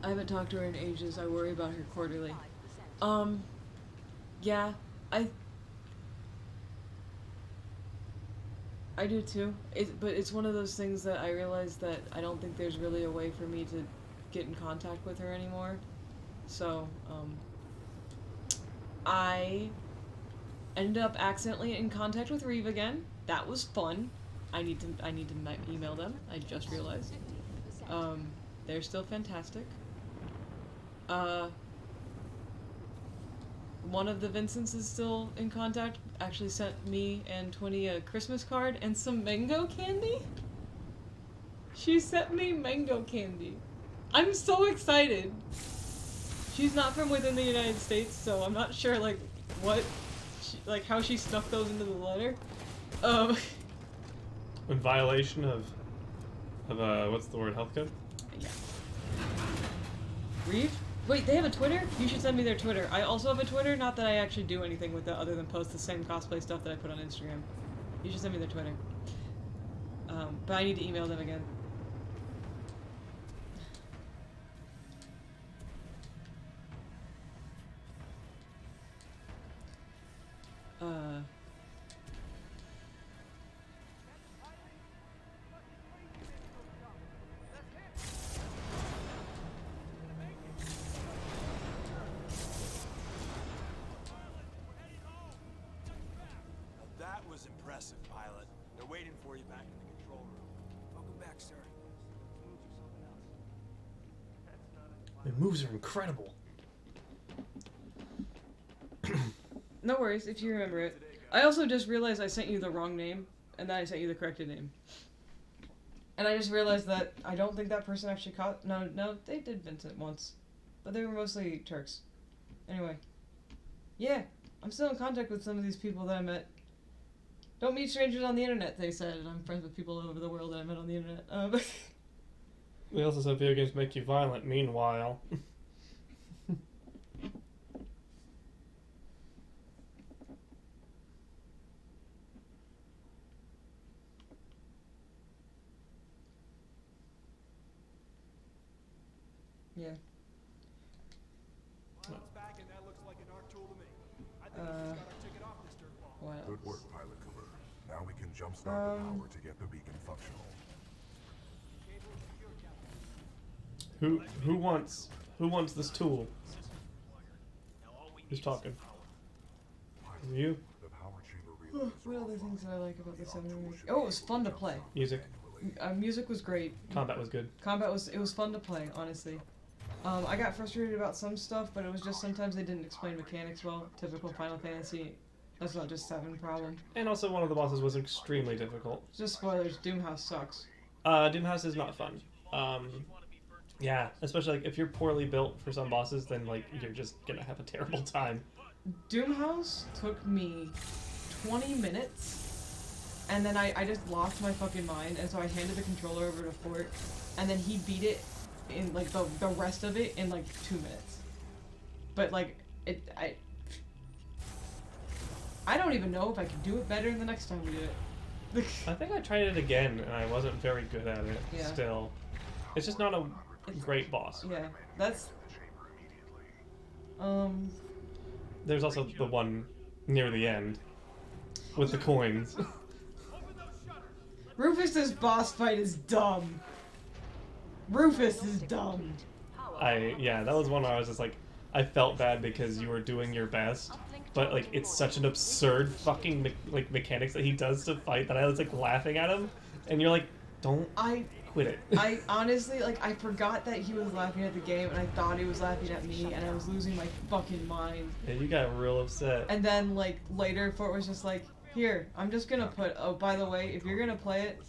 I haven't talked to her in ages. I worry about her quarterly. Yeah, I do too. But it's one of those things that I realize that I don't think there's really a way for me to get in contact with her anymore. So, I ended up accidentally in contact with Reeve again. That was fun. I need to email them. I just realized. They're still fantastic. One of the Vincents is still in contact. Actually sent me and 20 a Christmas card and some mango candy. She sent me mango candy. I'm so excited. She's not from within the United States, so I'm not sure like how she snuck those into the letter. In violation of what's the word, health code? Yeah. Reeve? Wait, they have a Twitter? You should send me their Twitter. I also have a Twitter, not that I actually do anything with it other than post the same cosplay stuff that I put on Instagram. You should send me their Twitter. But I need to email them again. That was impressive, pilot. They're waiting for you back in the control room. Welcome back, sir. The moves are incredible. No worries, if you remember it. I also just realized I sent you the wrong name, and then I sent you the corrected name. And I just realized that I don't think that person actually caught... No, they did Vincent once. But they were mostly Turks. Anyway. Yeah, I'm still in contact with some of these people that I met. Don't meet strangers on the internet, they said. I'm friends with people all over the world that I met on the internet. They also said video games make you violent, meanwhile. Yeah. Pilot's back, and that looks like an arc tool to me. I think we just got our ticket off this dirt ball. What Good work, Pilot Cooper. Now we can jumpstart the power to get the beacon functional. Who wants this tool? Who's talking? You? What other things did I like about the 7 remake? Oh, it was fun to play. Music. Music was great. Combat was good. It was fun to play, honestly. I got frustrated about some stuff, but it was just sometimes they didn't explain mechanics well. Typical Final Fantasy. That's not just 7 problem. And also one of the bosses was extremely difficult. Just spoilers, Doomhouse sucks. Doomhouse is not fun. Yeah, especially like if you're poorly built for some bosses, then like you're just gonna have a terrible time. Doomhouse took me 20 minutes, and then I just lost my fucking mind, and so I handed the controller over to Fort, and then he beat it in like the rest of it in like 2 minutes. But like I don't even know if I could do it better the next time we do it. I think I tried it again and I wasn't very good at it. Yeah. Still, it's just not a great boss. Yeah, that's There's also the one near the end with the coins. Rufus's boss fight is dumb. Rufus is dumb. Yeah, that was one where I was just like, I felt bad because you were doing your best, but like it's such an absurd fucking mechanics that he does to fight that I was like laughing at him, and you're like, don't quit it. I honestly, like, I forgot that he was laughing at the game, and I thought he was laughing at me, and I was losing my fucking mind. Yeah, you got real upset. And then, like, later, Fort was just like, here, I'm just gonna put, oh, by the way, if you're gonna play it,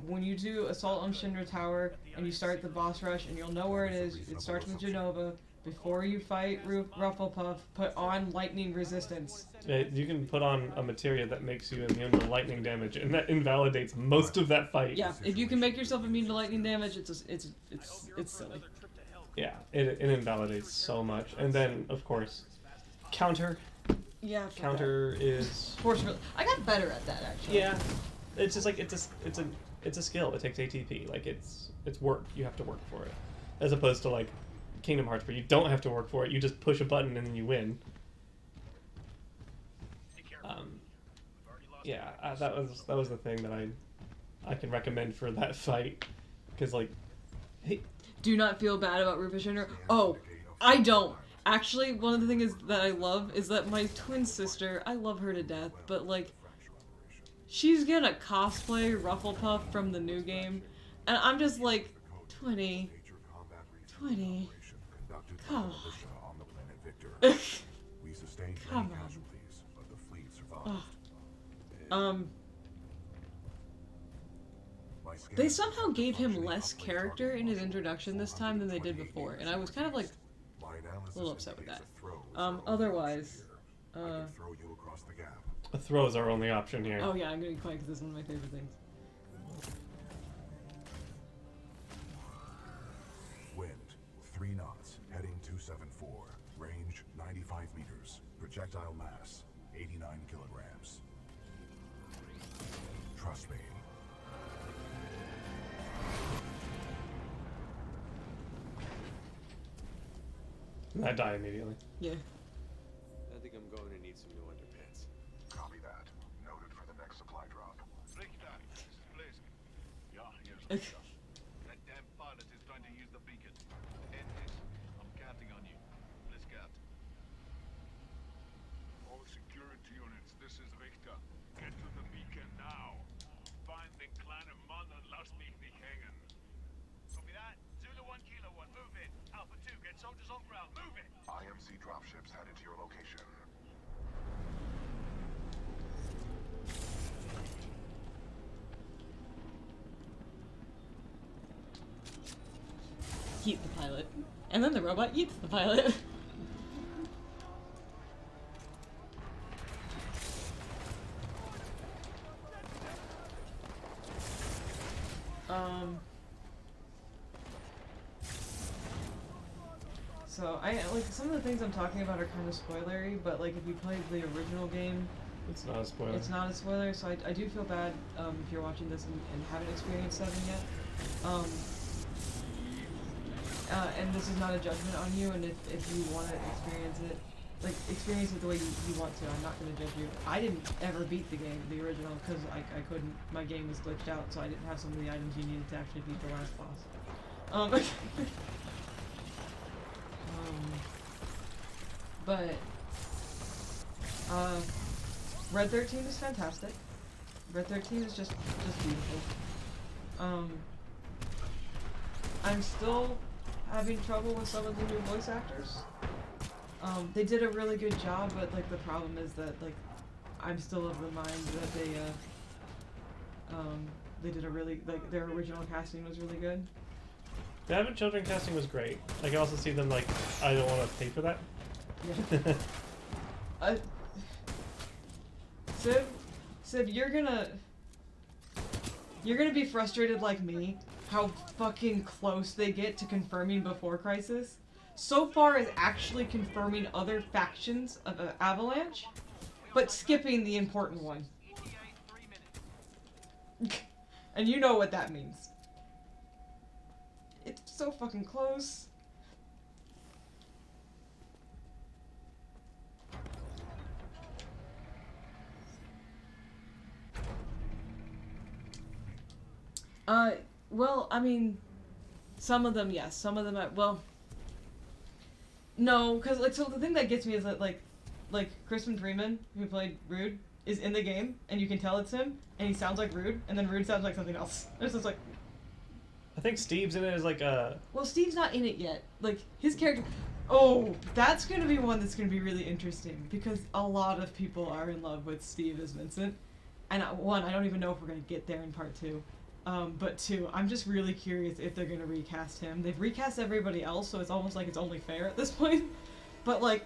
when you do Assault on Shinra Tower, and you start the boss rush, and you'll know where it is, it starts with Genova, before you fight Rufflepuff, put on lightning resistance. Yeah, you can put on a materia that makes you immune to lightning damage, and that invalidates most of that fight. Yeah, if you can make yourself immune to lightning damage, it's silly. Yeah, it invalidates so much. And then, of course, counter. Yeah. Counter is. Force. I got better at that actually. Yeah, it's just like it's a skill. It takes ATP. Like it's work. You have to work for it, as opposed to like Kingdom Hearts where you don't have to work for it. You just push a button and then you win. Yeah, that was the thing that I can recommend for that fight, because like, hey, do not feel bad about Rufus Shinra. Oh, I don't. Actually, one of the things that I love is that my twin sister, I love her to death, but like, she's gonna cosplay Rufflepuff from the new game, and I'm just like, 20, come on. Come on. They somehow gave him less character in his introduction this time than they did before, and I was kind of like a little upset with that. Otherwise, a throw is our only option here. Oh yeah, I'm gonna be quiet because this is one of my favorite things. Wind 3 knots, heading 274, range 95 meters, projectile mass 89 kilograms. Trust me. I die immediately. Yeah. I think I'm going to need some new underpants. Copy that. Noted for the next supply drop. Richter, this is Blisk. Yeah, here's Richter. That damn pilot is trying to use the beacon. End this. I'm counting on you. Blisk out. All security units, this is Richter. Get to the beacon now. Find the kleine Mann and lass mich nicht hängen. Copy that. Zulu 1 Kilo 1, move in. Alpha 2, get soldiers on ground. Move it. IMC dropships headed to your location. Yeet the pilot. And then the robot yeets the pilot. So I like some of the things I'm talking about are kind of spoilery, but like if you played the original game, it's not a spoiler. It's not a spoiler, so I do feel bad if you're watching this and haven't experienced 7 yet. And this is not a judgment on you, and if you want to experience it, like, experience it the way you want to. I'm not going to judge you. I didn't ever beat the game, the original, because I couldn't. My game was glitched out, so I didn't have some of the items you needed to actually beat the last boss. But Red 13 is fantastic. Red 13 is just beautiful. I'm still having trouble with some of the new voice actors. They did a really good job, but like the problem is that like I'm still of the mind that they did a really like their original casting was really good. The Advent Children casting was great. I can also see them like, I don't want to pay for that. Yeah. Civ, you're gonna be frustrated like me. How fucking close they get to confirming before Crisis. So far as actually confirming other factions of Avalanche, but skipping the important one. And you know what that means. It's so fucking close. Well, I mean, some of them, yes. Some of them, well, no, because, like, so the thing that gets me is that, like Crispin Freeman, who played Rude, is in the game, and you can tell it's him, and he sounds like Rude, and then Rude sounds like something else. It's just like... I think Steve's in it as, like, a... Well, Steve's not in it yet. Like, his character... Oh, that's gonna be one that's gonna be really interesting, because a lot of people are in love with Steve as Vincent. And, one, I don't even know if we're gonna get there in part 2. But 2, I'm just really curious if they're gonna recast him. They've recast everybody else, so it's almost like it's only fair at this point. But like,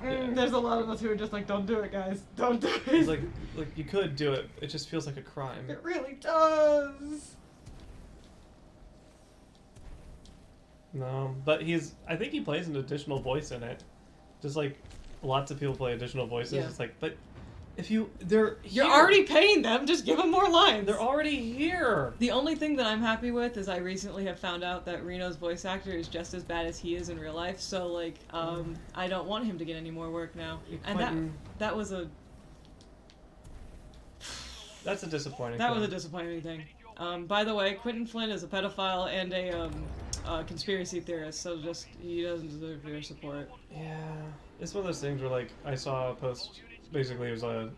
there's a lot of us who are just like, don't do it, guys. Don't do it. It's like you could do it. It just feels like a crime. It really does. No, but I think he plays an additional voice in it. Just like lots of people play additional voices. Yeah. It's like, but if you're already paying them, just give them more lines. They're already here. The only thing that I'm happy with is I recently have found out that Reno's voice actor is just as bad as he is in real life. So like, I don't want him to get any more work now. And that was a... That's a disappointing That was a disappointing thing. By the way, Quentin Flynn is a pedophile and a conspiracy theorist, so just, he doesn't deserve your support. Yeah. It's one of those things where, like, I saw a post, basically it was on,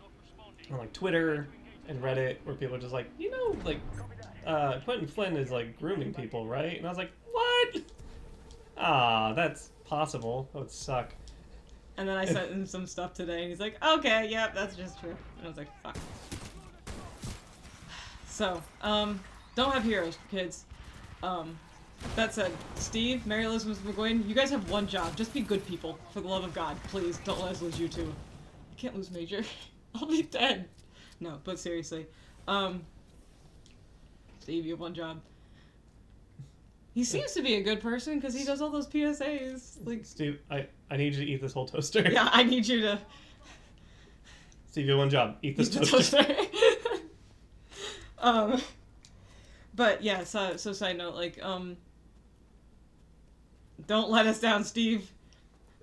like, Twitter and Reddit, where people are just like, you know, like, Quentin Flynn is, like, grooming people, right? And I was like, what? Ah, that's possible. That would suck. And then I sent him some stuff today, and he's like, okay, yep, that's just true. And I was like, fuck. So, don't have heroes, kids. That said, Steve, Mary Elizabeth McGuinn, you guys have one job. Just be good people. For the love of God, please, don't let us lose you two. I can't lose Major. I'll be dead. No, but seriously. Steve, you have one job. He seems to be a good person, because he does all those PSAs. Like, Steve, I need you to eat this whole toaster. Yeah, I need you to... Steve, you have one job. Eat this toaster. But yeah, so side note, like, don't let us down, Steve.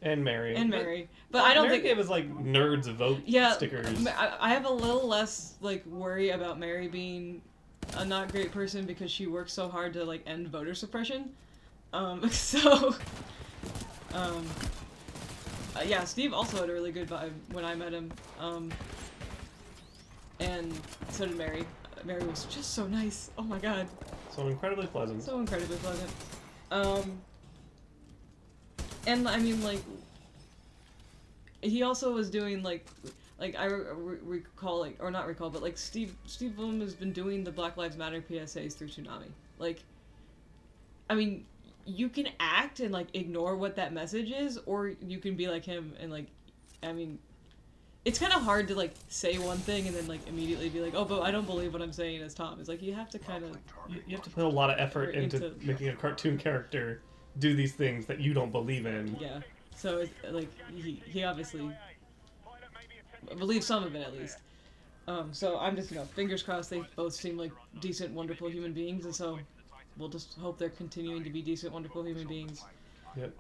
And Mary. But I don't Mary think gave us like nerds vote stickers. I have a little less like worry about Mary being a not great person because she works so hard to like end voter suppression. Yeah, Steve also had a really good vibe when I met him. And so did Mary. Mary was just so nice. Oh my god. So incredibly pleasant. So incredibly pleasant. And I mean, like, he also was doing like I recall, like, or not recall, but like Steve Bloom has been doing the Black Lives Matter PSAs through Toonami. Like, I mean, you can act and like ignore what that message is, or you can be like him and like, I mean, it's kind of hard to like say one thing and then like immediately be like, oh, but I don't believe what I'm saying as Tom. It's like you have to kind of you have to put a lot of effort into making a cartoon character do these things that you don't believe in. Yeah. So it's, like he obviously believes some of it at least. So I'm just, fingers crossed they both seem like decent, wonderful human beings, and so we'll just hope they're continuing to be decent, wonderful human beings. Yep.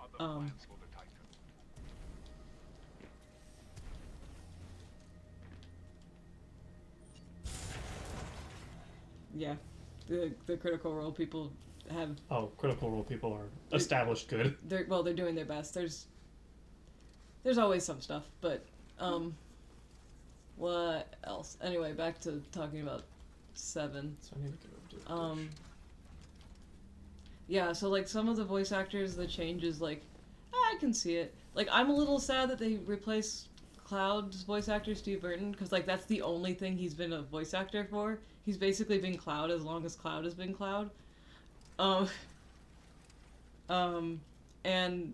Yeah, the Critical Role people have... Oh, Critical Role people are established good. They're doing their best. There's always some stuff, but, what else? Anyway, back to talking about 7. So I need to go over to yeah, so, like, some of the voice actors, the changes, like, I can see it. Like, I'm a little sad that they replaced Cloud's voice actor, Steve Burton, because like that's the only thing he's been a voice actor for. He's basically been Cloud as long as Cloud has been Cloud. And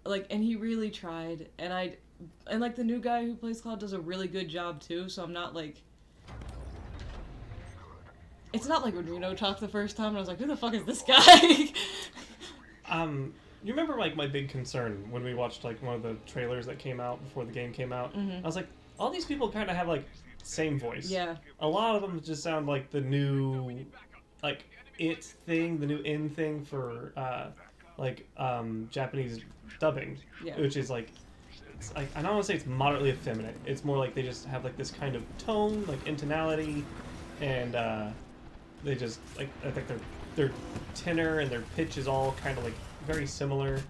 like, and he really tried, and like the new guy who plays Cloud does a really good job too. So I'm not like, it's not like when Reno talked the first time and I was like, who the fuck is this guy? You remember like my big concern when we watched like one of the trailers that came out before the game came out? Mm-hmm. I was like, all these people kind of have like same voice. Yeah. A lot of them just sound like the new, like it thing, the new in thing for Japanese dubbing, Yeah. which is like, it's like I don't want to say it's moderately effeminate. It's more like they just have like this kind of tone, like intonality, and they just like I think their tenor and their pitch is all kind of like very similar,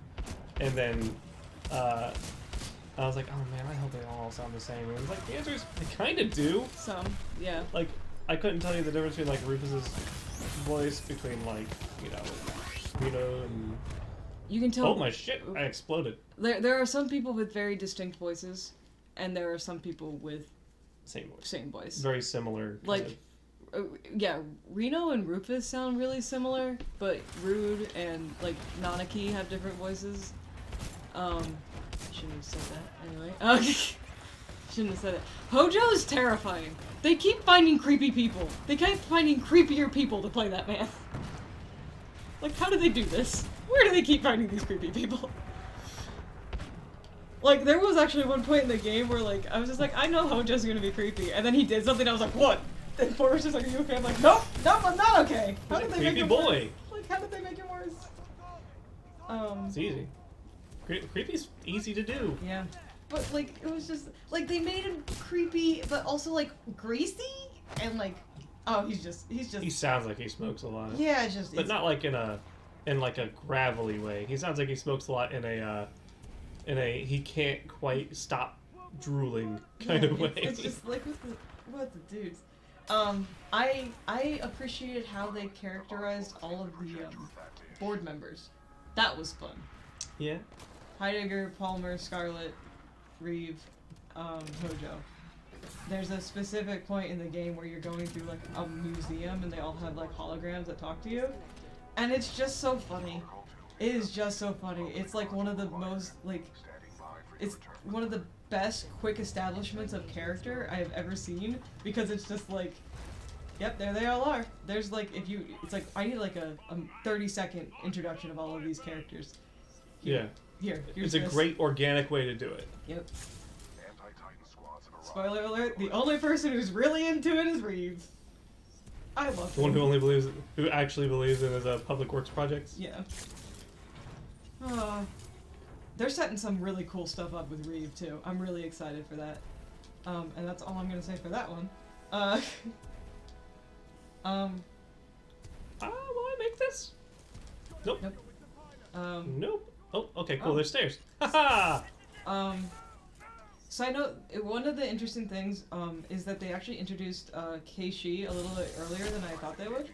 and then I was like, oh man, I hope they all sound the same. And it was like, the answer is they kind of do. Some, yeah. Like, I couldn't tell you the difference between like Rufus's voice between like, you know, Reno and. You can tell. Oh my shit! I exploded. There are some people with very distinct voices, and there are some people with same voice. Same voice. Very similar. Like, yeah, Reno and Rufus sound really similar, but Rude and like Nanaki have different voices. Shouldn't have said that anyway. Shouldn't have said it. Hojo is terrifying. They keep finding creepy people. They keep finding creepier people to play that man. Like, how do they do this? Where do they keep finding these creepy people? Like, there was actually one point in the game where, like, I was just like, I know Hojo's gonna be creepy, and then he did something, I was like, what? And Ford was just like, are you okay? I'm like, nope, I'm not okay. How did they make it boy. worse? Like, how did they make it worse? It's easy. Creepy's easy to do. Yeah. But, like, it was just, like, they made him creepy, but also, like, greasy? And, like, oh, he's just... He sounds like he smokes a lot. Yeah, it's just... But not like in a gravelly way. He sounds like he smokes a lot in a he can't quite stop drooling kind of way. It's just, like, with the dudes. I appreciated how they characterized all of the, board members. That was fun. Yeah. Heidegger, Palmer, Scarlet, Reeve, Hojo. There's a specific point in the game where you're going through like a museum and they all have like holograms that talk to you. And it's just so funny. It is just so funny. It's like one of the most like it's one of the best quick establishments of character I have ever seen because it's just like yep, there they all are. There's like it's like I need like a 30-second introduction of all of these characters. Here's it's a great organic way to do it. Yep. Spoiler alert, the only person who's really into it is Reeve. I love the one who actually believes in his public works projects. Yeah. They're setting some really cool stuff up with Reeve too. I'm really excited for that. And that's all I'm gonna say for that one. Will I make this? Nope. Nope. Oh, okay, cool. There's stairs. Haha. Side note, one of the interesting things is that they actually introduced Keishi a little bit earlier than I thought they would.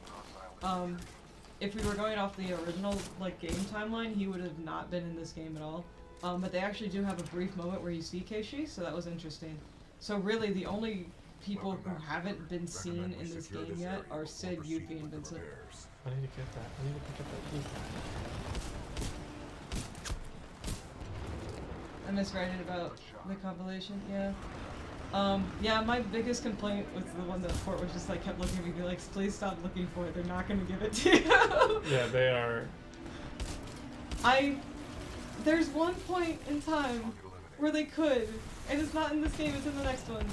If we were going off the original like game timeline, he would have not been in this game at all. But they actually do have a brief moment where you see Keishi, so that was interesting. So really, the only people who haven't been seen in this game yet are Sid, Yuffie, and Vincent. I need to get that. I need to pick up that blue. I misread it about the compilation, yeah. Yeah, my biggest complaint was the one that Fort was just like kept looking at me and be like, please stop looking for it, they're not gonna give it to you. Yeah, they are. There's one point in time where they could, and it's not in this game, it's in the next one.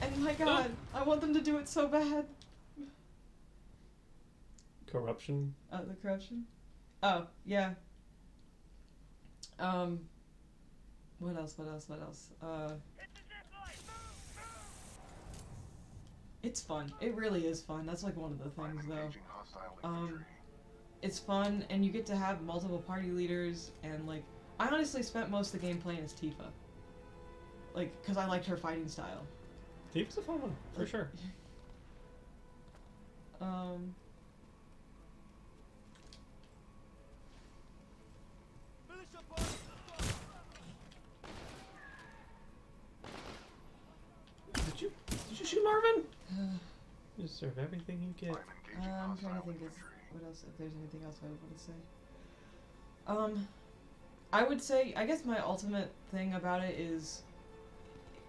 And my god, I want them to do it so bad. Corruption? The corruption? Oh, yeah. What else? It's fun. It really is fun. That's like one of the things though. It's fun and you get to have multiple party leaders and like, I honestly spent most of the game playing as Tifa. Like, cause I liked her fighting style. Tifa's a fun one, for sure. You deserve everything you get. I'm trying to think of what else, if there's anything else I would want to say. I would say, I guess my ultimate thing about it is,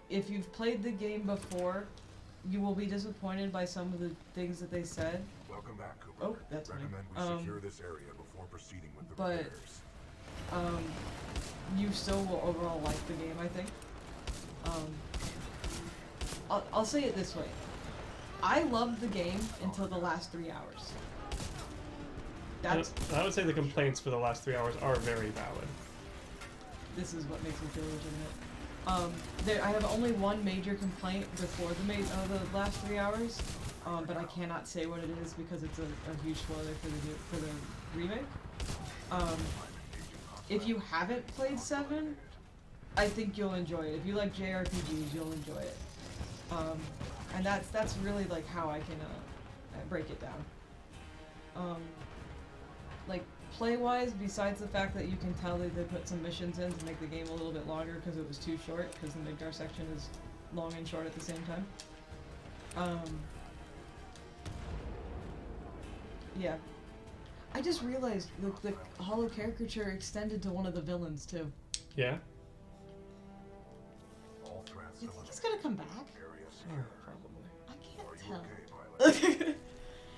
if you've played the game before, you will be disappointed by some of the things that they said. Welcome back, Cooper. Oh, that's funny. Recommend we secure this area before proceeding with the repairs. You still will overall like the game, I think. I'll say it this way. I loved the game until the last 3 hours. I would say the complaints for the last 3 hours are very valid. This is what makes me feel legitimate. I have only one major complaint before the last 3 hours, but I cannot say what it is because it's a huge spoiler for the remake. If you haven't played 7, I think you'll enjoy it. If you like JRPGs, you'll enjoy it. And that's really like how I can break it down. Like play-wise, besides the fact that you can tell that they put some missions in to make the game a little bit longer because it was too short, because the Migdar section is long and short at the same time. Yeah. I just realized the holo caricature extended to one of the villains too. Yeah? You think he's gonna come back? Probably. I can't tell.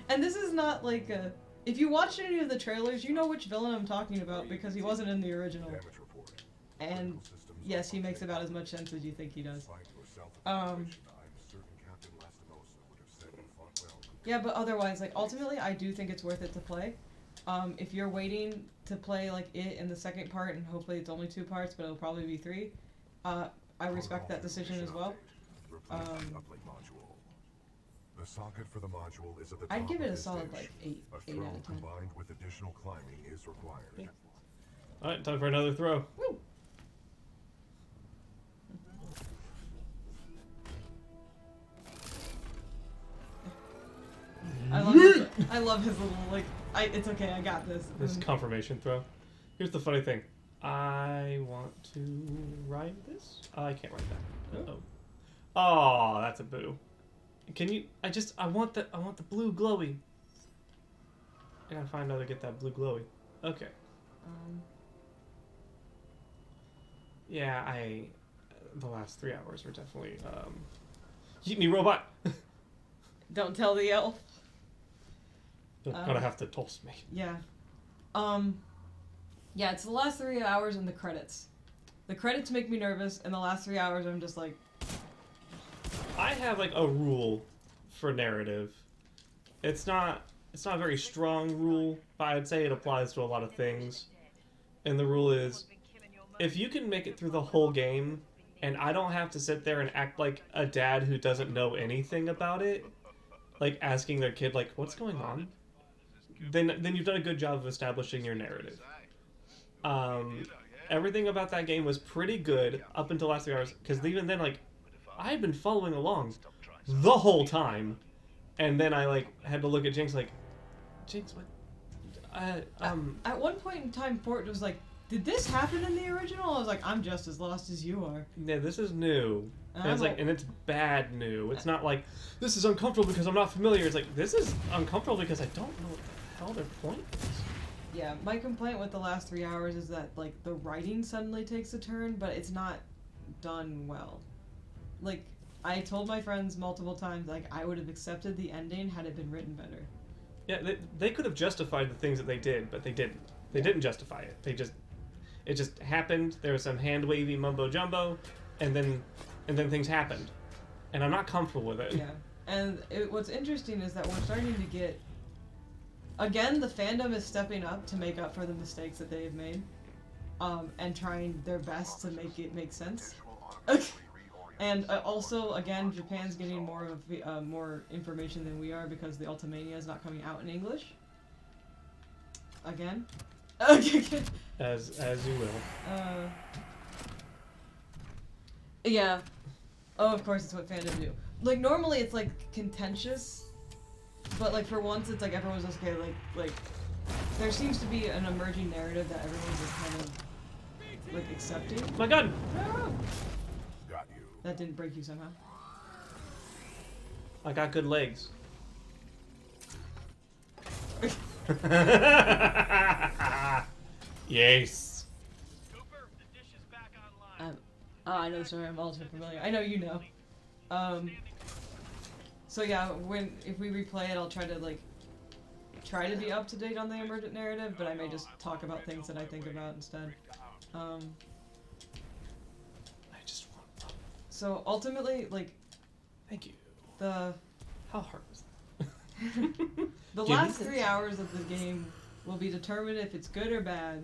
And this is not like a... If you watched any of the trailers, you know which villain I'm talking about because he wasn't in the original. And yes, he makes about as much sense as you think he does. Yeah, but otherwise, like, ultimately, I do think it's worth it to play. If you're waiting to play, like, it in the second part, and hopefully it's only 2 parts, but it'll probably be 3, I respect that decision as well. The socket for the module is at the I'd top give it of a this solid, dish. like, 8 A out throw of 10. combined with additional climbing is required. Yeah. Alright, time for another throw. Woo! I love his little, like, it's okay, I got this. This confirmation throw. Here's the funny thing. I want to write this? I can't write that. Uh-oh. Oh, that's a boo. Can you... I want the blue glowy. I gotta find out how to get that blue glowy. Okay. Yeah, the last 3 hours were definitely, Eat me, robot! Don't tell the elf. You're gonna have to toast me. Yeah. Yeah, it's the last 3 hours and the credits. The credits make me nervous, and the last 3 hours I'm just like... I have, like, a rule for narrative. It's not a very strong rule, but I'd say it applies to a lot of things. And the rule is, if you can make it through the whole game, and I don't have to sit there and act like a dad who doesn't know anything about it, like asking their kid, like, what's going on? Then you've done a good job of establishing your narrative. Everything about that game was pretty good up until the last 3 hours, because even then, like, I had been following along the whole time, and then I, like, had to look at Jinx, like, Jinx, what? At one point in time, Fort was like, did this happen in the original? I was like, I'm just as lost as you are. Yeah, this is new. And it's like, and it's bad new. It's not like, this is uncomfortable because I'm not familiar. It's like, this is uncomfortable because I don't know what the hell their point is. Yeah, my complaint with the last 3 hours is that, like, the writing suddenly takes a turn, but it's not done well. Like, I told my friends multiple times, like, I would have accepted the ending had it been written better. Yeah, they could have justified the things that they did, but they didn't. They didn't justify it. It just happened. There was some hand-wavy mumbo-jumbo, and then things happened. And I'm not comfortable with it. Yeah. And what's interesting is that we're starting to get... Again, the fandom is stepping up to make up for the mistakes that they have made. And trying their best to make it make sense. And also, again, Japan's getting more information than we are because the Ultimania is not coming out in English. Again. As you will. Yeah. Oh, of course, it's what fandom do. Like, normally it's, like, contentious, but, like, for once it's, like, everyone's just okay, like, there seems to be an emerging narrative that everyone's just kind of, like, accepting. My gun! No! Got you. That didn't break you somehow. I got good legs. Yes. Oh, I know the story. I'm also familiar. I know you know. So yeah, if we replay it, I'll try to be up to date on the emergent narrative, but I may just talk about things that I think about instead. I just want. So ultimately, like, thank you. How hard was that? The last 3 hours of the game will be determined if it's good or bad,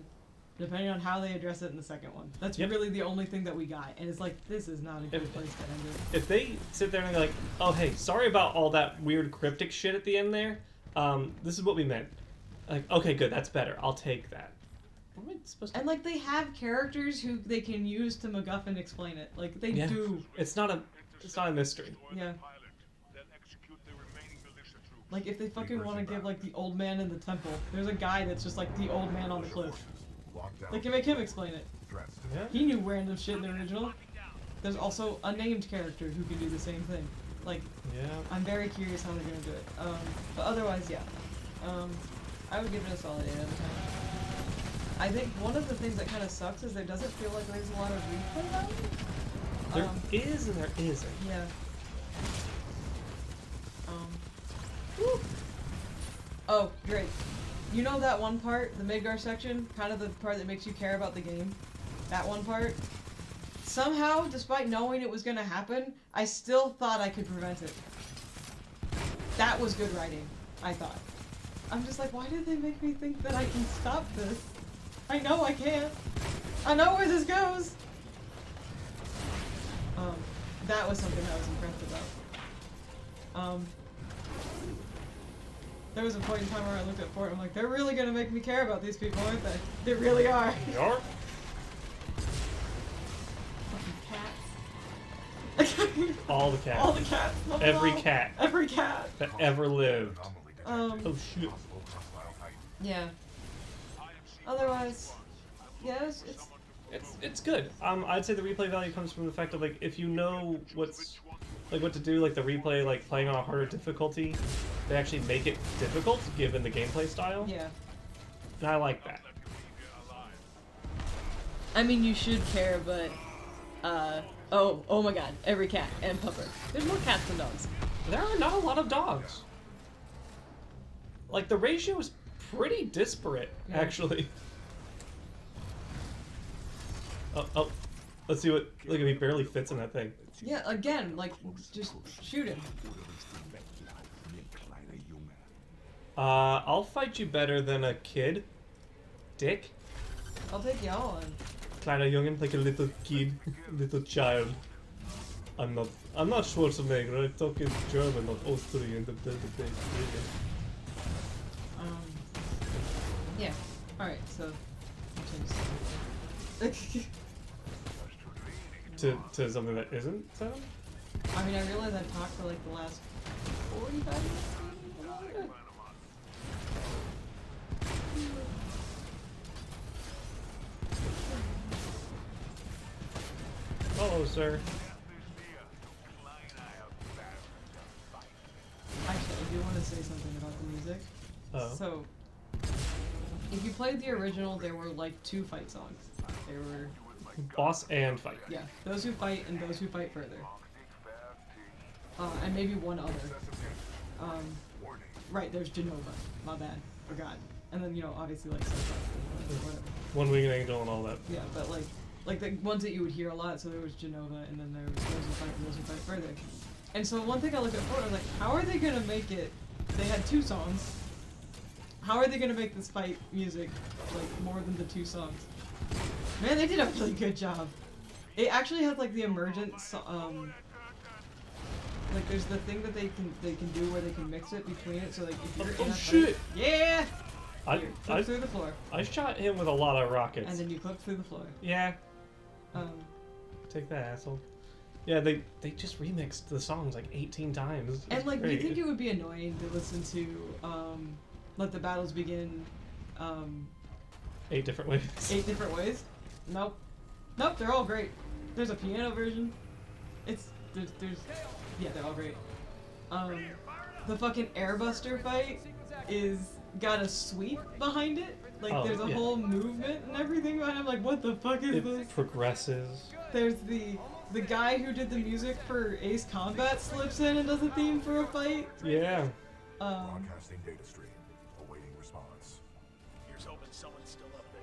depending on how they address it in the second one. That's really the only thing that we got, and it's like, this is not a good place to end it. If they sit there and they're like, oh hey, sorry about all that weird cryptic shit at the end there, this is what we meant. Like, okay, good, that's better. I'll take that. What am I supposed to... And like, they have characters who they can use to MacGuffin explain it. Like, they do. It's not a mystery. Yeah. Like, if they fucking want to give, like, the old man in the temple, there's a guy that's just, like, the old man on the cliff. They can make him explain it. Yeah. He knew random shit in the original. There's also a named character who can do the same thing. Like, I'm very curious how they're gonna do it. But otherwise, yeah. I would give it a solid 8 out of 10. I think one of the things that kind of sucks is there doesn't feel like there's a lot of replay value. There is and there isn't. Yeah. Oh, great. You know that one part, the Midgar section, kind of the part that makes you care about the game? That one part? Somehow, despite knowing it was gonna happen, I still thought I could prevent it. That was good writing, I thought. I'm just like, why did they make me think that I can stop this? I know I can't. I know where this goes! That was something I was impressed about. There was a point in time where I looked at Fort and I'm like, they're really gonna make me care about these people, aren't they? They really are. They are? Fucking cats. All the cats. All the cats. Every cat. Every cat. That ever lived. Oh shit. Yeah. Otherwise, yes, it's good. I'd say the replay value comes from the fact of, like, if you know what to do, like the replay, like playing on a harder difficulty, they actually make it difficult given the gameplay style. Yeah. And I like that. I mean, you should care, but oh my god, every cat and pupper. There's more cats than dogs. There are not a lot of dogs. Like, the ratio is pretty disparate, actually. Oh, let's see what. Look, he barely fits in that thing. Yeah, again, like, just shoot him. I'll fight you better than a kid, Dick. I'll take y'all on. Kleiner Jungen, like a little kid, little child. I'm not Schwarzenegger. I talk in German, not Austrian. Yeah. All right. So. to something that isn't so? I mean, I realize I've talked for like the last 45 minutes. Hello, sir. Actually, I do want to say something about the music. Oh. So, if you played the original, there were like 2 fight songs. There were boss and fight. Yeah, those who fight and those who fight further. And maybe one other. Right, there's Genova. My bad. Forgot. And then, you know, obviously like whatever. One Winged Angel and all that. Yeah, but like the ones that you would hear a lot, so there was Genova, and then there was those who fight and those who fight further. And so one thing I looked at for, I was like, how are they gonna make it? They had 2 songs. How are they gonna make this fight music like more than the 2 songs? Man, they did a really good job. It actually has like the emergent, like there's the thing that they can do where they can mix it between it. So like if you're in a shit! fight, yeah. I Clip through the floor. I shot him with a lot of rockets. And then you clip through the floor. Yeah. Take that, asshole. Yeah, they just remixed the songs like 18 times. And like, great. you think it would be annoying to listen to Let the Battles Begin 8 different ways. 8 different ways? Nope. Nope, they're all great. There's a piano version. There's yeah, they're all great. the fucking airbuster fight is got a sweep behind it. Like there's a whole movement and everything behind it. I'm like, what the fuck is this? It progresses. There's the guy who did the music for Ace Combat slips in and does a theme for a fight. Yeah. Broadcasting data stream, awaiting response. Here's hoping someone's still up there.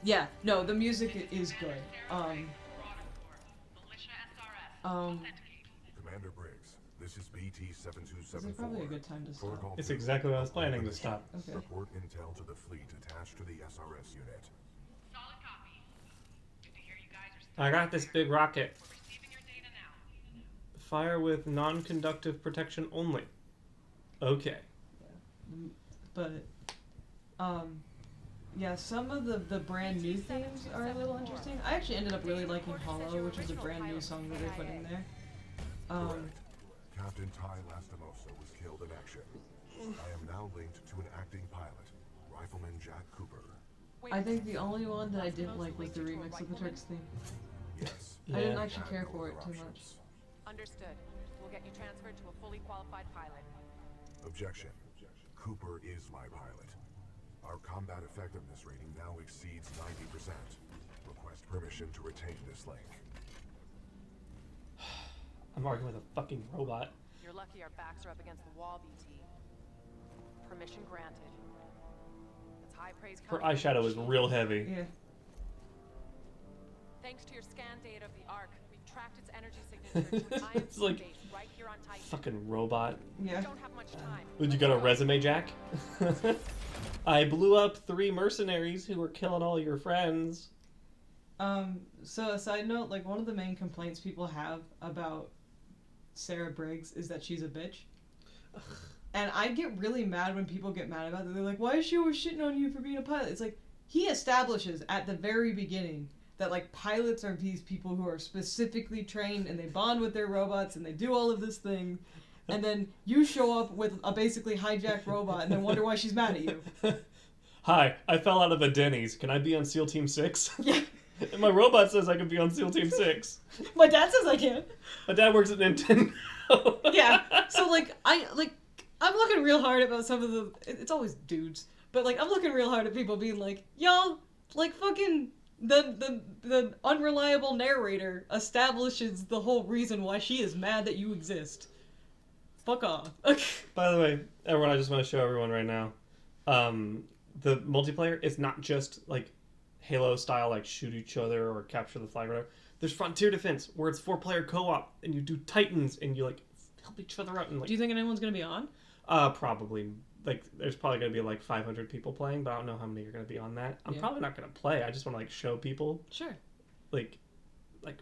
Yeah, no, the music is good. Commander Briggs, this is BT-7274. This is probably a good time to stop. It's exactly what I was planning to stop. Okay. Report intel to the fleet attached to the SRS unit. I got this big rocket. Fire with non-conductive protection only. Okay. But, yeah, some of the brand new themes are a little interesting. I actually ended up really liking Hollow, which is a brand new song that they put in there. Captain Ty Lastimosa was killed in action. I am now linked to an acting pilot, Rifleman Jack Cooper. I think the only one that I didn't like was the remix of the Turks theme. Yes. I didn't actually care for it too much. Understood. We'll get you transferred to a fully qualified pilot. Objection. Cooper is my pilot. Our combat effectiveness rating now exceeds 90%. Request permission to retain this link. I'm arguing with a fucking robot. You're lucky our backs are up against the wall, BT. Permission granted. It's high praise Her coming from eyeshadow the is chief. real heavy. Yeah. Thanks to your scan data of the Ark, we've tracked its energy signature to an It's IMC like base right here on Titan. fucking robot. Yeah. We don't have much time. Would you got a resume, Jack? I blew up 3 mercenaries who were killing all your friends. So a side note, like one of the main complaints people have about Sarah Briggs is that she's a bitch. And I get really mad when people get mad about that. They're like, why is she always shitting on you for being a pilot? It's like, he establishes at the very beginning that like pilots are these people who are specifically trained and they bond with their robots and they do all of this thing. And then you show up with a basically hijacked robot and then wonder why she's mad at you. Hi, I fell out of a Denny's. Can I be on SEAL Team 6? Yeah. And my robot says I can be on SEAL Team 6. My dad says I can. My dad works at Nintendo. Yeah. So like I'm looking real hard about some of the. It's always dudes, but like I'm looking real hard at people being like, y'all, like fucking the unreliable narrator establishes the whole reason why she is mad that you exist. Fuck off. By the way, everyone, I just want to show everyone right now. The multiplayer is not just like Halo style, like shoot each other or capture the flag or whatever. There's Frontier Defense where it's 4-player co-op and you do Titans and you like help each other out and like. Do you think anyone's gonna be on? Probably. Like, there's probably gonna be like 500 people playing, but I don't know how many are gonna be on that. I'm probably not gonna play. I just want to like show people. Sure. Like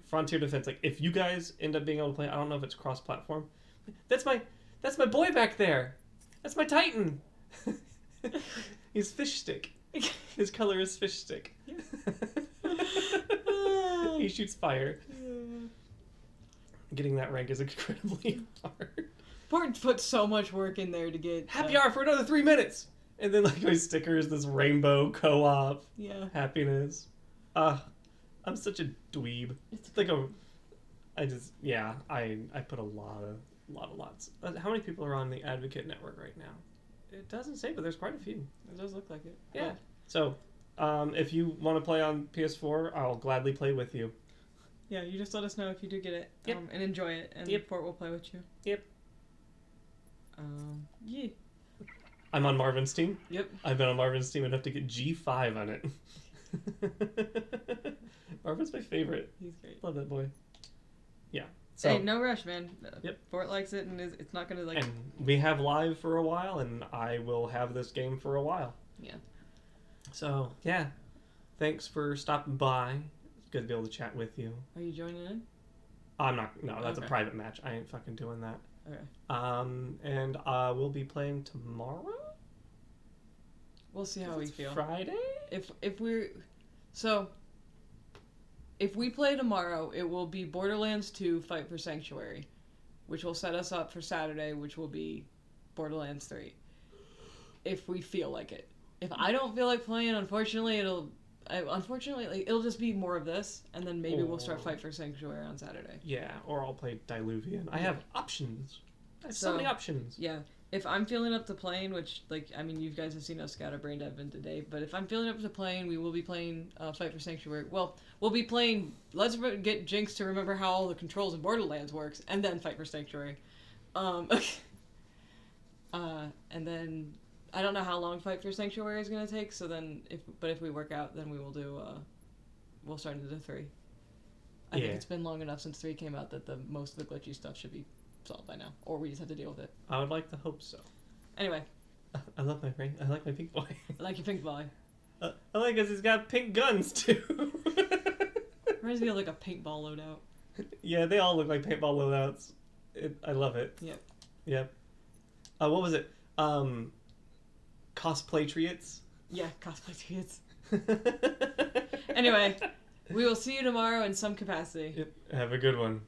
Frontier Defense. Like, if you guys end up being able to play, I don't know if it's cross-platform. That's my boy back there. That's my Titan. He's fish stick. His color is fish stick. He shoots fire. Getting that rank is incredibly hard. Port put so much work in there to get happy hour for another 3 minutes, and then like my stickers, this rainbow co-op. Yeah. Happiness. I'm such a dweeb. It's like I put a lots. How many people are on the Advocate Network right now? It doesn't say, but there's quite a few. It does look like it. Yeah. So, if you want to play on PS4, I'll gladly play with you. Yeah, you just let us know if you do get it. Yep. And enjoy it, and Port will play with you. Yep. Yeah. I'm on Marvin's team. Yep. I've been on Marvin's team enough to get G5 on it. Marvin's my favorite. He's great. Love that boy. Yeah. So, hey, no rush, man. Yep. Fort likes it, and it's not gonna like. And we have live for a while, and I will have this game for a while. Yeah. So yeah, thanks for stopping by. It's good to be able to chat with you. Are you joining in? I'm not. No, that's Okay. a private match. I ain't fucking doing that. Okay. And we'll be playing tomorrow. We'll see how we feel. Friday. If we play tomorrow, it will be Borderlands 2 Fight for Sanctuary, which will set us up for Saturday, which will be Borderlands 3. If we feel like it. If I don't feel like playing, unfortunately, it'll just be more of this, and then maybe we'll start Fight for Sanctuary on Saturday. Yeah, or I'll play Diluvian. I have options. So many options. Yeah. If I'm feeling up to playing, which, like, I mean, you guys have seen us scatter brain dev in today, but if I'm feeling up to playing, we will be playing Fight for Sanctuary. Well, we'll be playing, let's get Jinx to remember how all the controls in Borderlands works, and then Fight for Sanctuary. And then, I don't know how long Fight for Sanctuary is going to take, so then, if we work out, then we will do, we'll start into 3. I think it's been long enough since 3 came out that most of the glitchy stuff should be solved by now, or we just have to deal with it. I would like to hope so. Anyway, I love my ring. I like my pink boy. I like your pink boy. I like because he's got pink guns too. Reminds me of like a paintball loadout. Yeah, they all look like paintball loadouts. I love it. Yep. Yep. What was it? Cosplay Triots? Yeah, cosplay Triots. Anyway, we will see you tomorrow in some capacity. Yep. Have a good one.